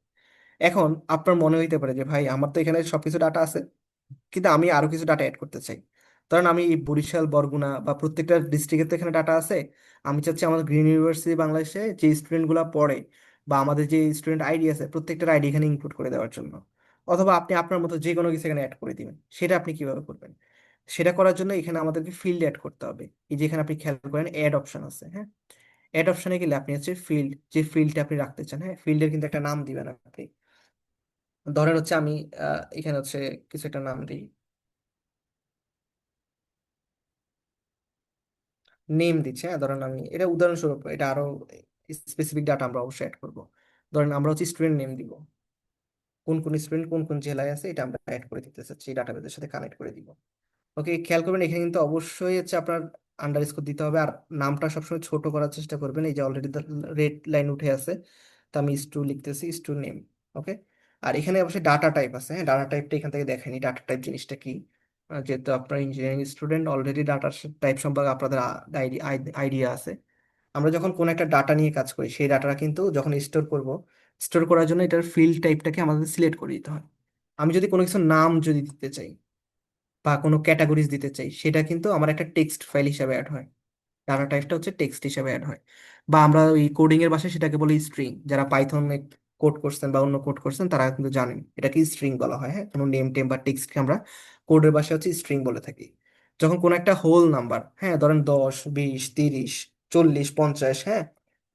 এখন আপনার মনে হইতে পারে যে ভাই আমার তো এখানে সবকিছু ডাটা আছে, কিন্তু আমি আরো কিছু ডাটা অ্যাড করতে চাই। কারণ আমি এই বরিশাল, বরগুনা বা প্রত্যেকটা ডিস্ট্রিক্টের তো এখানে ডাটা আছে। আমি চাচ্ছি আমাদের গ্রিন ইউনিভার্সিটি বাংলাদেশে যে স্টুডেন্ট গুলা পড়ে বা আমাদের যে স্টুডেন্ট আইডি আছে প্রত্যেকটার আইডি এখানে ইনক্লুড করে দেওয়ার জন্য। অথবা আপনি আপনার মতো যে কোনো কিছু এখানে অ্যাড করে দিবেন। সেটা আপনি কিভাবে করবেন? সেটা করার জন্য এখানে আমাদেরকে ফিল্ড অ্যাড করতে হবে। এই যে এখানে আপনি খেয়াল করেন অ্যাড অপশন আছে। হ্যাঁ, অ্যাড অপশনে গেলে আপনি হচ্ছে ফিল্ড, যে ফিল্ডটা আপনি রাখতে চান, হ্যাঁ ফিল্ডের কিন্তু একটা নাম দিবেন আপনি। ধরেন হচ্ছে আমি এখানে হচ্ছে কিছু একটা নাম দিই, নেম দিচ্ছে। হ্যাঁ, ধরেন আমি এটা উদাহরণস্বরূপ, এটা আরো স্পেসিফিক ডাটা আমরা অবশ্যই অ্যাড করবো। ধরেন আমরা হচ্ছে স্টুডেন্ট নেম দিব, কোন কোন স্টুডেন্ট কোন কোন জেলায় আছে এটা আমরা অ্যাড করে দিতে চাচ্ছি, ডাটাবেসের সাথে কানেক্ট করে দিব। ওকে, খেয়াল করবেন এখানে কিন্তু অবশ্যই হচ্ছে আপনার আন্ডারস্কোর দিতে হবে, আর নামটা সবসময় ছোট করার চেষ্টা করবেন। এই যে অলরেডি রেড লাইন উঠে আছে, তো আমি স্টু লিখতেছি, স্টু নেম। ওকে, আর এখানে অবশ্যই ডাটা টাইপ আছে। হ্যাঁ, ডাটা টাইপটা এখান থেকে দেখেনি ডাটা টাইপ জিনিসটা কি। যেহেতু আপনার engineering student, already data type সম্পর্কে আপনাদের আইডিয়া আছে। আমরা যখন কোন একটা ডাটা নিয়ে কাজ করি, সেই ডাটাটা কিন্তু যখন স্টোর করব, স্টোর করার জন্য এটার ফিল্ড টাইপটাকে আমাদের সিলেক্ট করে দিতে হয়। আমি যদি কোনো কিছু নাম যদি দিতে চাই বা কোনো ক্যাটাগরিজ দিতে চাই, সেটা কিন্তু আমার একটা টেক্সট ফাইল হিসাবে অ্যাড হয়। ডাটা টাইপটা হচ্ছে টেক্সট হিসাবে অ্যাড হয়। বা আমরা ওই কোডিং এর ভাষায় সেটাকে বলি স্ট্রিং। যারা পাইথন কোড করছেন বা অন্য কোড করছেন তারা কিন্তু জানেন এটাকে স্ট্রিং বলা হয়। হ্যাঁ, কোনো নেম টেম বা টেক্সটকে আমরা কোডের ভাষায় হচ্ছে স্ট্রিং বলে থাকি। যখন কোনো একটা হোল নাম্বার, হ্যাঁ ধরেন 10, 20, 30, 40, 50, হ্যাঁ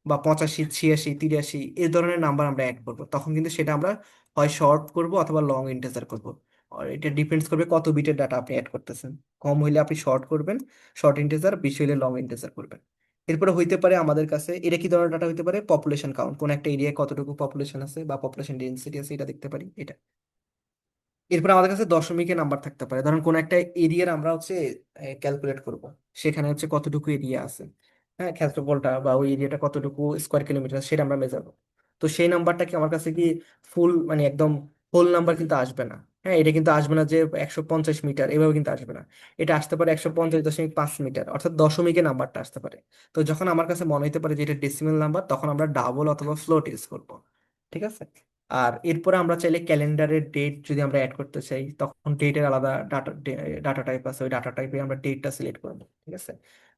বা 85, 86, 83 এই ধরনের নাম্বার আমরা অ্যাড করবো, তখন কিন্তু সেটা আমরা হয় শর্ট করব অথবা লং ইন্টিজার করব। আর এটা ডিপেন্ডস করবে কত বিটের ডাটা আপনি অ্যাড করতেছেন। কম হইলে আপনি শর্ট করবেন, শর্ট ইন্টিজার, বেশি হইলে লং ইন্টিজার করবেন। এরপরে হইতে পারে আমাদের কাছে এটা কি ধরনের ডাটা হইতে পারে, পপুলেশন কাউন্ট, কোন একটা এরিয়ায় কতটুকু পপুলেশন আছে বা পপুলেশন ডেন্সিটি আছে এটা দেখতে পারি এটা। এরপর আমাদের কাছে দশমিকের নাম্বার থাকতে পারে, ধরেন কোন একটা এরিয়ার আমরা হচ্ছে ক্যালকুলেট করব, সেখানে হচ্ছে কতটুকু এরিয়া আছে, হ্যাঁ ক্ষেত্রফলটা বা ওই এরিয়াটা কতটুকু স্কোয়ার কিলোমিটার সেটা আমরা মেজার করবো। তো সেই নাম্বারটা কি আমার কাছে কি ফুল মানে একদম হোল নাম্বার কিন্তু আসবে না। হ্যাঁ, এটা কিন্তু আসবে না যে 150 মিটার, এভাবে কিন্তু আসবে না। এটা আসতে পারে 150.5 মিটার, অর্থাৎ দশমিকের নাম্বারটা আসতে পারে। তো যখন আমার কাছে মনে হতে পারে যে এটা ডেসিমেল নাম্বার, তখন আমরা ডাবল অথবা ফ্লোট ইউজ করবো। ঠিক আছে, আর এরপরে আমরা চাইলে ক্যালেন্ডারের ডেট যদি আমরা অ্যাড করতে চাই, তখন ডেটের আলাদা ডাটা টাইপ আছে, ওই ডাটা টাইপে আমরা ডেটটা সিলেক্ট করবো। ঠিক আছে,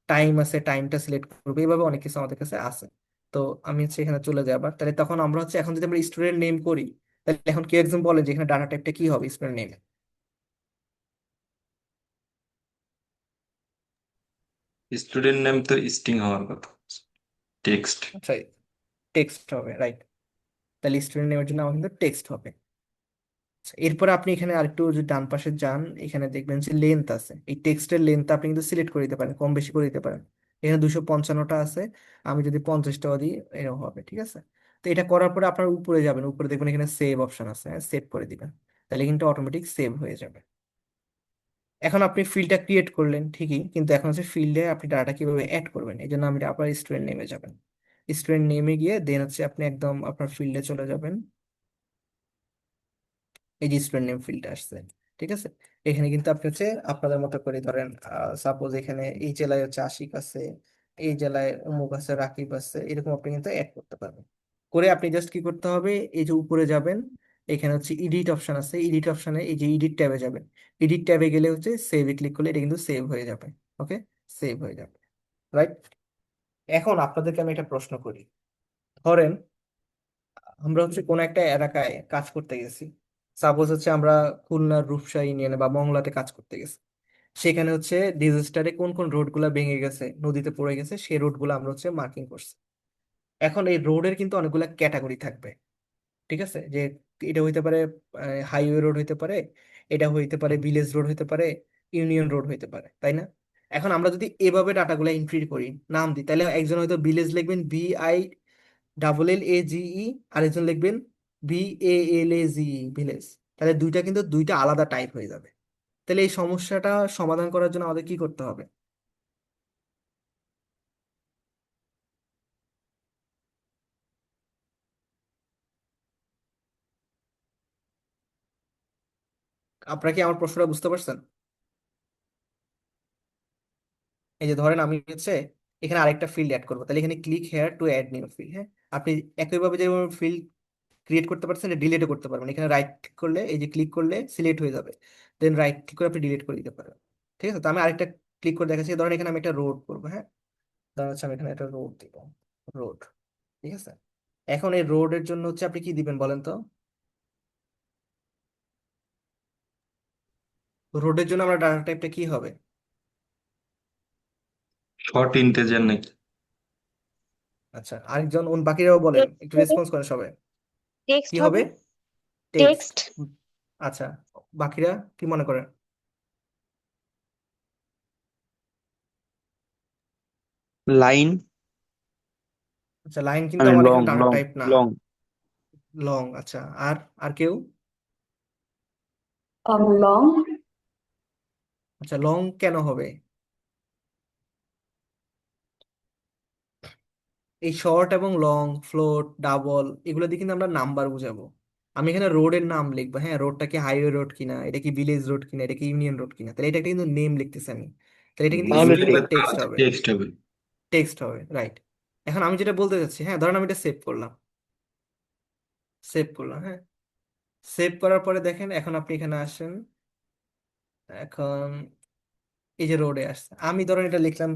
টাইম আছে, টাইমটা সিলেক্ট করবো, এইভাবে অনেক কিছু আমাদের কাছে আছে। তো আমি হচ্ছে এখানে চলে যাই আবার। তাহলে তখন আমরা হচ্ছে এখন যদি আমরা স্টুডেন্ট নেম করি, তাহলে এখন কেউ একজন বলে যে এখানে ডাটা টাইপটা কি হবে স্টুডেন্ট নেমে? স্টুডেন্ট নেম তো স্ট্রিং হওয়ার কথা, টেক্সট। আচ্ছা, টেক্সট হবে, রাইট। তাহলে স্টুডেন্ট নেমের জন্য আমার কিন্তু টেক্সট হবে। আচ্ছা, এরপরে আপনি এখানে আরেকটু যদি ডান পাশে যান, এখানে দেখবেন যে লেন্থ আছে। এই টেক্সটের লেন্থ আপনি কিন্তু সিলেক্ট করে দিতে পারেন, কম বেশি করে দিতে পারেন। এখানে 255টা আছে, আমি যদি 50টাও দিই এরকম হবে, ঠিক আছে। তো এটা করার পরে আপনার উপরে যাবেন, উপরে দেখবেন এখানে সেভ অপশন আছে, সেভ করে দিবেন। তাহলে কিন্তু অটোমেটিক সেভ হয়ে যাবে। এখন আপনি ফিল্ডটা ক্রিয়েট করলেন ঠিকই, কিন্তু এখন হচ্ছে ফিল্ডে আপনি ডাটা কিভাবে অ্যাড করবেন, এই জন্য আমি আবার স্টুডেন্ট নেমে যাবেন। স্টুডেন্ট নেমে গিয়ে দেন হচ্ছে আপনি একদম আপনার ফিল্ডে চলে যাবেন। এই যে স্টুডেন্ট নেম ফিল্ডটা আসছে, ঠিক আছে। এখানে কিন্তু আপনি হচ্ছে আপনাদের মতো করে ধরেন, সাপোজ এখানে এই জেলায় হচ্ছে আশিক আছে, এই জেলায় অমুক আছে, রাকিব আছে, এরকম আপনি কিন্তু অ্যাড করতে পারবেন। করে আপনি জাস্ট কি করতে হবে, এই যে উপরে যাবেন, এখানে হচ্ছে এডিট অপশন আছে, এডিট অপশনে এই যে এডিট ট্যাবে যাবেন। এডিট ট্যাবে গেলে হচ্ছে সেভে ক্লিক করলে এটা কিন্তু সেভ হয়ে যাবে। ওকে, সেভ হয়ে যাবে, রাইট। এখন আপনাদেরকে আমি একটা প্রশ্ন করি। ধরেন আমরা হচ্ছে কোন একটা এলাকায় কাজ করতে গেছি, সাপোজ হচ্ছে আমরা খুলনার রূপসা ইউনিয়নে বা মংলাতে কাজ করতে গেছি। সেখানে হচ্ছে ডিজাস্টারে কোন কোন রোড গুলা ভেঙে গেছে, নদীতে পড়ে গেছে, সেই রোড গুলো আমরা হচ্ছে মার্কিং করছি। এখন এই রোডের কিন্তু অনেকগুলা ক্যাটাগরি থাকবে, ঠিক আছে। যে এটা হইতে পারে হাইওয়ে রোড হইতে পারে, এটা হইতে পারে ভিলেজ রোড হইতে পারে, ইউনিয়ন রোড হইতে পারে, তাই না? এখন আমরা যদি এভাবে ডাটাগুলো এন্ট্রি করি, নাম দিই, তাহলে একজন হয়তো ভিলেজ লিখবেন VILLAGE, আরেকজন লিখবেন VALAZE, ভিলেজ। তাহলে দুইটা কিন্তু দুইটা আলাদা টাইপ হয়ে যাবে। তাহলে এই সমস্যাটা সমাধান করার জন্য আমাদের কি করতে হবে? আপনারা কি আমার প্রশ্নটা বুঝতে পারছেন? এই যে ধরেন আমি হচ্ছে এখানে আরেকটা ফিল্ড অ্যাড করবো, তাহলে এখানে click here to add new field. হ্যাঁ, আপনি একইভাবে যে ফিল্ড ক্রিয়েট করতে পারছেন, ডিলিটও করতে পারবেন। এখানে রাইট ক্লিক করলে, এই যে ক্লিক করলে সিলেক্ট হয়ে যাবে, দেন রাইট ক্লিক করে আপনি ডিলিট করে দিতে পারবেন। ঠিক আছে, তো আমি আরেকটা ক্লিক করে দেখাচ্ছি। ধরেন এখানে আমি একটা রোড করবো, হ্যাঁ, ধরেন হচ্ছে আমি এখানে একটা রোড দিব, রোড, ঠিক আছে। এখন এই রোডের জন্য হচ্ছে আপনি কি দিবেন বলেন তো? রোডের জন্য আমরা ডাটা টাইপটা কি হবে? শর্ট ইন্টেজার নাকি? আচ্ছা, আরেকজন বাকিরাও বলেন, একটু টেক্সট রেসপন্স করেন সবাই। কি হবে, হবে? টেক্সট। টেক্সট। আচ্ছা, বাকিরা কি মনে করেন? লাইন, আচ্ছা, লাইন কিন্তু মানে আমার লং এখানে ডাটা লং টাইপ না। লং। লং, আচ্ছা। আর আর কেউ? লং। আচ্ছা, লং কেন হবে? এই শর্ট এবং লং, ফ্লোট, ডাবল, এগুলো দিয়ে কিন্তু আমরা নাম্বার বুঝাবো। আমি এখানে রোডের নাম লিখবো, হ্যাঁ, রোডটা কি হাইওয়ে রোড কিনা, এটা কি ভিলেজ রোড কিনা, এটা কি ইউনিয়ন রোড কিনা, তাহলে এটা একটা কিন্তু নেম লিখতেছি আমি। তাহলে এটা কিন্তু তাহলে স্ট্রিং বা টেক্সট হবে। টেক্সট হবে। টেক্সট হবে, রাইট। এখন আমি যেটা বলতে চাচ্ছি, হ্যাঁ, ধরেন আমি এটা সেভ করলাম, সেভ করলাম, হ্যাঁ। সেভ করার পরে দেখেন এখন আপনি এখানে আসেন। এখন এই যে রোডে আসছে, আমি ধরেন এটা লিখলাম,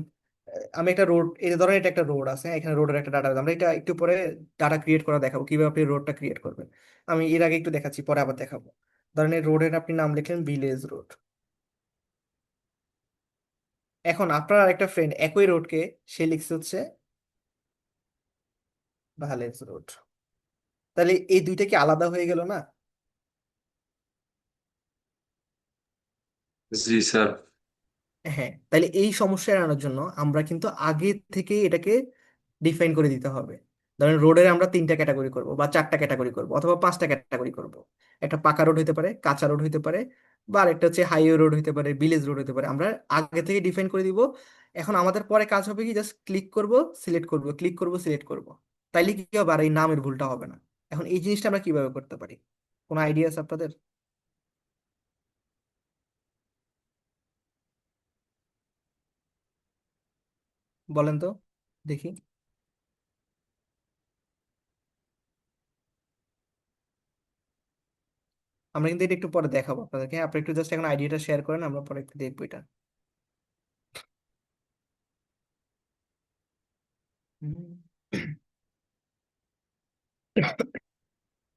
আমি একটা রোড, এই যে ধরেন এটা একটা রোড আছে, হ্যাঁ, এখানে রোডের একটা ডাটা, আমরা এটা একটু পরে ডাটা ক্রিয়েট করা দেখাবো কিভাবে আপনি রোডটা ক্রিয়েট করবেন। আমি এর আগে একটু দেখাচ্ছি, পরে আবার দেখাবো। ধরেন এই রোডের আপনি নাম লিখলেন ভিলেজ রোড। এখন আপনার আরেকটা ফ্রেন্ড একই রোডকে সে লিখছে হচ্ছে ভালেজ রোড। তাহলে এই দুইটা কি আলাদা হয়ে গেল না? জি স্যার। হ্যাঁ, তাহলে এই সমস্যা এড়ানোর জন্য আমরা কিন্তু আগে থেকে এটাকে ডিফাইন করে দিতে হবে। ধরেন রোডের আমরা 3টা ক্যাটাগরি করব বা 4টা ক্যাটাগরি করব অথবা 5টা ক্যাটাগরি করব। একটা পাকা রোড হতে পারে, কাঁচা রোড হতে পারে, বা আরেকটা হচ্ছে হাইওয়ে রোড হতে পারে, ভিলেজ রোড হতে পারে। আমরা আগে থেকে ডিফাইন করে দিব। এখন আমাদের পরে কাজ হবে কি, জাস্ট ক্লিক করব, সিলেক্ট করব, ক্লিক করব, সিলেক্ট করব। তাইলে কি হবে, আর এই নামের ভুলটা হবে না। এখন এই জিনিসটা আমরা কিভাবে করতে পারি, কোনো আইডিয়া আছে আপনাদের? বলেন তো দেখি। আমরা কিন্তু এটা একটু পরে দেখাবো আপনাদেরকে, হ্যাঁ, আপনি একটু জাস্ট এখন আইডিয়াটা শেয়ার করেন, আমরা পরে একটু দেখবো এটা। হুম।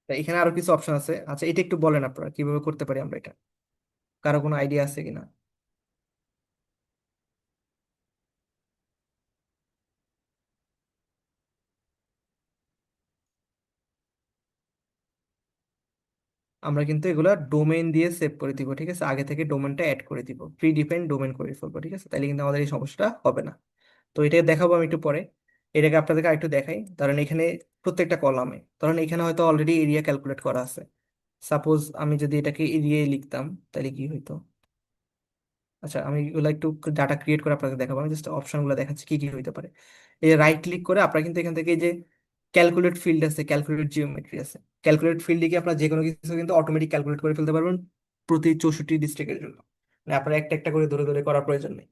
তা এখানে আরো কিছু অপশন আছে। আচ্ছা, এটা একটু বলেন আপনারা কিভাবে করতে পারি আমরা এটা, কারো কোনো আইডিয়া আছে কিনা? আমরা কিন্তু এগুলা ডোমেইন দিয়ে সেভ করে দিব, ঠিক আছে? আগে থেকে ডোমেনটা অ্যাড করে দিব, প্রি ডিফাইন্ড ডোমেন করে ফেলবো, ঠিক আছে? তাহলে কিন্তু আমাদের এই সমস্যাটা হবে না। তো এটা দেখাবো আমি একটু পরে। এটাকে আপনাদেরকে আরেকটু দেখাই। ধরেন এখানে প্রত্যেকটা কলামে, ধরেন এখানে হয়তো অলরেডি এরিয়া ক্যালকুলেট করা আছে। সাপোজ আমি যদি এটাকে এরিয়ায় লিখতাম, তাহলে কি হইতো? আচ্ছা, আমি এগুলো একটু ডাটা ক্রিয়েট করে আপনাকে দেখাবো। আমি জাস্ট অপশনগুলো দেখাচ্ছি কি কি হইতে পারে। এই যে রাইট ক্লিক করে আপনারা কিন্তু এখান থেকে এই যে ক্যালকুলেট ফিল্ড আছে, ক্যালকুলেট জিওমেট্রি আছে। ক্যালকুলেট ফিল্ডে কি আপনারা যে কোনো কিছু কিন্তু অটোমেটিক ক্যালকুলেট করে ফেলতে পারবেন প্রতি 64 ডিস্ট্রিক্টের জন্য। মানে আপনার একটা একটা করে ধরে ধরে করার প্রয়োজন নেই।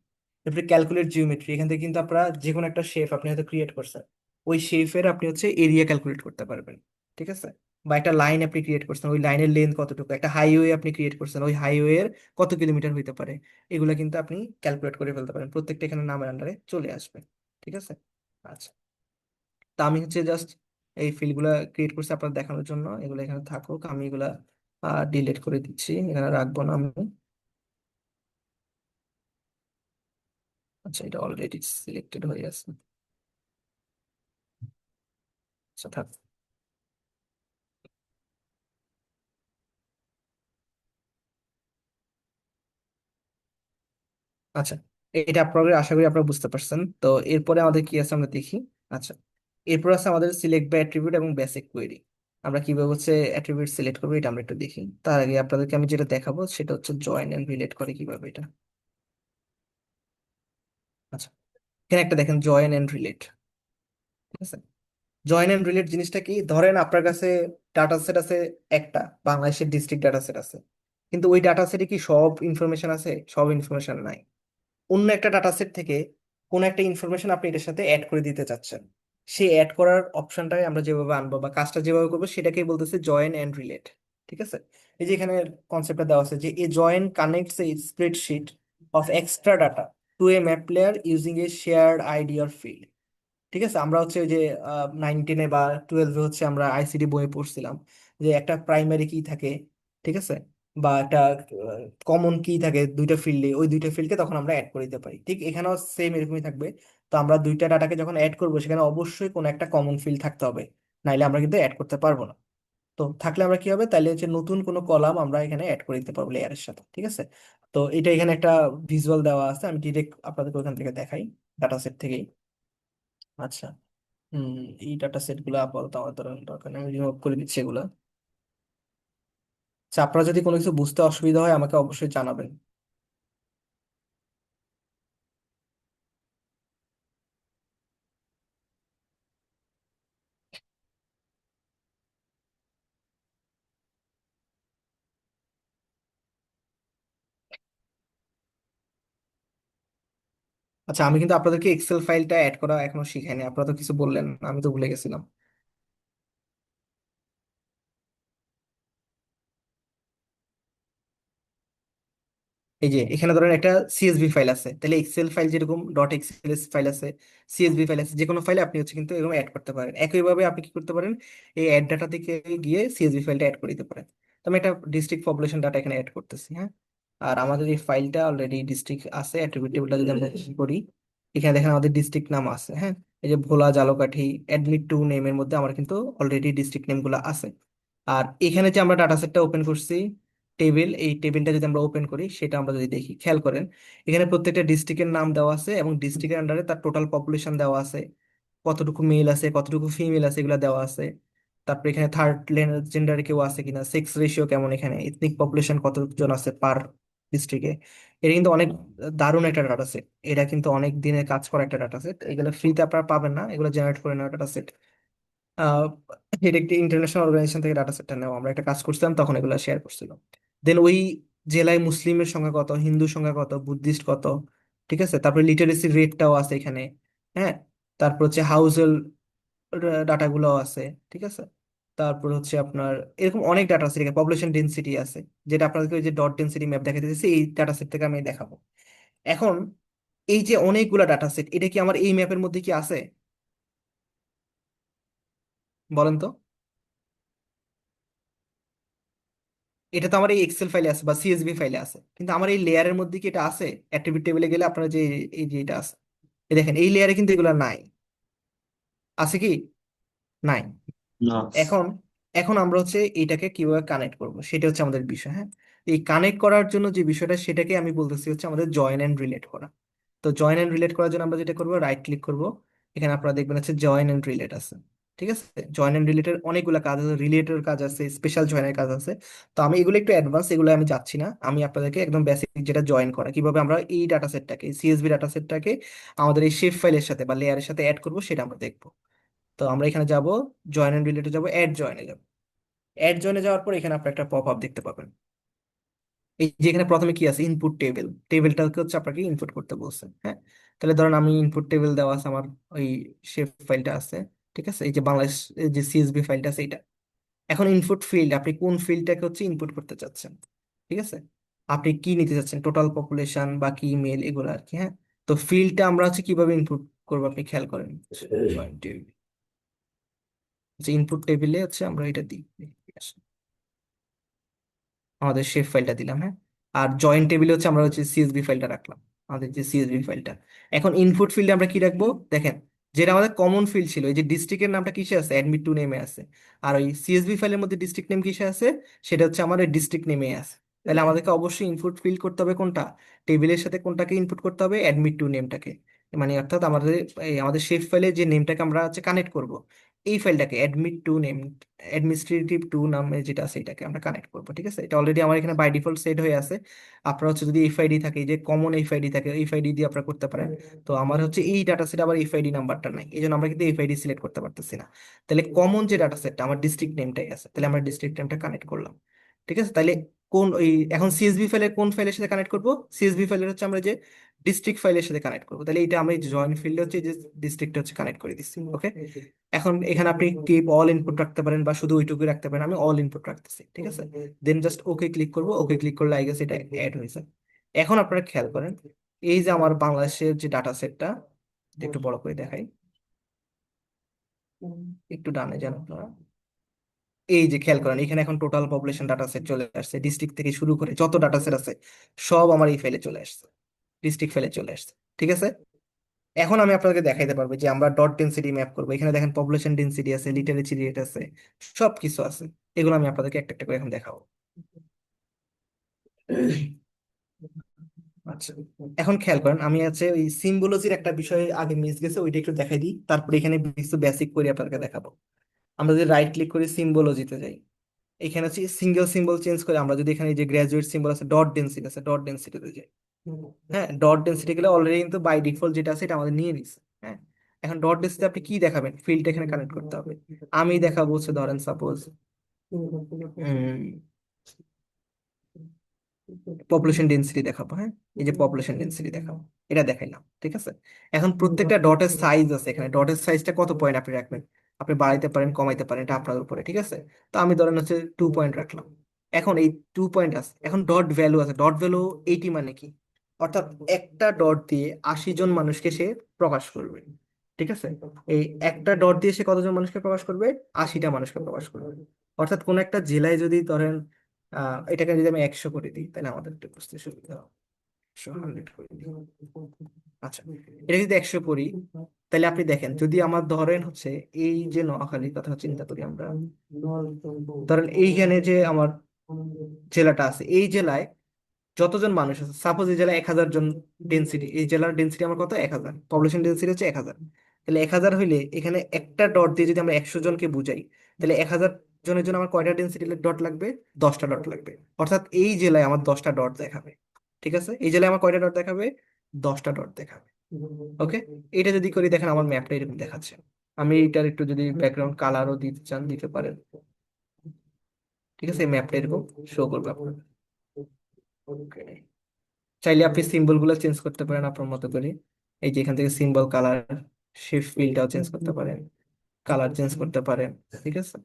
এরপরে ক্যালকুলেট জিওমেট্রি, এখান থেকে কিন্তু আপনারা যে কোনো একটা শেপ আপনি হয়তো ক্রিয়েট করছেন, ওই শেপের আপনি হচ্ছে এরিয়া ক্যালকুলেট করতে পারবেন, ঠিক আছে? বা একটা লাইন আপনি ক্রিয়েট করছেন, ওই লাইনের লেন্থ কতটুকু, একটা হাইওয়ে আপনি ক্রিয়েট করছেন, ওই হাইওয়ের কত কিলোমিটার হইতে পারে, এগুলা কিন্তু আপনি ক্যালকুলেট করে ফেলতে পারেন। প্রত্যেকটা এখানে নামের আন্ডারে চলে আসবে, ঠিক আছে? আচ্ছা, তা আমি হচ্ছে জাস্ট এই ফিল্ডগুলা ক্রিয়েট করছি আপনার দেখানোর জন্য। এগুলো এখানে থাকুক, আমি এগুলা ডিলিট করে দিচ্ছি, এখানে রাখবো না আমি। আচ্ছা, এটা অলরেডি সিলেক্টেড হয়ে আছে। আচ্ছা, থাক। আচ্ছা, এটা আপনাদের আশা করি আপনারা বুঝতে পারছেন। তো এরপরে আমাদের কি আছে আমরা দেখি। আচ্ছা, এরপর আছে আমাদের সিলেক্ট বাই অ্যাট্রিবিউট এবং বেসিক কোয়েরি। আমরা কিভাবে হচ্ছে অ্যাট্রিবিউট সিলেক্ট করবো এটা আমরা একটু দেখি। তার আগে আপনাদেরকে আমি যেটা দেখাবো সেটা হচ্ছে জয়েন এন্ড রিলেট করে কিভাবে এটা। আচ্ছা, এখানে একটা দেখেন জয়েন এন্ড রিলেট, ঠিক আছে? জয়েন এন্ড রিলেট জিনিসটা কি? ধরেন আপনার কাছে ডাটা সেট আছে একটা, বাংলাদেশের ডিস্ট্রিক্ট ডাটা সেট আছে, কিন্তু ওই ডাটা সেটে কি সব ইনফরমেশন আছে? সব ইনফরমেশন নাই। অন্য একটা ডাটা সেট থেকে কোন একটা ইনফরমেশন আপনি এটার সাথে অ্যাড করে দিতে চাচ্ছেন, সেই অ্যাড করার অপশনটাই আমরা যেভাবে আনবো বা কাজটা যেভাবে করবো সেটাকেই বলতেছে জয়েন এন্ড রিলেট, ঠিক আছে? এই যে এখানে কনসেপ্টটা দেওয়া আছে যে a join connects a spreadsheet of extra data to a map layer using a shared ID or field. ঠিক আছে, আমরা হচ্ছে ওই যে 9-10 বা 12-এ হচ্ছে আমরা আইসিডি বইয়ে পড়ছিলাম যে একটা প্রাইমারি কি থাকে, ঠিক আছে? বা একটা কমন কি থাকে দুইটা ফিল্ডে, ওই দুইটা ফিল্ডকে তখন আমরা অ্যাড করে দিতে পারি। ঠিক এখানেও সেম এরকমই থাকবে। তো আমরা দুইটা ডাটাকে যখন অ্যাড করবো সেখানে অবশ্যই কোনো একটা কমন ফিল্ড থাকতে হবে, নাইলে আমরা কিন্তু অ্যাড করতে পারবো না। তো থাকলে আমরা কি হবে, তাহলে হচ্ছে নতুন কোনো কলাম আমরা এখানে অ্যাড করে দিতে পারবো লেয়ারের সাথে, ঠিক আছে? তো এটা এখানে একটা ভিজুয়াল দেওয়া আছে, আমি ডিরেক্ট আপনাদেরকে ওখান থেকে দেখাই, ডাটা সেট থেকেই। আচ্ছা, হুম, এই ডাটা সেট গুলো আপাতত আমার দরকার নেই, আমি রিমুভ করে দিচ্ছি এগুলা। আচ্ছা, আপনারা যদি কোনো কিছু বুঝতে অসুবিধা হয় আমাকে অবশ্যই জানাবেন। আচ্ছা, আমি কিন্তু আপনাদেরকে এক্সেল ফাইলটা অ্যাড করা এখনো শিখাইনি, আপনারা তো কিছু বললেন, আমি তো ভুলে গেছিলাম। এই যে এখানে ধরেন একটা সিএসভি ফাইল আছে, তাহলে এক্সেল ফাইল যেরকম ডট এক্সএল ফাইল আছে, সিএসভি ফাইল আছে, যে কোনো ফাইলে আপনি হচ্ছে কিন্তু এরকম অ্যাড করতে পারেন। একইভাবে আপনি কি করতে পারেন, এই অ্যাড ডাটা থেকে গিয়ে সিএসভি ফাইলটা অ্যাড করে দিতে পারেন। তো আমি একটা ডিস্ট্রিক্ট পপুলেশন ডাটা এখানে অ্যাড করতেছি, হ্যাঁ। আর আমাদের এই ফাইলটা অলরেডি ডিস্ট্রিক্ট আছে, অ্যাট্রিবিউট টেবিলটা যদি আমরা করি, এখানে দেখেন আমাদের ডিস্ট্রিক্ট নাম আছে, হ্যাঁ। এই যে ভোলা, জালকাঠি, অ্যাডমিট টু নেমের মধ্যে আমার কিন্তু অলরেডি ডিস্ট্রিক্ট নেম গুলো আছে। আর এখানে যে আমরা ডাটা সেটটা ওপেন করছি টেবিল, এই টেবিলটা যদি আমরা ওপেন করি সেটা আমরা যদি দেখি, খেয়াল করেন এখানে প্রত্যেকটা ডিস্ট্রিক্টের নাম দেওয়া আছে এবং ডিস্ট্রিক্টের আন্ডারে তার টোটাল পপুলেশন দেওয়া আছে, কতটুকু মেল আছে কতটুকু ফিমেল আছে এগুলো দেওয়া আছে। তারপর এখানে থার্ড জেন্ডারে কেউ আছে কিনা, সেক্স রেশিও কেমন, এখানে এথনিক পপুলেশন কতজন আছে পার ডিস্ট্রিক্টে। এটা কিন্তু অনেক দারুণ একটা ডাটা সেট, এটা কিন্তু অনেক দিনের কাজ করা একটা ডাটা সেট। এগুলো ফ্রিতে আপনারা পাবেন না, এগুলো জেনারেট করে নেওয়া ডাটা সেট। আহ এটা একটি ইন্টারন্যাশনাল অর্গানাইজেশন থেকে ডাটা সেটটা নেওয়া, আমরা একটা কাজ করছিলাম তখন এগুলো শেয়ার করছিলাম। দেন ওই জেলায় মুসলিমের সংখ্যা কত, হিন্দু সংখ্যা কত, বুদ্ধিস্ট কত, ঠিক আছে? তারপরে লিটারেসি রেটটাও আছে এখানে, হ্যাঁ। তারপর হচ্ছে হাউস হোল্ড ডাটাগুলোও আছে, ঠিক আছে? তারপর হচ্ছে আপনার এরকম অনেক ডাটা আছে, এখানে পপুলেশন ডেন্সিটি আছে, যেটা আপনাদেরকে ওই যে ডট ডেন্সিটি ম্যাপ দেখাতে দিয়েছি, এই ডাটা সেট থেকে আমি দেখাবো। এখন এই যে অনেকগুলা ডাটা সেট, এটা কি আমার এই ম্যাপের মধ্যে কি আছে? বলেন তো। এটা তো আমার এই এক্সেল ফাইলে আছে বা সিএসভি ফাইলে আছে, কিন্তু আমার এই লেয়ারের মধ্যে কি এটা আছে? অ্যাট্রিবিউট টেবিলে গেলে আপনারা যে এই যে এটা আছে, এই দেখেন এই লেয়ারে কিন্তু এগুলো নাই। আছে কি? নাই। না। এখন এখন আমরা হচ্ছে এটাকে কিভাবে কানেক্ট করব সেটা হচ্ছে আমাদের বিষয়। হ্যাঁ, এই কানেক্ট করার জন্য যে বিষয়টা সেটাকে আমি বলতেছি হচ্ছে আমাদের জয়েন এন্ড রিলেট করা। তো জয়েন এন্ড রিলেট করার জন্য আমরা যেটা করবো, রাইট ক্লিক করব, এখানে আপনারা দেখবেন হচ্ছে জয়েন এন্ড রিলেট আছে। ঠিক আছে, জয়েন এন্ড রিলেটের অনেকগুলো কাজ আছে, রিলেটের কাজ আছে, স্পেশাল জয়েনের কাজ আছে। তো আমি এগুলো একটু অ্যাডভান্স, এগুলো আমি যাচ্ছি না। আমি আপনাদেরকে একদম বেসিক যেটা জয়েন করা, কিভাবে আমরা এই ডাটা সেটটাকে, সিএসভি ডাটা সেটটাকে আমাদের এই শেপ ফাইলের সাথে বা লেয়ারের সাথে অ্যাড করবো, সেটা আমরা দেখবো। তো আমরা এখানে যাব, জয়েন এন্ড রিলেটে যাব, অ্যাড জয়েনে যাব। অ্যাড জয়েনে যাওয়ার পর এখানে আপনি একটা পপ আপ দেখতে পাবেন। এই যে এখানে প্রথমে কি আছে, ইনপুট টেবিল। টেবিলটাকে হচ্ছে আপনাকে ইনপুট করতে বলছে। হ্যাঁ, তাহলে ধরেন আমি ইনপুট টেবিল দেওয়া আছে, আমার ওই শেপ ফাইলটা আছে। ঠিক আছে, এই যে বাংলাদেশ এই যে সিএসভি ফাইলটা আছে এটা। এখন ইনপুট ফিল্ড, আপনি কোন ফিল্ডটাকে হচ্ছে ইনপুট করতে চাচ্ছেন? ঠিক আছে, আপনি কি নিতে চাচ্ছেন, টোটাল পপুলেশন বা কি মেল, এগুলো আর কি। হ্যাঁ, তো ফিল্ডটা আমরা হচ্ছে কিভাবে ইনপুট করবো আপনি খেয়াল করেন। ইনপুট টেবিলে হচ্ছে আমরা এটা দিই, আমাদের শেপ ফাইলটা দিলাম। হ্যাঁ, আর জয়েন্ট টেবিলে হচ্ছে আমরা হচ্ছে সিএসভি ফাইলটা রাখলাম, আমাদের যে সিএসভি ফাইলটা। এখন ইনপুট ফিল্ডে আমরা কি রাখবো দেখেন, যেটা আমাদের কমন ফিল্ড ছিল, এই যে ডিস্ট্রিক্টের নামটা কিসে আছে, অ্যাডমিট টু নেমে আছে। আর ওই সিএসভি ফাইলের মধ্যে ডিস্ট্রিক্ট নেম কিসে আছে, সেটা হচ্ছে আমার ওই ডিস্ট্রিক্ট নেমে আছে। তাহলে আমাদেরকে অবশ্যই ইনপুট ফিল্ড করতে হবে কোনটা, টেবিলের সাথে কোনটাকে ইনপুট করতে হবে, অ্যাডমিট টু নেমটাকে। মানে অর্থাৎ আমাদের আমাদের শেপ ফাইলে যে নেমটাকে আমরা হচ্ছে কানেক্ট করব, এই ফাইলটাকে admit two name, administrative two নামে যেটা আছে এটাকে আমরা কানেক্ট করবো। ঠিক আছে, এটা অলরেডি আমার এখানে বাই ডিফল্ট সেট হয়ে আছে। আপনার হচ্ছে যদি এফআইডি থাকে, এই যে কমন এফআইডি থাকে, এফআইডি দিয়ে আপনারা করতে পারেন। তো আমার হচ্ছে এই ডাটা সেট আবার এফআইডি নাম্বারটা নাই, এই জন্য আমরা কিন্তু এফআইডি সিলেক্ট করতে পারতেছি না। তাহলে কমন যে ডাটা সেটটা আমার ডিস্ট্রিক্ট নেমটাই আছে, তাহলে আমরা ডিস্ট্রিক্ট নেমটা কানেক্ট করলাম। ঠিক আছে, তাহলে কোন ওই এখন সিএসভি ফাইলের কোন ফাইলের সাথে কানেক্ট করবো, সিএসভি ফাইলের হচ্ছে আমরা যে ডিস্ট্রিক্ট ফাইলের সাথে কানেক্ট করবো। তাহলে এটা আমি জয়েন্ট ফিল্ডে হচ্ছে যে ডিস্ট্রিক্ট হচ্ছে কানেক্ট করে দিচ্ছি। ওকে, এখন এখানে আপনি টিপ অল ইনপুট রাখতে পারেন বা শুধু ওইটুকুই রাখতে পারেন, আমি অল ইনপুট রাখতেছি। ঠিক আছে, দেন জাস্ট ওকে ক্লিক করবো, ওকে ক্লিক করলে আই গেস এটা অ্যাড হয়েছে। এখন আপনারা খেয়াল করেন, এই যে আমার বাংলাদেশের যে ডাটা সেটটা, একটু বড় করে দেখাই, একটু ডানে যান আপনারা। এই যে খেয়াল করেন, এখানে এখন টোটাল পপুলেশন ডাটা সেট চলে আসছে, ডিস্ট্রিক্ট থেকে শুরু করে যত ডাটা সেট আছে সব আমার এই ফাইলে চলে আসছে, ডিস্ট্রিক্ট ফাইলে চলে আসছে। ঠিক আছে, এখন আমি আপনাকে দেখাইতে পারবো যে আমরা ডট ডেন্সিটি ম্যাপ করবো। এখানে দেখেন পপুলেশন ডেন্সিটি আছে, লিটারেসি রেট আছে, সব কিছু আছে। এগুলো আমি আপনাদেরকে একটা একটা করে এখন দেখাবো। আচ্ছা, এখন খেয়াল করেন, আমি আছে ওই সিম্বলজির একটা বিষয় আগে মিস গেছে, ওইটা একটু দেখাই দিই, তারপরে এখানে কিছু বেসিক করে আপনাদেরকে দেখাবো। আমরা যদি রাইট ক্লিক করে সিম্বলজিতে যাই, এখানে হচ্ছে সিঙ্গেল সিম্বল চেঞ্জ করে আমরা যদি এখানে যে গ্রাজুয়েট সিম্বল আছে, ডট ডেন্সিটি আছে, ডট ডেন্সিটিতে যাই। হ্যাঁ, ডট ডেন্সিটি গেলে অলরেডি কিন্তু বাই ডিফল্ট যেটা আছে এটা আমাদের নিয়ে নিছে। হ্যাঁ, এখন ডট ডেন্সিটি আপনি কি দেখাবেন, ফিল্ড এখানে কানেক্ট করতে হবে। আমি দেখাবো হচ্ছে ধরেন সাপোজ পপুলেশন ডেন্সিটি দেখাবো। হ্যাঁ, এই যে পপুলেশন ডেন্সিটি দেখাবো, এটা দেখাইলাম। ঠিক আছে, এখন প্রত্যেকটা ডটের সাইজ আছে, এখানে ডটের সাইজটা কত পয়েন্ট আপনি রাখবেন, আপনি বাড়াইতে পারেন কমাইতে পারেন, এটা আপনার উপরে। ঠিক আছে, তো আমি ধরেন হচ্ছে 2 পয়েন্ট রাখলাম। এখন এই 2 পয়েন্ট আছে, এখন ডট ভ্যালু আছে, ডট ভ্যালু 80 মানে কি, অর্থাৎ একটা ডট দিয়ে 80 জন মানুষকে সে প্রকাশ করবে। ঠিক আছে, এই একটা ডট দিয়ে সে কতজন মানুষকে প্রকাশ করবে, 80টা মানুষকে প্রকাশ করবে। অর্থাৎ কোন একটা জেলায় যদি ধরেন এটাকে যদি আমি 100 করে দিই, তাহলে আমাদের একটু বুঝতে সুবিধা হবে। 100 করে দিই। আচ্ছা, এটা যদি 100 করি, তাহলে আপনি দেখেন, যদি আমার ধরেন হচ্ছে এই যে নোয়াখালীর কথা চিন্তা করি আমরা, ধরেন এইখানে যে আমার জেলাটা আছে, এই জেলায় যতজন মানুষ আছে, সাপোজ এই জেলায় 1000 জন ডেন্সিটি, এই জেলার ডেন্সিটি আমার কত, 1000, পপুলেশন ডেন্সিটি হচ্ছে 1000। তাহলে 1000 হইলে এখানে একটা ডট দিয়ে যদি আমরা 100 জনকে বুঝাই, তাহলে 1000 জনের জন্য আমার কয়টা ডেন্সিটি ডট লাগবে, 10টা ডট লাগবে। অর্থাৎ এই জেলায় আমার 10টা ডট দেখাবে। ঠিক আছে, এই জেলায় আমার কয়টা ডট দেখাবে, 10টা ডট দেখাবে। ওকে, এটা যদি করি দেখেন আমার ম্যাপটা এরকম দেখাচ্ছে। আমি এটার একটু যদি ব্যাকগ্রাউন্ড কালারও দিতে চান দিতে পারেন। ঠিক আছে, এই ম্যাপটা এরকম শো করবে আপনার। Okay. চাইলে আপনি সিম্বল গুলো চেঞ্জ করতে পারেন আপনার মতো করে। এই যে এখান থেকে সিম্বল কালার, শিফট ফিলটাও চেঞ্জ করতে পারেন, কালার চেঞ্জ করতে পারেন। ঠিক আছে,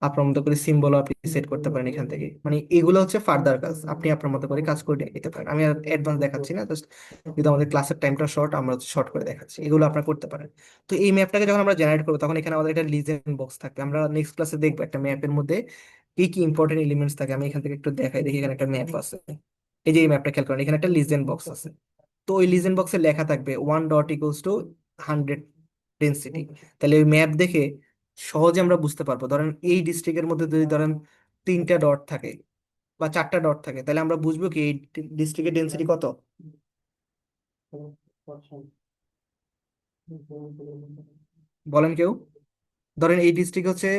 আপনার মতো করে সিম্বল আপনি সেট করতে পারেন এখান থেকে। মানে এগুলো হচ্ছে ফার্দার কাজ, আপনি আপনার মতো করে কাজ করে নিতে পারেন। আমি আর অ্যাডভান্স দেখাচ্ছি না, জাস্ট যদি আমাদের ক্লাসের টাইমটা শর্ট, আমরা শর্ট করে দেখাচ্ছি, এগুলো আপনারা করতে পারেন। তো এই ম্যাপটাকে যখন আমরা জেনারেট করবো তখন এখানে আমাদের একটা লিজেন্ড বক্স থাকবে। আমরা নেক্সট ক্লাসে দেখবো একটা ম্যাপের মধ্যে কি কি ইম্পর্টেন্ট এলিমেন্টস থাকে। আমি এখান থেকে একটু দেখাই, দেখি এখানে একটা ম্যাপ আছে। এই যে এই ম্যাপটা খেয়াল করেন, এখানে একটা লিজেন্ড বক্স আছে। তো ওই লিজেন্ড বক্সে লেখা থাকবে 1 ডট ইকুয়ালস টু 100 ডেন্সিটি। তাহলে ওই ম্যাপ দেখে সহজে আমরা বুঝতে পারবো। ধরেন এই ডিস্ট্রিক্টের মধ্যে যদি ধরেন 3টা ডট থাকে বা 4টা ডট থাকে, তাহলে আমরা বুঝবো কি এই ডিস্ট্রিক্টের ডেন্সিটি কত। বলেন কেউ। ধরেন এই ডিস্ট্রিক্ট হচ্ছে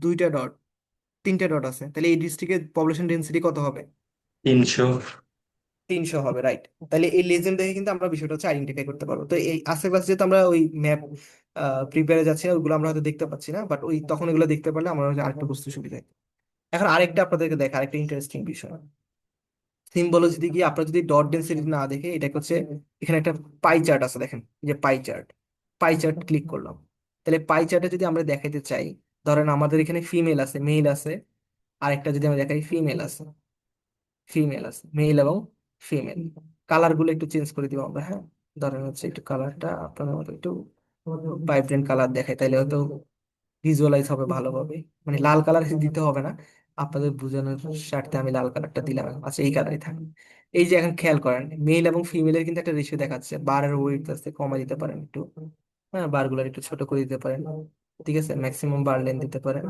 2টা ডট, 3টে ডট আছে, তাহলে এই ডিস্ট্রিক্টের পপুলেশন ডেন্সিটি কত হবে? 300। 300 হবে, রাইট। তাহলে এই লেজেন্ড দেখে কিন্তু আমরা বিষয়টা হচ্ছে আইডেন্টিফাই করতে পারবো। তো এই আশেপাশে যেহেতু আমরা ওই ম্যাপ প্রিপেয়ারে যাচ্ছি না, ওইগুলো আমরা হয়তো দেখতে পাচ্ছি না, বাট ওই তখন এগুলো দেখতে পারলে আমরা হচ্ছে আরেকটু বুঝতে সুবিধা হয়। এখন আরেকটা আপনাদেরকে দেখা, আরেকটা ইন্টারেস্টিং বিষয় সিম্বলজি দিয়ে আপনার যদি ডট ডেন্সিটি না দেখে, এটাকে হচ্ছে এখানে একটা পাই চার্ট আছে, দেখেন এই যে pie chart. Pie chart click করলাম, তাহলে পাই চার্টে যদি আমরা দেখাইতে চাই, ধরেন আমাদের এখানে ফিমেল আছে, মেল আছে, আরেকটা যদি আমরা দেখাই ফিমেল আছে, ফিমেল আছে, মেল এবং ফিমেল। কালার গুলো একটু চেঞ্জ করে দিব আমরা, হ্যাঁ। ধরেন হচ্ছে একটু কালারটা আপনার মতো একটু ভাইব্রেন্ট কালার দেখাই, তাইলে হয়তো ভিজুয়ালাইজ হবে ভালোভাবে। মানে লাল কালার দিতে হবে না, আপনাদের বোঝানোর স্বার্থে আমি লাল কালারটা দিলাম। আচ্ছা, এই কালারই থাকবে। এই যে এখন খেয়াল করেন, মেল এবং ফিমেলের কিন্তু একটা রেশিও দেখাচ্ছে। বারের ওয়েট আছে, কমা দিতে পারেন একটু, হ্যাঁ, বারগুলো একটু ছোট করে দিতে পারেন, ঠিক আছে। ম্যাক্সিমাম বার লেন্থ দিতে পারেন,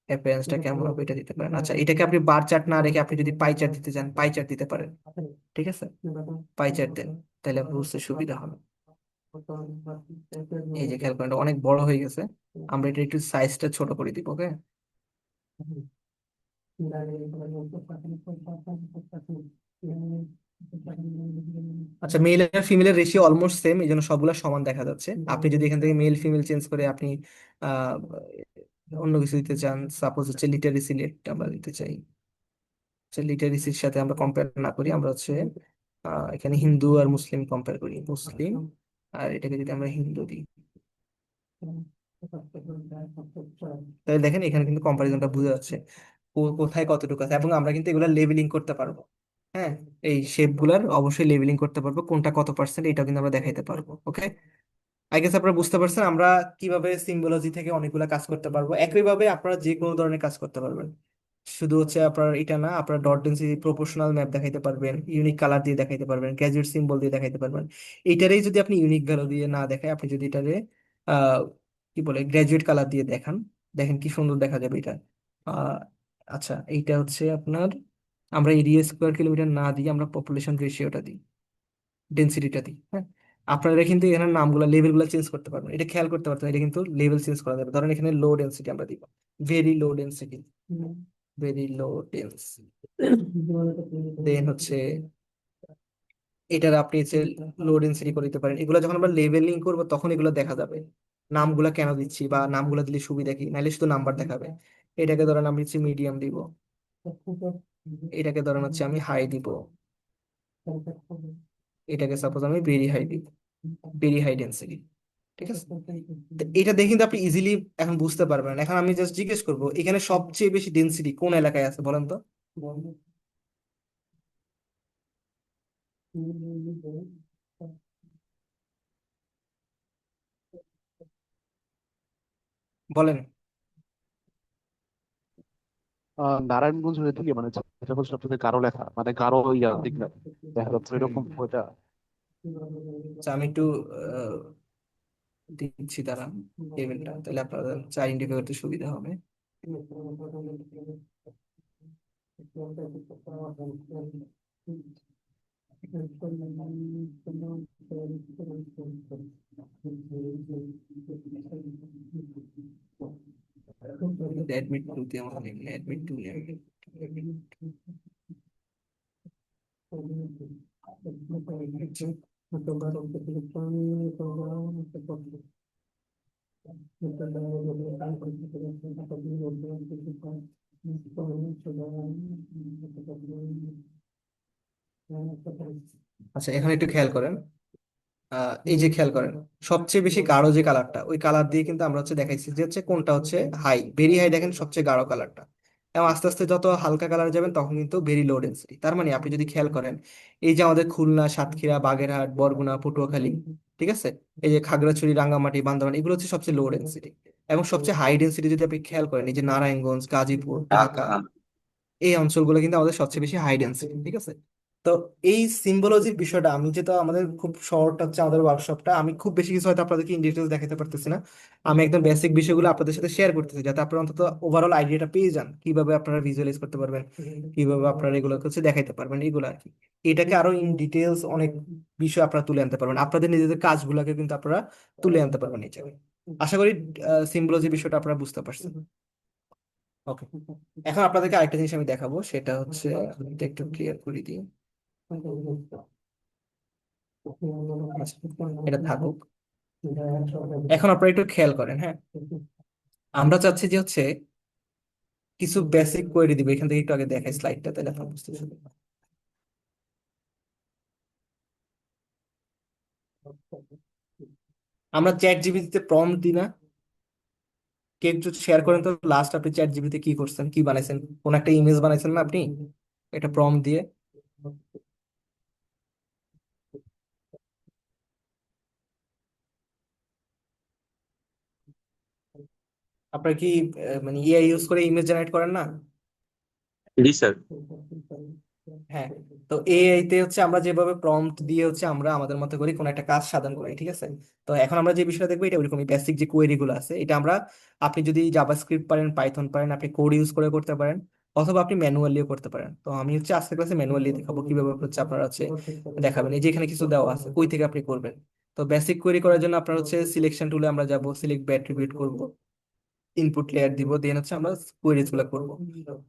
অ্যাপিয়ারেন্সটা কেমন হবে এটা দিতে পারেন। আচ্ছা, এটাকে আপনি বার চার্ট না রেখে আপনি যদি পাই চার্ট দিতে চান, পাই চার্ট দিতে পারেন, ঠিক আছে। পাই চার্ট দেন, তাহলে বুঝতে সুবিধা হবে। এই যে খেয়াল করেন, এটা অনেক বড় হয়ে গেছে, আমরা এটা একটু সাইজটা ছোট করে দিব, ওকে। আচ্ছা, মেল আর ফিমেলের রেশিও অলমোস্ট সেম, এই জন্য সবগুলা সমান দেখা যাচ্ছে। আপনি যদি এখান থেকে মেল ফিমেল চেঞ্জ করে আপনি আহ অন্য কিছু দিতে চান, সাপোজ হচ্ছে লিটারেসি রেট আমরা দিতে চাই, লিটারেসির সাথে আমরা কম্পেয়ার না করি, আমরা হচ্ছে এখানে হিন্দু আর মুসলিম কম্পেয়ার করি, মুসলিম, আর এটাকে যদি আমরা হিন্দু দিই, তাহলে দেখেন এখানে কিন্তু কম্পারিজনটা বোঝা যাচ্ছে কোথায় কতটুকু আছে। এবং আমরা কিন্তু এগুলা লেবেলিং করতে পারবো, হ্যাঁ। এই শেপ গুলার অবশ্যই লেবেলিং করতে পারবো, কোনটা কত পার্সেন্ট এটাও কিন্তু আমরা দেখাইতে পারবো, ওকে। আই গেস আপনারা বুঝতে পারছেন আমরা কিভাবে সিম্বলজি থেকে অনেকগুলা কাজ করতে পারবো। একইভাবে আপনারা যে কোনো ধরনের কাজ করতে পারবেন। শুধু হচ্ছে আপনার এটা না, আপনার ডট ডেন্সিটি প্রপোর্শনাল ম্যাপ দেখাইতে পারবেন, ইউনিক কালার দিয়ে দেখাইতে পারবেন, গ্যাজেট সিম্বল দিয়ে দেখাইতে পারবেন। এইটারেই যদি আপনি ইউনিক ভ্যালু দিয়ে না দেখায়, আপনি যদি এটারে আহ কি বলে গ্রাজুয়েট কালার দিয়ে দেখান, দেখেন কি সুন্দর দেখা যাবে এটা। আহ আচ্ছা, এইটা হচ্ছে আপনার, আমরা এরিয়া স্কোয়ার কিলোমিটার না দিয়ে আমরা পপুলেশন রেশিওটা দিই, ডেন্সিটিটা দিই, হ্যাঁ। আপনারা কিন্তু এখানে নামগুলো লেভেলগুলো চেঞ্জ করতে পারবেন, এটা খেয়াল করতে পারতেন, এটা কিন্তু লেভেল চেঞ্জ করা যাবে। ধরেন এখানে লো ডেন্সিটি আমরা দিব, very low density, very low density. Then হচ্ছে এটার আপনি হচ্ছে লো ডেন্সিটি করে দিতে পারেন। এগুলো যখন আমরা লেভেলিং করবো তখন এগুলো দেখা যাবে, নামগুলা কেন দিচ্ছি বা নামগুলো দিলে সুবিধা কি, নাহলে শুধু নাম্বার দেখাবে। এটাকে ধরেন আমি হচ্ছে মিডিয়াম দিব, এটাকে ধরেন হচ্ছে আমি হাই দিব, এটাকে সাপোজ আমি ভেরি হাই দিব, ভেরি হাই ডেন্সিটি, ঠিক আছে। তো এটা দেখে কিন্তু আপনি ইজিলি এখন বুঝতে পারবেন। এখন আমি জাস্ট জিজ্ঞেস করবো এখানে সবচেয়ে বেশি ডেন্সিটি কোন এলাকায় আছে বলেন তো। বলেন। নারায়ণগঞ্জ হয়ে থেকে মানে যেটা হচ্ছে আপনাদের গারো লেখা মানে গারো ইয়া দিক না, দেখা যাচ্ছে এরকম ওইটা। আচ্ছা, আমি একটু আহ, দিচ্ছি তারা টেবিলটা, তাহলে আপনাদের আইডেন্টিফাই করতে সুবিধা হবে। অ্যাডমিট টুতে আমার অ্যাডমিট টু আচ্ছা, এখানে একটু খেয়াল করেন, এই যে খেয়াল করেন, সবচেয়ে বেশি গাঢ় যে কালারটা, ওই কালার দিয়ে কিন্তু আমরা হচ্ছে দেখাইছি যে হচ্ছে কোনটা হচ্ছে হাই, ভেরি হাই দেখেন সবচেয়ে গাঢ় কালারটা। এবং আস্তে আস্তে যত হালকা কালার যাবেন তখন কিন্তু ভেরি লো ডেন্সিটি। তার মানে আপনি যদি খেয়াল করেন, এই যে আমাদের খুলনা, সাতক্ষীরা, বাগেরহাট, বরগুনা, পটুয়াখালী, ঠিক আছে, এই যে খাগড়াছড়ি, রাঙ্গামাটি, বান্দরবান, এগুলো হচ্ছে সবচেয়ে লো ডেন্সিটি। এবং সবচেয়ে হাই ডেন্সিটি যদি আপনি খেয়াল করেন, এই যে নারায়ণগঞ্জ, গাজীপুর, ঢাকা, ঢাকা। এই অঞ্চলগুলো কিন্তু আমাদের সবচেয়ে বেশি হাই ডেন্সিটি, ঠিক আছে। তো এই সিম্বলজির বিষয়টা, আমি যেটা আমাদের খুব শর্ট হচ্ছে আমাদের ওয়ার্কশপটা, আমি খুব বেশি কিছু হয়তো আপনাদেরকে ইন ডিটেলস দেখাতে পারতেছি না। আমি একদম বেসিক বিষয়গুলো আপনাদের সাথে শেয়ার করতেছি, যাতে আপনারা অন্তত ওভারঅল আইডিয়াটা পেয়ে যান কিভাবে আপনারা ভিজুয়ালাইজ করতে পারবেন, কিভাবে আপনারা এগুলো হচ্ছে দেখাইতে পারবেন, এগুলো আর কি। এটাকে আরো ইন ডিটেলস অনেক বিষয় আপনারা তুলে আনতে পারবেন, আপনাদের নিজেদের কাজগুলোকে কিন্তু আপনারা তুলে আনতে পারবেন এই জায়গায়। আশা করি সিম্বলজি বিষয়টা আপনারা বুঝতে পারছেন। ওকে, এখন আপনাদেরকে আরেকটা জিনিস আমি দেখাবো, সেটা হচ্ছে, আমি এটা একটু ক্লিয়ার করে দিই। আচ্ছা, এটা থাকুক। এখন আপনারা একটু খেয়াল করেন, হ্যাঁ, আমরা চাচ্ছি যে হচ্ছে কিছু বেসিক কোয়েরি দিব। এখান থেকে একটু আগে দেখাই স্লাইডটা, তাহলে আপনারা বুঝতে সুবিধা হবে। আমরা চ্যাট জিপিটিতে প্রম্পট দিই না? কে একটু শেয়ার করেন তো, লাস্ট আপনি চ্যাট জিপিটিতে কি করছেন, কি বানাইছেন? কোন একটা ইমেজ বানাইছেন না আপনি, এটা প্রম্পট দিয়ে? আপনারা কি মানে এআই ইউজ করে ইমেজ জেনারেট করেন না? জি স্যার। হ্যাঁ। তো এআই তে হচ্ছে আমরা যেভাবে প্রম্পট দিয়ে হচ্ছে আমরা আমাদের মতো করে কোন একটা কাজ সাধন করি, ঠিক আছে। তো এখন আমরা যে বিষয়টা দেখবো, এটা ওইরকমই বেসিক যে কোয়েরি গুলো আছে, এটা আমরা, আপনি যদি জাভাস্ক্রিপ্ট পারেন, পাইথন পারেন, আপনি কোড ইউজ করে করতে পারেন, অথবা আপনি ম্যানুয়ালিও করতে পারেন। তো আমি হচ্ছে আজকের ক্লাসে ম্যানুয়ালি দেখাবো কিভাবে হচ্ছে আপনারা হচ্ছে দেখাবেন। এই যে এখানে কিছু দেওয়া আছে, কই থেকে আপনি করবেন। তো বেসিক কোয়েরি করার জন্য আপনার হচ্ছে সিলেকশন টুলে আমরা যাব, সিলেক্ট বাই অ্যাট্রিবিউট করব, ইনপুট লেয়ার দিব, দেন হচ্ছে আমরা কোয়েরিজ গুলো করবো,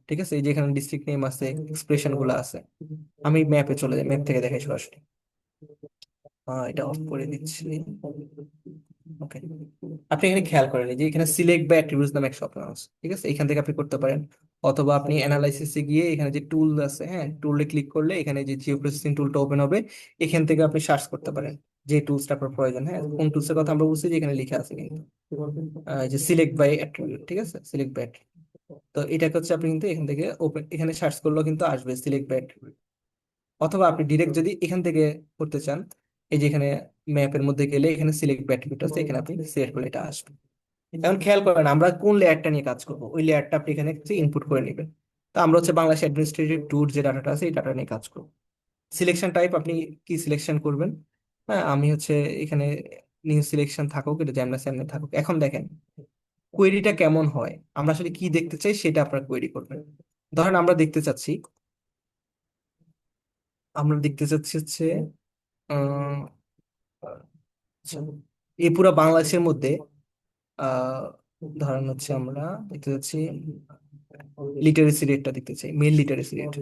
ঠিক আছে। এই যে এখানে ডিস্ট্রিক্ট নেম আছে, এক্সপ্রেশন গুলো আছে। আমি ম্যাপে চলে যাই, ম্যাপ থেকে দেখাই সরাসরি। এটা অফ করে দিচ্ছি। ওকে, আপনি এখানে খেয়াল করেন, এই যে এখানে সিলেক্ট বা অ্যাট্রিবিউটস নামে একটা অপশন আছে, ঠিক আছে, এখান থেকে আপনি করতে পারেন। অথবা আপনি অ্যানালাইসিসে গিয়ে এখানে যে টুল আছে, হ্যাঁ, টুলে ক্লিক করলে এখানে যে জিও প্রসেসিং টুলটা ওপেন হবে, এখান থেকে আপনি সার্চ করতে পারেন যে টুলসটা আপনার প্রয়োজন। হ্যাঁ, কোন টুলসের কথা আমরা বুঝছি যে এখানে লেখা আছে কিন্তু, এই যে সিলেক্ট বাই অ্যাট্রিবিউট, ঠিক আছে, সিলেক্ট বাই। তো এটাকে হচ্ছে আপনি কিন্তু এখান থেকে ওপেন, এখানে সার্চ করলেও কিন্তু আসবে সিলেক্ট বাই। অথবা আপনি ডিরেক্ট যদি এখান থেকে করতে চান, এই যে এখানে ম্যাপের মধ্যে গেলে এখানে সিলেক্ট অ্যাট্রিবিউট আছে, এখানে আপনি সিলেক্ট করলে এটা আসবে। এখন খেয়াল করেন আমরা কোন লেয়ারটা নিয়ে কাজ করবো, ওই লেয়ারটা আপনি এখানে ইনপুট করে নেবেন। তো আমরা হচ্ছে বাংলাদেশ অ্যাডমিনিস্ট্রেটিভ ট্যুর যে ডাটাটা আছে, এই ডাটা নিয়ে কাজ করবো। সিলেকশন টাইপ আপনি কি সিলেকশন করবেন? হ্যাঁ, আমি হচ্ছে এখানে নিউ সিলেকশন থাকুক, এটা যেমন সেমনি থাকুক। এখন দেখেন কোয়েরিটা কেমন হয়, আমরা আসলে কি দেখতে চাই সেটা আপনারা কোয়েরি করবেন। ধরেন আমরা দেখতে চাচ্ছি হচ্ছে আহ, আচ্ছা, এই পুরো বাংলাদেশের মধ্যে আহ ধরেন হচ্ছে আমরা দেখতে চাচ্ছি লিটারেসি রেটটা দেখতে চাই, mail literacy rate.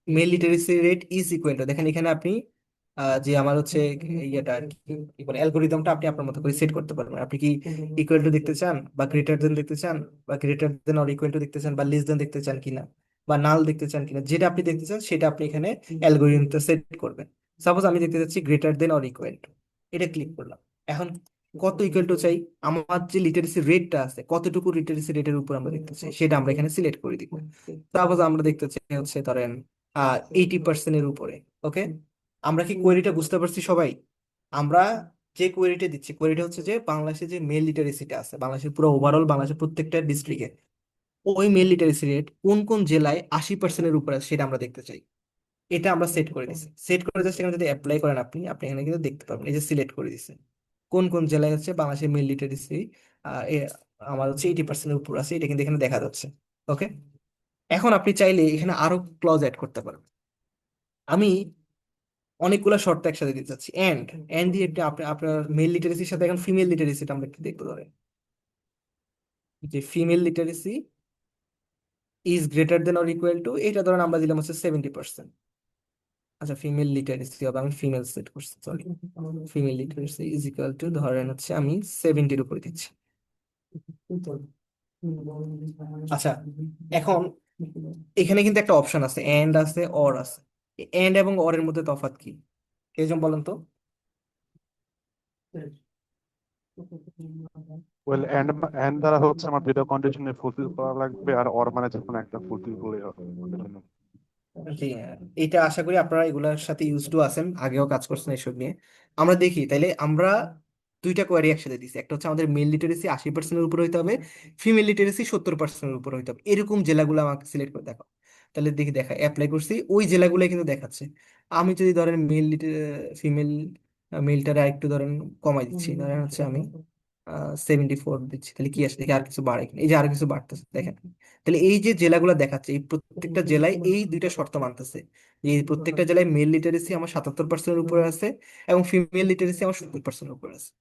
Mail literacy rate is equal to, দেখেন এখানে আপনি যে আমার হচ্ছে ইয়েটা আর কি বলে, অ্যালগোরিদমটা আপনি আপনার মতো করে সেট করতে পারবেন। আপনি কি ইকুয়াল টু দেখতে চান, বা গ্রেটার দেন দেখতে চান, বা greater than or equal to দেখতে চান, বা লেস দেন দেখতে চান কিনা, বা নাল দেখতে চান কিনা, যেটা আপনি দেখতে চান সেটা আপনি এখানে অ্যালগোরিদমটা সেট করবেন। সাপোজ আমি দেখতে চাচ্ছি greater than or equal to, এটা ক্লিক করলাম। এখন কত ইকুয়াল টু চাই, আমার যে লিটারেসি রেটটা আছে, কতটুকু লিটারেসি রেটের উপর আমরা দেখতে চাই, সেটা আমরা এখানে সিলেক্ট করে দিব। সাপোজ আমরা দেখতে চাই হচ্ছে ধরেন 80% উপরে। ওকে, আমরা কি কোয়েরিটা বুঝতে পারছি সবাই? আমরা যে কোয়েরিটা দিচ্ছি, কোয়েরিটা হচ্ছে যে বাংলাদেশে যে মেল লিটারেসিটা আছে, বাংলাদেশের পুরো ওভারঅল বাংলাদেশের প্রত্যেকটা ডিস্ট্রিক্টে ওই মেল লিটারেসি রেট কোন কোন জেলায় 80%-এর উপরে আছে সেটা আমরা দেখতে চাই। এটা আমরা সেট করে দিচ্ছি। সেট করে জাস্ট এখানে যদি অ্যাপ্লাই করেন আপনি আপনি এখানে কিন্তু দেখতে পাবেন, এই যে সিলেক্ট করে দিচ্ছে কোন কোন জেলায় হচ্ছে বাংলাদেশের মেল লিটারেসি আমার হচ্ছে 80%-এর উপর আছে, এটা কিন্তু এখানে দেখা যাচ্ছে। ওকে, এখন আপনি চাইলে এখানে আরো ক্লজ অ্যাড করতে পারবেন। আমি অনেকগুলো শর্ত একসাথে দিতে চাচ্ছি, এন্ড এন্ড দিয়ে আপনি আপনার মেল লিটারেসির সাথে এখন ফিমেল লিটারেসিটা আমরা একটু দেখতে পারেন, যে female literacy is greater than or equal to, এটা ধরেন আমরা দিলাম হচ্ছে 70%। আচ্ছা, ফিমেল লিটারেসি হবে, আমি ফিমেল সেট করছি, sorry. Female literacy is equal to ধরেন হচ্ছে আমি 70-এর উপরে দিচ্ছি। আচ্ছা, এখন এখানে কিন্তু একটা অপশন আছে, এন্ড আছে, অর আছে। এন্ড এবং অর এর মধ্যে তফাৎ কি, এই জন্য বলেন তো। ওয়েল এন্ড দ্বারা হচ্ছে আমার দুইটা কন্ডিশনে ফুলফিল করা লাগবে, আর ওর মানে যখন একটা ফুলফিল করলে হবে আমাদের জন্য। জি হ্যাঁ, এটা আশা করি আপনারা এগুলোর সাথে ইউজ টু আছেন, আগেও কাজ করছেন এসব নিয়ে। আমরা দেখি তাইলে আমরা দুইটা কোয়ারি একসাথে দিছি, একটা হচ্ছে আমাদের মেল লিটারেসি 80%-এর উপর হইতে হবে, ফিমেল লিটারেসি 70%-এর উপর হইতে হবে, এরকম জেলাগুলো আমাকে সিলেক্ট করে দেখো। তাহলে দেখি দেখা অ্যাপ্লাই করছি, ওই জেলাগুলো কিন্তু দেখাচ্ছে। আমি যদি ধরেন ফিমেল মেলটারে আরেকটু ধরেন কমাই দিচ্ছি, ধরেন হচ্ছে আমি 74 দিচ্ছি, তাহলে কি আসে দেখি আর কিছু বাড়ে কিনা। এই যে আর কিছু বাড়তেছে দেখেন। তাহলে এই যে জেলাগুলো দেখাচ্ছে, এই প্রত্যেকটা জেলায় এই দুইটা শর্ত মানতেছে, যে এই প্রত্যেকটা জেলায় মেল লিটারেসি আমার 77%-এর উপরে আছে এবং ফিমেল লিটারেসি আমার 70%-এর উপরে আছে।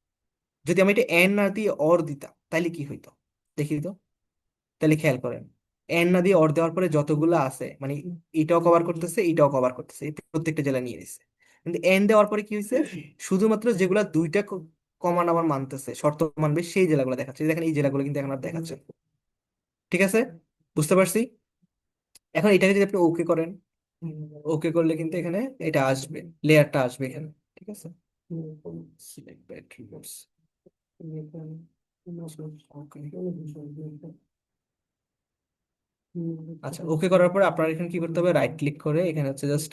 যদি আমি এটা এন না দিয়ে অর দিতাম তাহলে কি হইতো দেখি তো। তাহলে খেয়াল করেন, এন না দিয়ে অর দেওয়ার পরে যতগুলো আছে মানে এটাও কভার করতেছে, এটাও কভার করতেছে, এই প্রত্যেকটা জেলা নিয়ে নিচ্ছে। কিন্তু এন দেওয়ার পরে কি হয়েছে, শুধুমাত্র যেগুলা দুইটা কমান আমার মানতেছে, শর্ত মানবে, সেই জেলাগুলো দেখাচ্ছে। এই দেখেন এই জেলাগুলো কিন্তু এখন আর দেখাচ্ছে না। ঠিক আছে, বুঝতে পারছি। এখন এটাকে যদি আপনি ওকে করেন, ওকে করলে কিন্তু এখানে এটা আসবে, লেয়ারটা আসবে এখানে। ঠিক আছে, Select battery modes. Okay. আচ্ছা, ওকে করার পরে আপনার এখানে কি করতে হবে, রাইট ক্লিক করে এখানে হচ্ছে জাস্ট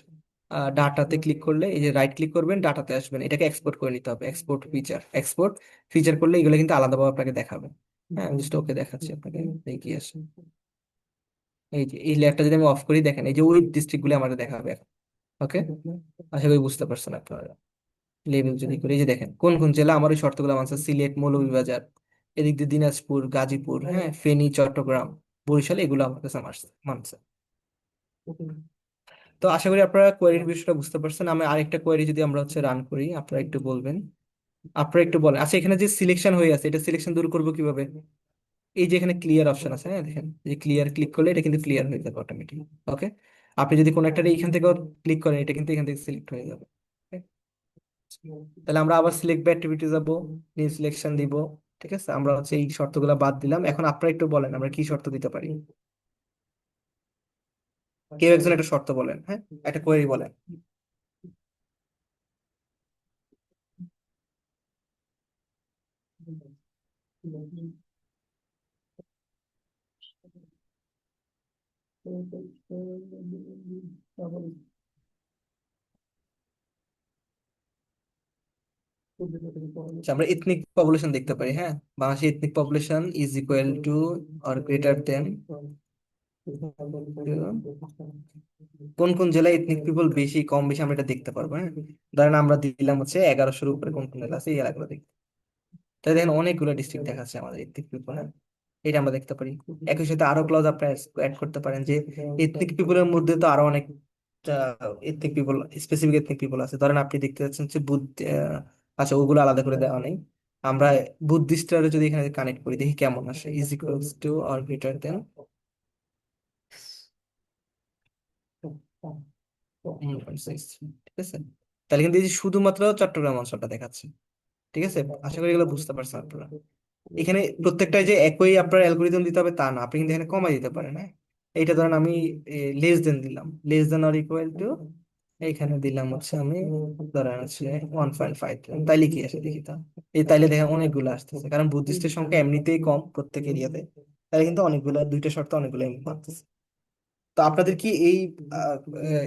ডাটাতে ক্লিক করলে, এই যে রাইট ক্লিক করবেন, ডাটাতে আসবেন, এটাকে এক্সপোর্ট করে নিতে হবে। এক্সপোর্ট ফিচার করলে এগুলো কিন্তু আলাদাভাবে আপনাকে দেখাবে। হ্যাঁ, আমি জাস্ট ওকে দেখাচ্ছি আপনাকে, এই কি আসে। এই যে এই লেয়ারটা যদি আমি অফ করি, দেখেন এই যে ওই ডিস্ট্রিক্ট গুলো আমাদের দেখাবে এখন। ওকে, আশা করি বুঝতে পারছেন আপনারা। লেবেল যদি করি, এই যে দেখেন কোন কোন জেলা আমার ওই শর্তগুলো মানছে, সিলেট, মৌলভীবাজার, এদিক দিয়ে দিনাজপুর, গাজীপুর, হ্যাঁ, ফেনী, চট্টগ্রাম, বরিশাল, এগুলো আমার কাছে মানছে। তো আশা করি আপনারা কোয়েরির বিষয়টা বুঝতে পারছেন। আমি আরেকটা কোয়েরি যদি আমরা হচ্ছে রান করি, আপনারা একটু বলবেন, আপনারা একটু বলেন। আচ্ছা, এখানে যে সিলেকশন হয়ে আছে, এটা সিলেকশন দূর করবো কিভাবে? এই যে এখানে ক্লিয়ার অপশন আছে, হ্যাঁ দেখেন, এই যে ক্লিয়ার ক্লিক করলে এটা কিন্তু ক্লিয়ার হয়ে যাবে অটোমেটিক। ওকে, আপনি যদি কোনো একটা এইখান থেকে ক্লিক করেন, এটা কিন্তু এখান থেকে সিলেক্ট হয়ে যাবে। Okay? তাহলে আমরা আবার সিলেক্ট বাই অ্যাক্টিভিটি যাব, নিউ সিলেকশন দিব। ঠিক আছে, আমরা হচ্ছে এই শর্তগুলো বাদ দিলাম। এখন আপনারা একটু বলেন আমরা কি শর্ত দিতে পারি। কেউ একজন একটা শর্ত বলেন, হ্যাঁ, একটা কোয়েরি বলেন। আচ্ছা, আমরা এথনিক পপুলেশন দেখতে পারি, হ্যাঁ, বাংলাদেশের ethnic population is equal to or greater than, কোন কোন জেলায় এথনিক পিপল বেশি কম বেশি আমরা এটা দেখতে পারবো। হ্যাঁ, ধরেন আমরা দিলাম হচ্ছে 1100-এর উপরে কোন কোন জেলা আছে, এই এলাকাগুলো দেখতে। তাই দেখেন অনেকগুলো ডিস্ট্রিক্ট দেখাচ্ছে আমাদের এথনিক পিপল। হ্যাঁ, এটা আমরা দেখতে পারি। একই সাথে আরো ক্লজ আপনারা অ্যাড করতে পারেন, যে এথনিক পিপলের মধ্যে তো আরো অনেক ethnic people, specific ethnic people আছে। ধরেন আপনি দেখতে পাচ্ছেন যে আচ্ছা, ওগুলো আলাদা করে দেওয়া নেই। আমরা বুদ্ধিস্টরা যদি এখানে কানেক্ট করি, দেখি কেমন আসে, is equals to or greater than 1.6। ঠিক আছে, তাহলে কিন্তু এই যে শুধুমাত্র চট্টগ্রাম অঞ্চলটা দেখাচ্ছে। ঠিক আছে, আশা করি এগুলো বুঝতে পারছেন আপনারা। এখানে প্রত্যেকটাই যে একই আপনার অ্যালগোরিদম দিতে হবে তা না, আপনি কিন্তু এখানে কমাই দিতে পারেন। হ্যাঁ, এইটা ধরেন আমি লেস দেন দিলাম, less than or equal to, এইখানে দিলাম হচ্ছে আমি ধরেন হচ্ছে 1.5, তাইলে কি আসে দেখি তো। এই তাইলে দেখেন অনেকগুলো আসতেছে, কারণ বুদ্ধিস্টের সংখ্যা এমনিতেই কম প্রত্যেক এরিয়াতে। তাহলে কিন্তু অনেকগুলো, দুইটা শর্ত অনেকগুলো মানতেছে। তো আপনাদের কি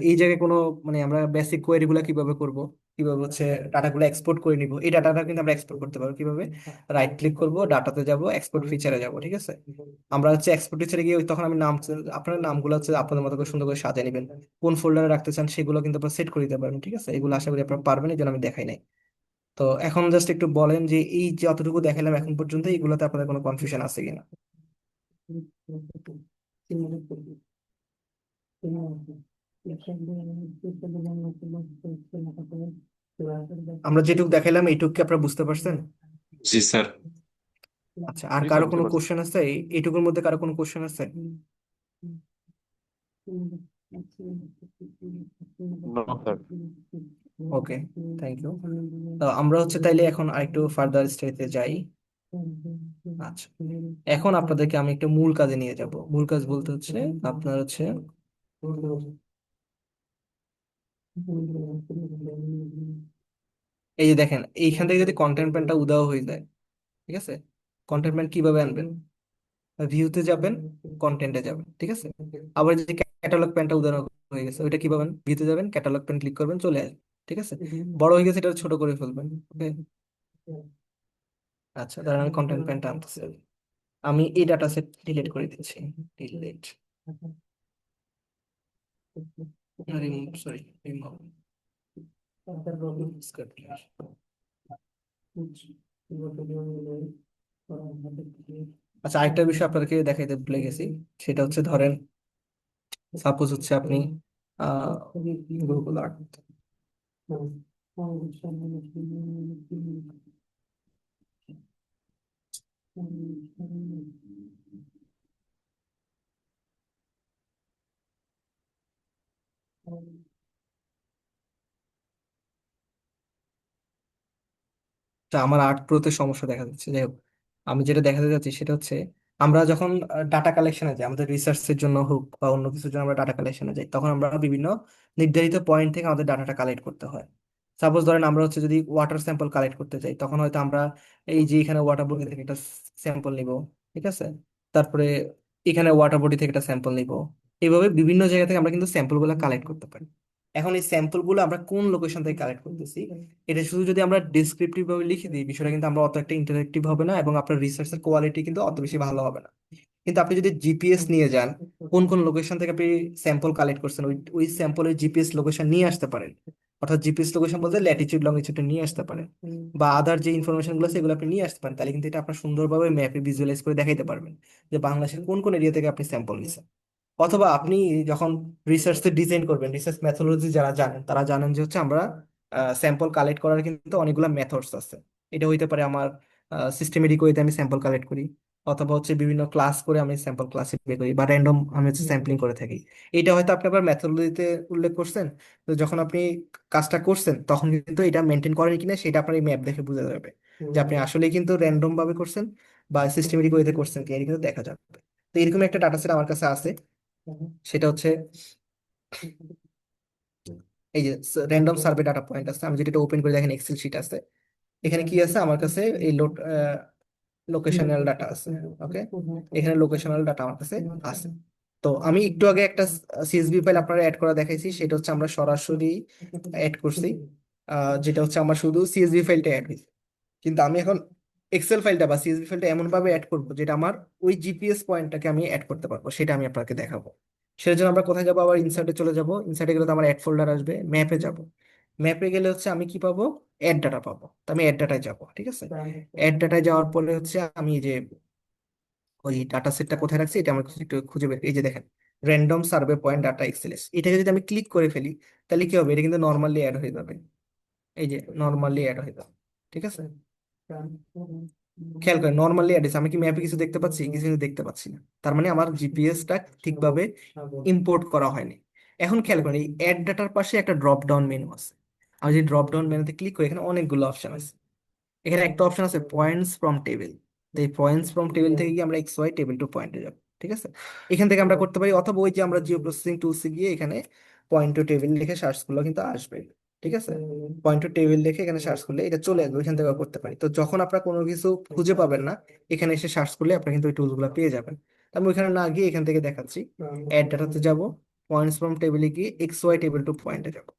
এই জায়গায় কোনো মানে আমরা বেসিক কোয়েরি গুলা কিভাবে করব, কিভাবে হচ্ছে ডাটাগুলো এক্সপোর্ট করে নিব, এই ডাটাটা কিন্তু আমরা এক্সপোর্ট করতে পারবো কিভাবে। রাইট ক্লিক করব, ডাটাতে যাব, এক্সপোর্ট ফিচারে যাব। ঠিক আছে, আমরা হচ্ছে এক্সপোর্ট ফিচারে গিয়ে তখন আমি নাম, আপনার নামগুলো হচ্ছে আপনাদের মতো করে সুন্দর করে সাজিয়ে নেবেন, কোন ফোল্ডারে রাখতে চান সেগুলো কিন্তু আপনারা সেট করে দিতে পারবেন। ঠিক আছে, এগুলো আশা করি আপনারা পারবেন, এই জন্য আমি দেখাই নাই। তো এখন জাস্ট একটু বলেন যে এই যে যতটুকু দেখালাম এখন পর্যন্ত, এগুলোতে আপনাদের কোনো কনফিউশন আছে কিনা। আমরা যেটুকু দেখাইলাম এইটুকু কি আপনারা বুঝতে পারছেন? জি স্যার। আচ্ছা, আর জি স্যার, কারো বুঝতে কোনো পারছি। কোশ্চেন আছে? এইটুকুর মধ্যে কারো কোনো কোশ্চেন আছে? No sir. Okay, thank you. আমরা হচ্ছে তাইলে এখন আরেকটু ফার্দার স্টেজে যাই। আচ্ছা, এখন আপনাদেরকে আমি একটা মূল কাজে নিয়ে যাব। মূল কাজ বলতে হচ্ছে আপনার হচ্ছে এই যে দেখেন এইখান থেকে যদি কন্টেন্টমেন্টটা উধাও হয়ে যায়, ঠিক আছে, কন্টেন্টমেন্ট কিভাবে আনবেন? ভিউতে যাবেন, কন্টেন্টে যাবেন, ঠিক আছে। আবার যে ক্যাটালগ প্যানটা উদাহরণ হয়ে গেছে, ওইটা কি পাবেন? ভিউতে যাবেন, ক্যাটালগ প্যান ক্লিক করবেন, চলে আসবে, ঠিক আছে। বড় হয়ে গেছে, এটা ছোট করে ফেলবেন, ওকে। আচ্ছা, দাঁড়ান আমি কন্টেন্ট প্যানটা আনতেছি। আমি এই ডাটা সেট ডিলিট করে দিচ্ছি, ডিলিট, রিমুভ, সরি, রিমুভ। আচ্ছা, আরেকটা বিষয় আপনাদেরকে দেখাইতে ভুলে গেছি, সেটা হচ্ছে ধরেন সাপোজ হচ্ছে আপনি গুগল আর্ট, আমার আর্ট প্রোতে সমস্যা দেখা যাচ্ছে। যাই হোক, আমি যেটা দেখাতে যাচ্ছি সেটা হচ্ছে আমরা যখন ডাটা কালেকশনে যাই, আমাদের রিসার্চের জন্য হোক বা অন্য কিছুর জন্য আমরা ডাটা কালেকশনে যাই, তখন আমরা বিভিন্ন নির্ধারিত পয়েন্ট থেকে আমাদের ডাটাটা কালেক্ট করতে হয়। সাপোজ ধরেন আমরা হচ্ছে যদি ওয়াটার স্যাম্পল কালেক্ট করতে চাই, তখন হয়তো আমরা এই যে এখানে ওয়াটার বডি থেকে একটা স্যাম্পল নিব, ঠিক আছে, তারপরে এখানে ওয়াটার বডি থেকে একটা স্যাম্পল নিব। এইভাবে বিভিন্ন জায়গা থেকে আমরা কিন্তু স্যাম্পল গুলো কালেক্ট করতে পারি। এখন এই স্যাম্পল গুলো আমরা কোন লোকেশন থেকে কালেক্ট করতেছি, এটা শুধু যদি আমরা ডিসক্রিপটিভ ভাবে লিখে দিই, বিষয়টা কিন্তু আমরা অত একটা ইন্টারেক্টিভ হবে না, এবং আপনার রিসার্চের কোয়ালিটি কিন্তু অত বেশি ভালো হবে না। কিন্তু আপনি যদি জিপিএস নিয়ে যান, কোন কোন লোকেশন থেকে আপনি স্যাম্পল কালেক্ট করছেন, ওই ওই স্যাম্পলের জিপিএস লোকেশন নিয়ে আসতে পারেন। অর্থাৎ জিপিএস লোকেশন বলতে ল্যাটিচিউড লঙ্গিচিউড নিয়ে আসতে পারেন, বা আদার যে ইনফরমেশন গুলো আছে, এগুলো আপনি নিয়ে আসতে পারেন। তাহলে কিন্তু এটা আপনার সুন্দরভাবে ম্যাপে ভিজুয়ালাইজ করে দেখাইতে পারবেন যে বাংলাদেশের কোন কোন এরিয়া থেকে আপনি স্যাম্পল নিছেন। অথবা আপনি যখন রিসার্চ ডিজাইন করবেন, রিসার্চ মেথোলজি যারা জানেন তারা জানেন যে হচ্ছে আমরা স্যাম্পল কালেক্ট করার কিন্তু অনেকগুলো মেথডস আছে। এটা হইতে পারে আমার সিস্টেমেটিক ওয়েতে আমি স্যাম্পল কালেক্ট করি, অথবা হচ্ছে বিভিন্ন ক্লাস করে আমি স্যাম্পল ক্লাসিফাই করি, বা র্যান্ডম আমি হচ্ছে স্যাম্পলিং করে থাকি। এটা হয়তো আপনি আবার মেথোলজিতে উল্লেখ করছেন। তো যখন আপনি কাজটা করছেন, তখন কিন্তু এটা মেনটেন করেন কিনা সেটা আপনার এই ম্যাপ দেখে বোঝা যাবে যে আপনি আসলেই কিন্তু র্যান্ডম ভাবে করছেন বা সিস্টেমেটিক ওয়েতে করছেন কি, এটা কিন্তু দেখা যাবে। তো এরকম একটা ডাটা সেট আমার কাছে আছে, সেটা হচ্ছে এই যে র্যান্ডম সার্ভে ডাটা পয়েন্ট আছে। আমি যেটা ওপেন করে দেখেন, এক্সেল শিট আছে, এখানে কি আছে আমার কাছে, এই লোকেশনাল ডাটা আছে, ওকে। এখানে লোকেশনাল ডাটা আমার কাছে আছে। তো আমি একটু আগে একটা সিএসভি ফাইল আপনারা অ্যাড করা দেখাইছি, সেটা হচ্ছে আমরা সরাসরি অ্যাড করছি, যেটা হচ্ছে আমার শুধু সিএসভি ফাইলটা অ্যাড হয়েছে। কিন্তু আমি এখন এক্সেল ফাইলটা বা সিএসভি ফাইলটা এমন ভাবে অ্যাড করবো যেটা আমার ওই জিপিএস পয়েন্টটাকে আমি অ্যাড করতে পারবো, সেটা আমি আপনাকে দেখাবো। সেটার জন্য আমরা কোথায় যাবো? আবার ইনসার্টে চলে যাব। ইনসার্টে গেলে তো আমার অ্যাড ফোল্ডার আসবে, ম্যাপে যাব। ম্যাপে গেলে হচ্ছে আমি কি পাবো? অ্যাড ডাটা পাবো। তো আমি অ্যাড ডাটায় যাবো, ঠিক আছে। অ্যাড ডাটায় যাওয়ার পরে হচ্ছে আমি এই যে ওই ডাটা সেটটা কোথায় রাখছি এটা আমার একটু খুঁজে বের, এই যে দেখেন, random survey point data XLS, এটাকে যদি আমি ক্লিক করে ফেলি, তাহলে কি হবে? এটা কিন্তু নর্মালি অ্যাড হয়ে যাবে, এই যে নর্মালি অ্যাড হয়ে যাবে, ঠিক আছে। খেয়াল করেন, নর্মালি অ্যাড হয়েছে, আমি কি ম্যাপে কিছু দেখতে পাচ্ছি? কিছু কিন্তু দেখতে পাচ্ছি না। তার মানে আমার জিপিএসটা ঠিকভাবে ইম্পোর্ট করা হয়নি। এখন খেয়াল করেন, এই অ্যাড ডাটার পাশে একটা ড্রপ ডাউন মেনু আছে। আমি যদি ড্রপ ডাউন মেনুতে ক্লিক করি, এখানে অনেকগুলো অপশন আছে। এখানে একটা অপশন আছে পয়েন্টস ফ্রম টেবিল। তো এই পয়েন্টস ফ্রম টেবিল থেকে গিয়ে আমরা এক্স ওয়াই টেবিল টু পয়েন্টে যাবো, ঠিক আছে। এখান থেকে আমরা করতে পারি, অথবা ওই যে আমরা জিও প্রসেসিং টুলসে গিয়ে এখানে পয়েন্ট টু টেবিল লিখে সার্চ করলে কিন্তু আসবে, ঠিক আছে। পয়েন্ট টু টেবিল লিখে এখানে সার্চ করলে এটা চলে আসবে, ওইখান থেকে করতে পারি। তো যখন আপনারা কোনো কিছু খুঁজে পাবেন না, এখানে এসে সার্চ করলে আপনারা কিন্তু ওই টুলস গুলো পেয়ে যাবেন। তো আমি ওইখানে না গিয়ে এখান থেকে দেখাচ্ছি, অ্যাড ডাটাতে যাব, পয়েন্টস ফ্রম টেবিলে গিয়ে এক্স ওয়াই টেবিল টু পয়েন্টে যাবো।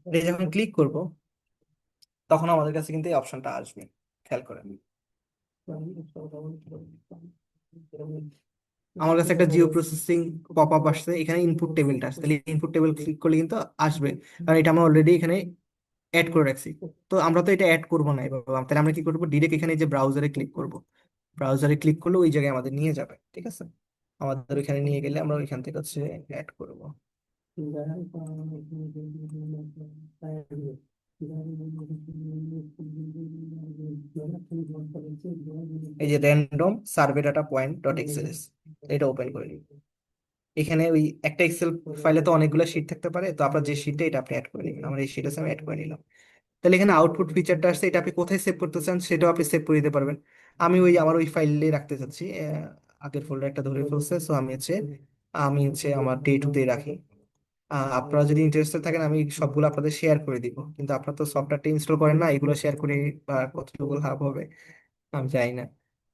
এটা যখন ক্লিক করব, তখন আমাদের কাছে কিন্তু এই অপশনটা আসবে, খেয়াল করেন। আমার কাছে একটা জিও প্রসেসিং পপ আপ আসছে, এখানে ইনপুট টেবিলটা আসছে, তাহলে ইনপুট টেবিল ক্লিক করলে কিন্তু আসবে, কারণ এটা আমরা অলরেডি এখানে অ্যাড করে রাখছি। তো আমরা তো এটা অ্যাড করবো না এবার, তাহলে আমরা কি করবো? ডিরেক্ট এখানে যে ব্রাউজারে ক্লিক করব, ব্রাউজারে ক্লিক করলে ওই জায়গায় আমাদের নিয়ে যাবে, ঠিক আছে। আমাদের ওইখানে নিয়ে গেলে আমরা ওইখান থেকে হচ্ছে অ্যাড করবো। এই যে random survey data point dot XLS, এটা ওপেন করে নিই। এখানে ওই একটা এক্সেল ফাইলে তো অনেকগুলো শিট থাকতে পারে, তো আপনার যে শিটটা এটা আপনি অ্যাড করে নিন, আমরা এই শিটে আমি অ্যাড করে নিলাম। তাহলে এখানে আউটপুট ফিচারটা আসছে, এটা আপনি কোথায় সেভ করতে চান সেটাও আপনি সেভ করে দিতে পারবেন। আমি ওই আমার ওই ফাইলে রাখতে চাচ্ছি, আগের ফোল্ডার একটা ধরে ফেলছে, সো আমি হচ্ছে আমার ডে টু ডে রাখি। আপনারা যদি ইন্টারেস্টেড থাকেন আমি সবগুলো আপনাদের শেয়ার করে দিব, কিন্তু আপনারা তো সফটওয়্যারটা ইনস্টল করেন না, এগুলো শেয়ার করে বা কতটুকু লাভ হবে আমি জানি না।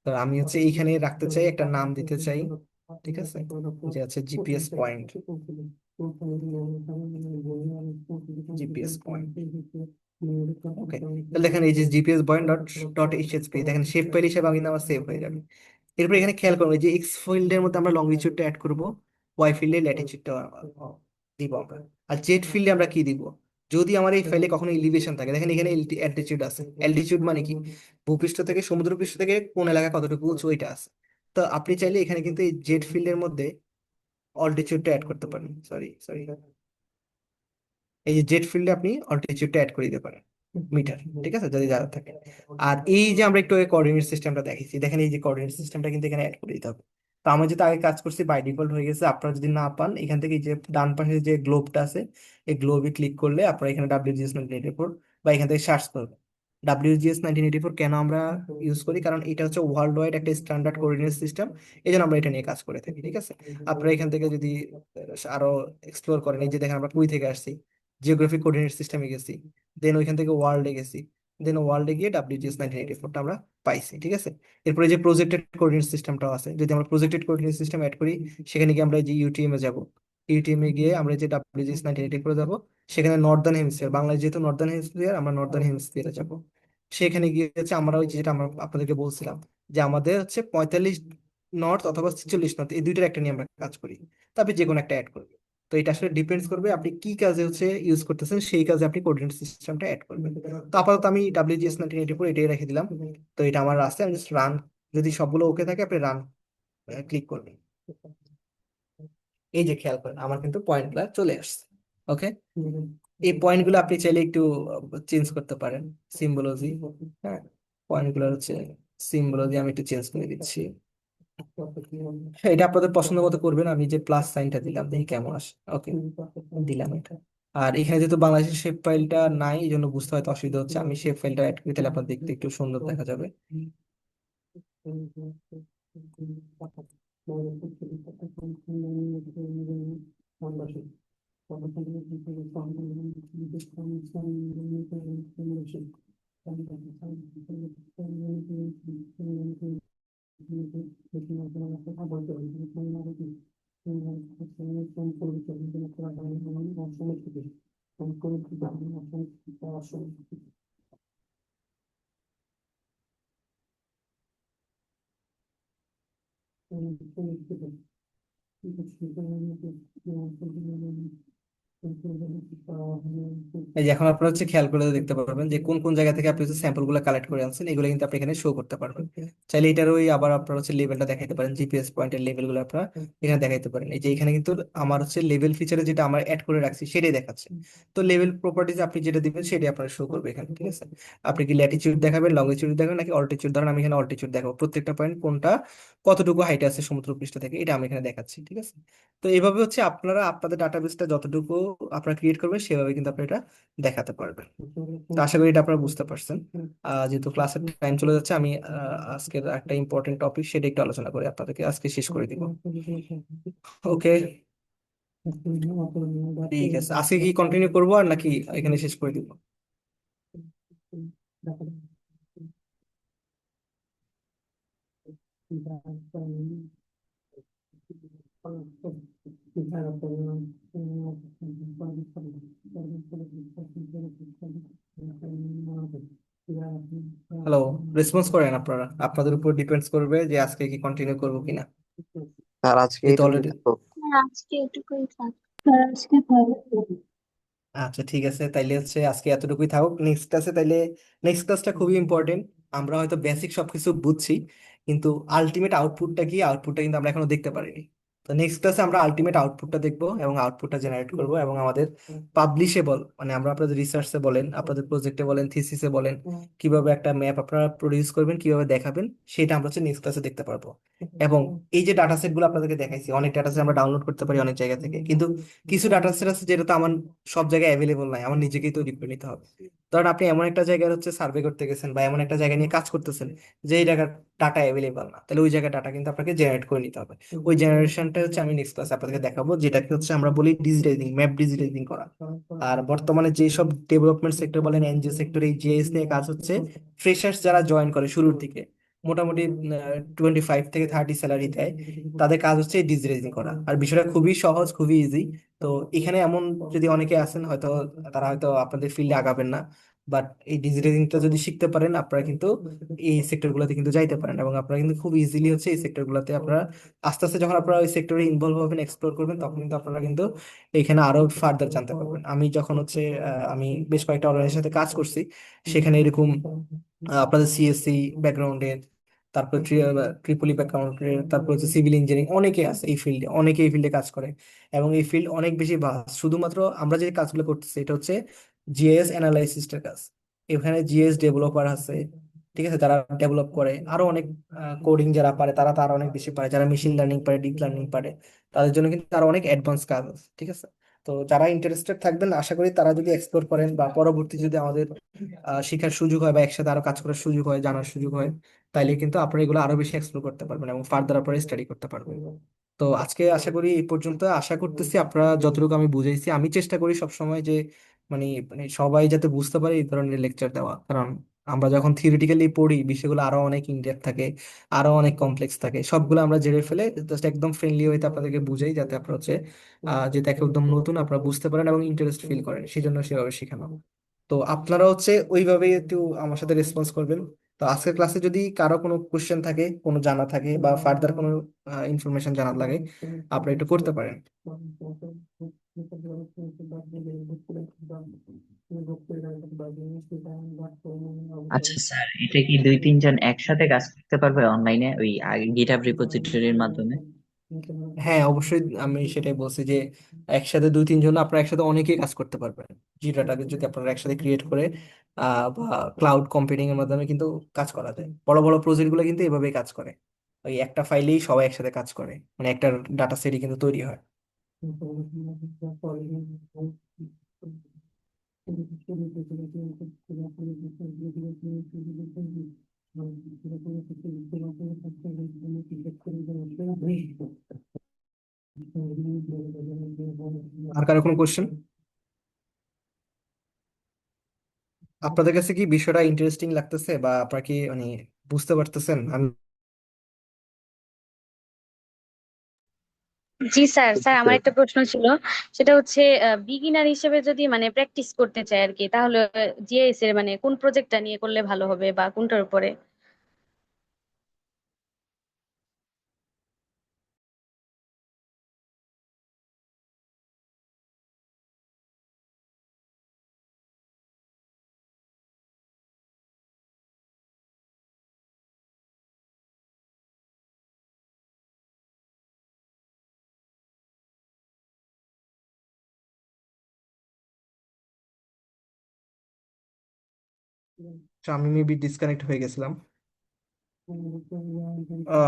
তো আমি হচ্ছে এইখানে রাখতে চাই, একটা নাম দিতে চাই, ঠিক আছে, যে আছে জিপিএস পয়েন্ট। জিপিএস পয়েন্ট, ওকে। তাহলে দেখেন এই যে GPS point dot dot HSP, দেখেন শেপ ফাইল হিসেবে আমি আমার সেভ হয়ে যাবে। এরপর এখানে খেয়াল করবো যে এক্স ফিল্ডের মধ্যে আমরা লংজিটিউডটা অ্যাড করব, ওয়াই ফিল্ডে ল্যাটিটিউডটা দিব আমরা, আর জেড ফিল্ডে আমরা কি দিব, যদি আমার এই ফাইলে কখনো এলিভেশন থাকে, দেখেন এখানে অ্যালটিটিউড আছে। অ্যালটিটিউড মানে কি, ভূপৃষ্ঠ থেকে সমুদ্রপৃষ্ঠ থেকে কোন এলাকা কতটুকু উঁচু এটা আছে। তো আপনি চাইলে এখানে কিন্তু এই জেড ফিল্ডের মধ্যে অল্টিটিউডটা অ্যাড করতে পারেন, সরি সরি, এই যে জেড ফিল্ডে আপনি অল্টিটিউডটা অ্যাড করে দিতে পারেন মিটার, ঠিক আছে, যদি জানা থাকে। আর এই যে আমরা একটু কোঅর্ডিনেট সিস্টেমটা দেখেছি, দেখেন এই যে কোঅর্ডিনেট সিস্টেমটা কিন্তু এখানে অ্যাড করে দিতে হবে। তো আমরা যেটা আগে কাজ করছি বাই ডিফল্ট হয়ে গেছে, আপনারা যদি না পান এখান থেকে এই যে ডান পাশে যে গ্লোবটা আছে, এই গ্লোবে ক্লিক করলে আপনারা এখানে WGS 1984 বা এখান থেকে সার্চ করবেন। WGS 1984 কেন আমরা ইউজ করি, কারণ এটা হচ্ছে ওয়ার্ল্ড ওয়াইড একটা স্ট্যান্ডার্ড কোঅর্ডিনেট সিস্টেম, এই জন্য আমরা এটা নিয়ে কাজ করে থাকি, ঠিক আছে। আপনারা এখান থেকে যদি আরো এক্সপ্লোর করেন, এই যে দেখেন আমরা কুই থেকে আসছি, জিওগ্রাফিক কোঅর্ডিনেট সিস্টেমে গেছি, দেন ওইখান থেকে ওয়ার্ল্ডে গেছি, দেন ওয়ার্ল্ডে গিয়ে WGS 1984টা আমরা পাইছি, ঠিক আছে। এরপরে যে প্রজেক্টেড কোঅর্ডিনেট সিস্টেমটা আছে, যদি আমরা প্রজেক্টেড কোঅর্ডিনেট সিস্টেম অ্যাড করি, সেখানে গিয়ে আমরা এই যে ইউটিএম এ যাব, ইউটিএম এ গিয়ে আমরা যে WGS 1984 যাব, সেখানে নর্দার্ন হেমিস্ফিয়ার, বাংলাদেশ যেহেতু নর্দার্ন হেমিস্ফিয়ার, আমরা নর্দার্ন হেমিস্ফিয়ারে যাব। সেখানে গিয়ে হচ্ছে আমরা ওই যেটা আমরা আপনাদেরকে বলছিলাম যে আমাদের হচ্ছে 45 নর্থ অথবা 46 নর্থ, এই দুইটার একটা নিয়ে আমরা কাজ করি, তবে যে কোনো একটা অ্যাড করবে। তো এটা আসলে ডিপেন্ডস করবে আপনি কি কাজে হচ্ছে ইউজ করতেছেন, সেই কাজে আপনি কোঅর্ডিনেট সিস্টেমটা অ্যাড করবেন। তো আপাতত আমি WGS 1984 এটাই রেখে দিলাম। তো এটা আমার আছে, আমি জাস্ট রান, যদি সবগুলো ওকে থাকে আপনি রান ক্লিক করবেন। এই যে খেয়াল করেন আমার কিন্তু পয়েন্টগুলো চলে আসছে, ওকে। এই পয়েন্টগুলো আপনি চাইলে একটু চেঞ্জ করতে পারেন, সিম্বলজি, হ্যাঁ, পয়েন্টগুলো হচ্ছে সিম্বলজি আমি একটু চেঞ্জ করে দিচ্ছি। এটা আপনাদের পছন্দ মতো করবেন, আমি যে প্লাস সাইনটা দিলাম দেখি কেমন আসে, ওকে দিলাম এটা। আর এখানে যেহেতু বাংলাদেশের শেপ ফাইলটা নাই, এই জন্য বুঝতে হয়তো অসুবিধা হচ্ছে, আমি শেপ ফাইলটা অ্যাড করি, তাহলে আপনার দেখতে একটু সুন্দর দেখা যাবে। এই যে এখন আপনারা হচ্ছে খেয়াল করে দেখতে পারবেন যে কোন কোন জায়গা থেকে আপনি হচ্ছে স্যাম্পল গুলো কালেক্ট করে আনছেন, এগুলো কিন্তু আপনি এখানে শো করতে পারবেন। চাইলে এটার ওই আবার আপনারা হচ্ছে লেভেলটা দেখাইতে পারেন, জিপিএস পয়েন্টের লেভেল গুলো আপনারা এখানে দেখাইতে পারেন। এই যে এখানে কিন্তু আমার হচ্ছে লেভেল ফিচারে যেটা আমার অ্যাড করে রাখছি সেটাই দেখাচ্ছে। তো লেভেল প্রপার্টিজ আপনি যেটা দিবেন সেটাই আপনার শো করবে এখানে, ঠিক আছে। আপনি কি ল্যাটিটিউড দেখাবেন, লংজিটিউড দেখাবেন, নাকি অল্টিটিউড, ধরেন আমি এখানে অল্টিটিউড দেখাবো, প্রত্যেকটা পয়েন্ট কোনটা কতটুকু হাইটে আছে সমুদ্র পৃষ্ঠ থেকে, এটা আমি এখানে দেখাচ্ছি, ঠিক আছে। তো এইভাবে হচ্ছে আপনারা আপনাদের ডাটাবেসটা যতটুকু আপনারা ক্রিয়েট করবেন সেভাবে কিন্তু আপনি এটা দেখাতে পারবেন। তো আশা করি এটা আপনারা বুঝতে পারছেন। যেহেতু ক্লাসের টাইম চলে যাচ্ছে, আমি আজকের একটা ইম্পর্টেন্ট টপিক সেটা একটু আলোচনা করে আপনাদেরকে আজকে শেষ করে দিব, ওকে। ঠিক আছে, আজকে কি কন্টিনিউ করবো আর নাকি এখানে শেষ করে দিব? হ্যালো, রেসপন্স করেন আপনারা, আপনাদের উপর ডিপেন্ডস করবে যে আজকে কি কন্টিনিউ করবো কিনা। স্যার আজকে যেহেতু এইটুকুই অলরেডি, থাকো। আজকে এটুকুই থাক। স্যার আজকে থাক। আচ্ছা ঠিক আছে, তাইলে হচ্ছে আজকে এতটুকুই থাকুক। নেক্সট ক্লাসে তাইলে, নেক্সট ক্লাসটা খুবই ইম্পর্টেন্ট। আমরা হয়তো বেসিক সবকিছু বুঝছি, কিন্তু আলটিমেট আউটপুটটা কি, আউটপুটটা কিন্তু আমরা এখনো দেখতে পারিনি। তো নেক্সট ক্লাসে আমরা আলটিমেট আউটপুটটা দেখবো এবং আউটপুটটা জেনারেট করব, এবং আমাদের পাবলিশেবল, মানে আমরা আপনাদের রিসার্চে বলেন, আপনাদের প্রজেক্টে বলেন, থিসিসে বলেন, কিভাবে একটা ম্যাপ আপনারা প্রডিউস করবেন, কিভাবে দেখাবেন, সেটা আমরা হচ্ছে নেক্সট ক্লাসে দেখতে পারবো। এবং এই যে ডাটা সেট গুলো আপনাদেরকে দেখাইছি, অনেক ডাটা সেট আমরা ডাউনলোড করতে পারি অনেক জায়গা থেকে, কিন্তু কিছু ডাটা সেট আছে যেটা তো আমার সব জায়গায় অ্যাভেলেবল নাই, আমার নিজেকেই তৈরি করে নিতে হবে। ধরেন আপনি এমন একটা জায়গায় হচ্ছে সার্ভে করতে গেছেন বা এমন একটা জায়গা নিয়ে কাজ করতেছেন যে এই জায়গার ডাটা অ্যাভেলেবল না, তাহলে ওই জায়গার ডাটা কিন্তু আপনাকে জেনারেট করে নিতে হবে। ওই জেনারেশনটা হচ্ছে আমি নেক্সট ক্লাসে আপনাদেরকে দেখাবো, যেটাকে হচ্ছে আমরা বলি ডিজিটাইজিং, ম্যাপ ডিজিটাইজিং করা। আর বর্তমানে যেসব ডেভেলপমেন্ট সেক্টর বলেন, এনজিও সেক্টর, এই জিএস নিয়ে কাজ হচ্ছে ফ্রেশার্স যারা জয়েন করে শুরুর দিকে, মোটামুটি 25 থেকে 30 স্যালারি দেয়, তাদের কাজ হচ্ছে ডিজিটাইজিং করা। আর বিষয়টা খুবই সহজ, খুবই ইজি। তো এখানে এমন যদি অনেকে আছেন হয়তো তারা হয়তো আপনাদের ফিল্ডে আগাবেন না, বাট এই ডিজিটালিংটা যদি শিখতে পারেন আপনারা কিন্তু এই সেক্টর গুলোতে কিন্তু যাইতে পারেন, এবং আপনারা কিন্তু খুব ইজিলি হচ্ছে এই সেক্টর গুলোতে আপনারা আস্তে আস্তে যখন আপনারা ওই সেক্টরে ইনভলভ হবেন, এক্সপ্লোর করবেন, তখন কিন্তু আপনারা কিন্তু এখানে আরো ফার্দার জানতে পারবেন। আমি যখন হচ্ছে আমি বেশ কয়েকটা অর্গানাইজেশনের সাথে কাজ করছি, সেখানে এরকম আপনাদের সিএসসি ব্যাকগ্রাউন্ডের, তারপর ট্রিপলি ব্যাকগ্রাউন্ডের, তারপর হচ্ছে সিভিল ইঞ্জিনিয়ারিং, অনেকে আছে এই ফিল্ডে, অনেকে এই ফিল্ডে কাজ করে, এবং এই ফিল্ড অনেক বেশি ভাস্ট। শুধুমাত্র আমরা যে কাজগুলো করতেছি এটা হচ্ছে জিএস অ্যানালাইসিস্টের কাজ। এখানে জিএস ডেভেলপার আছে, ঠিক আছে, যারা ডেভেলপ করে, আরো অনেক কোডিং যারা পারে তারা তার অনেক বেশি পারে, যারা মেশিন লার্নিং পারে, ডিপ লার্নিং পারে, তাদের জন্য কিন্তু আরো অনেক অ্যাডভান্স কাজ আছে, ঠিক আছে। তো যারা ইন্টারেস্টেড থাকবেন আশা করি তারা যদি এক্সপ্লোর করেন বা পরবর্তী যদি আমাদের শেখার সুযোগ হয় বা একসাথে আরো কাজ করার সুযোগ হয়, জানার সুযোগ হয়, তাইলে কিন্তু আপনারা এগুলো আরো বেশি এক্সপ্লোর করতে পারবেন এবং ফার্দার আপনারা স্টাডি করতে পারবেন। তো আজকে আশা করি এই পর্যন্ত। আশা করতেছি আপনারা যতটুকু আমি বুঝাইছি, আমি চেষ্টা করি সবসময় যে মানে মানে সবাই যাতে বুঝতে পারে এই ধরনের লেকচার দেওয়া, কারণ আমরা যখন থিওরিটিক্যালি পড়ি বিষয়গুলো আরো অনেক ইনডেপথ থাকে, আরো অনেক কমপ্লেক্স থাকে, সবগুলো আমরা জেনে ফেলে জাস্ট একদম ফ্রেন্ডলি হইতে আপনাদেরকে বুঝাই, যাতে আপনারা হচ্ছে যেটা একদম নতুন আপনারা বুঝতে পারেন এবং ইন্টারেস্ট ফিল করেন, সেই জন্য সেভাবে শেখানো। তো আপনারা হচ্ছে ওইভাবে একটু আমার সাথে রেসপন্স করবেন। তো আজকের ক্লাসে যদি কারো কোনো কোশ্চেন থাকে, কোনো জানা থাকে বা ফার্দার কোনো ইনফরমেশন জানার লাগে, আপনারা একটু করতে পারেন। আচ্ছা স্যার, এটা কি 2-3 জন একসাথে কাজ করতে পারবে অনলাইনে ওই গিটহাব রিপোজিটরির মাধ্যমে? হ্যাঁ, অবশ্যই, আমি সেটাই বলছি যে একসাথে 2-3 জন আপনারা একসাথে অনেকেই কাজ করতে পারবেন। জিরাটাকে যদি আপনারা একসাথে ক্রিয়েট করে বা ক্লাউড কম্পিউটিং এর মাধ্যমে কিন্তু কাজ করা যায়। বড় বড় প্রজেক্ট গুলো কিন্তু এভাবেই কাজ করে, ওই একটা ফাইলেই সবাই একসাথে কাজ করে, মানে একটা ডাটা সেটই কিন্তু তৈরি হয়। আর কারো কোনো কোশ্চেন? আপনাদের কাছে কি বিষয়টা ইন্টারেস্টিং লাগতেছে বা আপনারা কি মানে বুঝতে পারতেছেন? আমি জি স্যার, স্যার আমার একটা প্রশ্ন ছিল, সেটা হচ্ছে বিগিনার হিসেবে যদি মানে প্র্যাকটিস করতে চাই আর কি, তাহলে জিএস এর মানে কোন প্রজেক্টটা নিয়ে করলে ভালো হবে বা কোনটার উপরে? আমি মেবি ডিসকানেক্ট হয়ে গেছিলাম।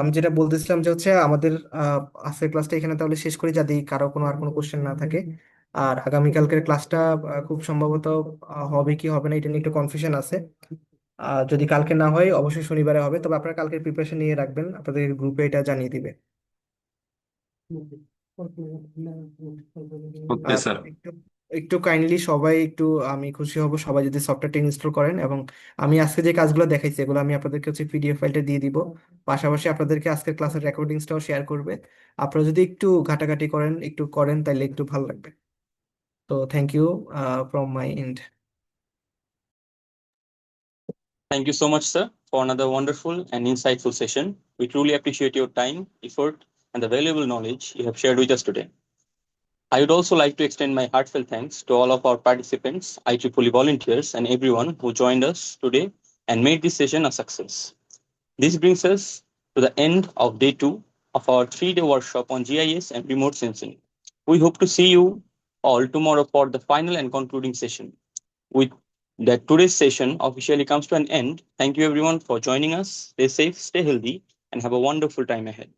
আমি যেটা বলতেছিলাম যে হচ্ছে আমাদের আজকের ক্লাসটা এখানে তাহলে শেষ করি, যদি কারো কোনো আর কোনো কোশ্চেন না থাকে। আর আগামীকালকের ক্লাসটা খুব সম্ভবত হবে কি হবে না এটা নিয়ে একটু কনফিউশন আছে। যদি কালকে না হয় অবশ্যই শনিবারে হবে, তবে আপনারা কালকে প্রিপারেশন নিয়ে রাখবেন, আপনাদের গ্রুপে এটা জানিয়ে দিবে। ওকে আর স্যার। একটু একটু কাইন্ডলি সবাই একটু, আমি খুশি হব সবাই যদি সফটওয়্যারটা ইনস্টল করেন, এবং আমি আজকে যে কাজগুলো দেখাইছি এগুলো আমি আপনাদেরকে হচ্ছে পিডিএফ ফাইলটা দিয়ে দিব। পাশাপাশি আপনাদেরকে আজকের ক্লাসের রেকর্ডিংসটাও শেয়ার করবে। আপনারা যদি একটু ঘাটাঘাটি করেন, একটু করেন, তাহলে একটু ভালো লাগবে। তো thank you from my end. Thank you so much, sir, for another wonderful and insightful session. We truly appreciate your time, effort, and the valuable knowledge you have shared with us today. I would also like to extend my heartfelt thanks to all of our participants, IEEE volunteers, and everyone who joined us today and made this session a success. This brings us to the end of day 2 of our 3-day workshop on GIS and remote sensing. We hope to see you all tomorrow for the final and concluding session. With that, today's session officially comes to an end. Thank you everyone for joining us. Stay safe, stay healthy, and have a wonderful time ahead.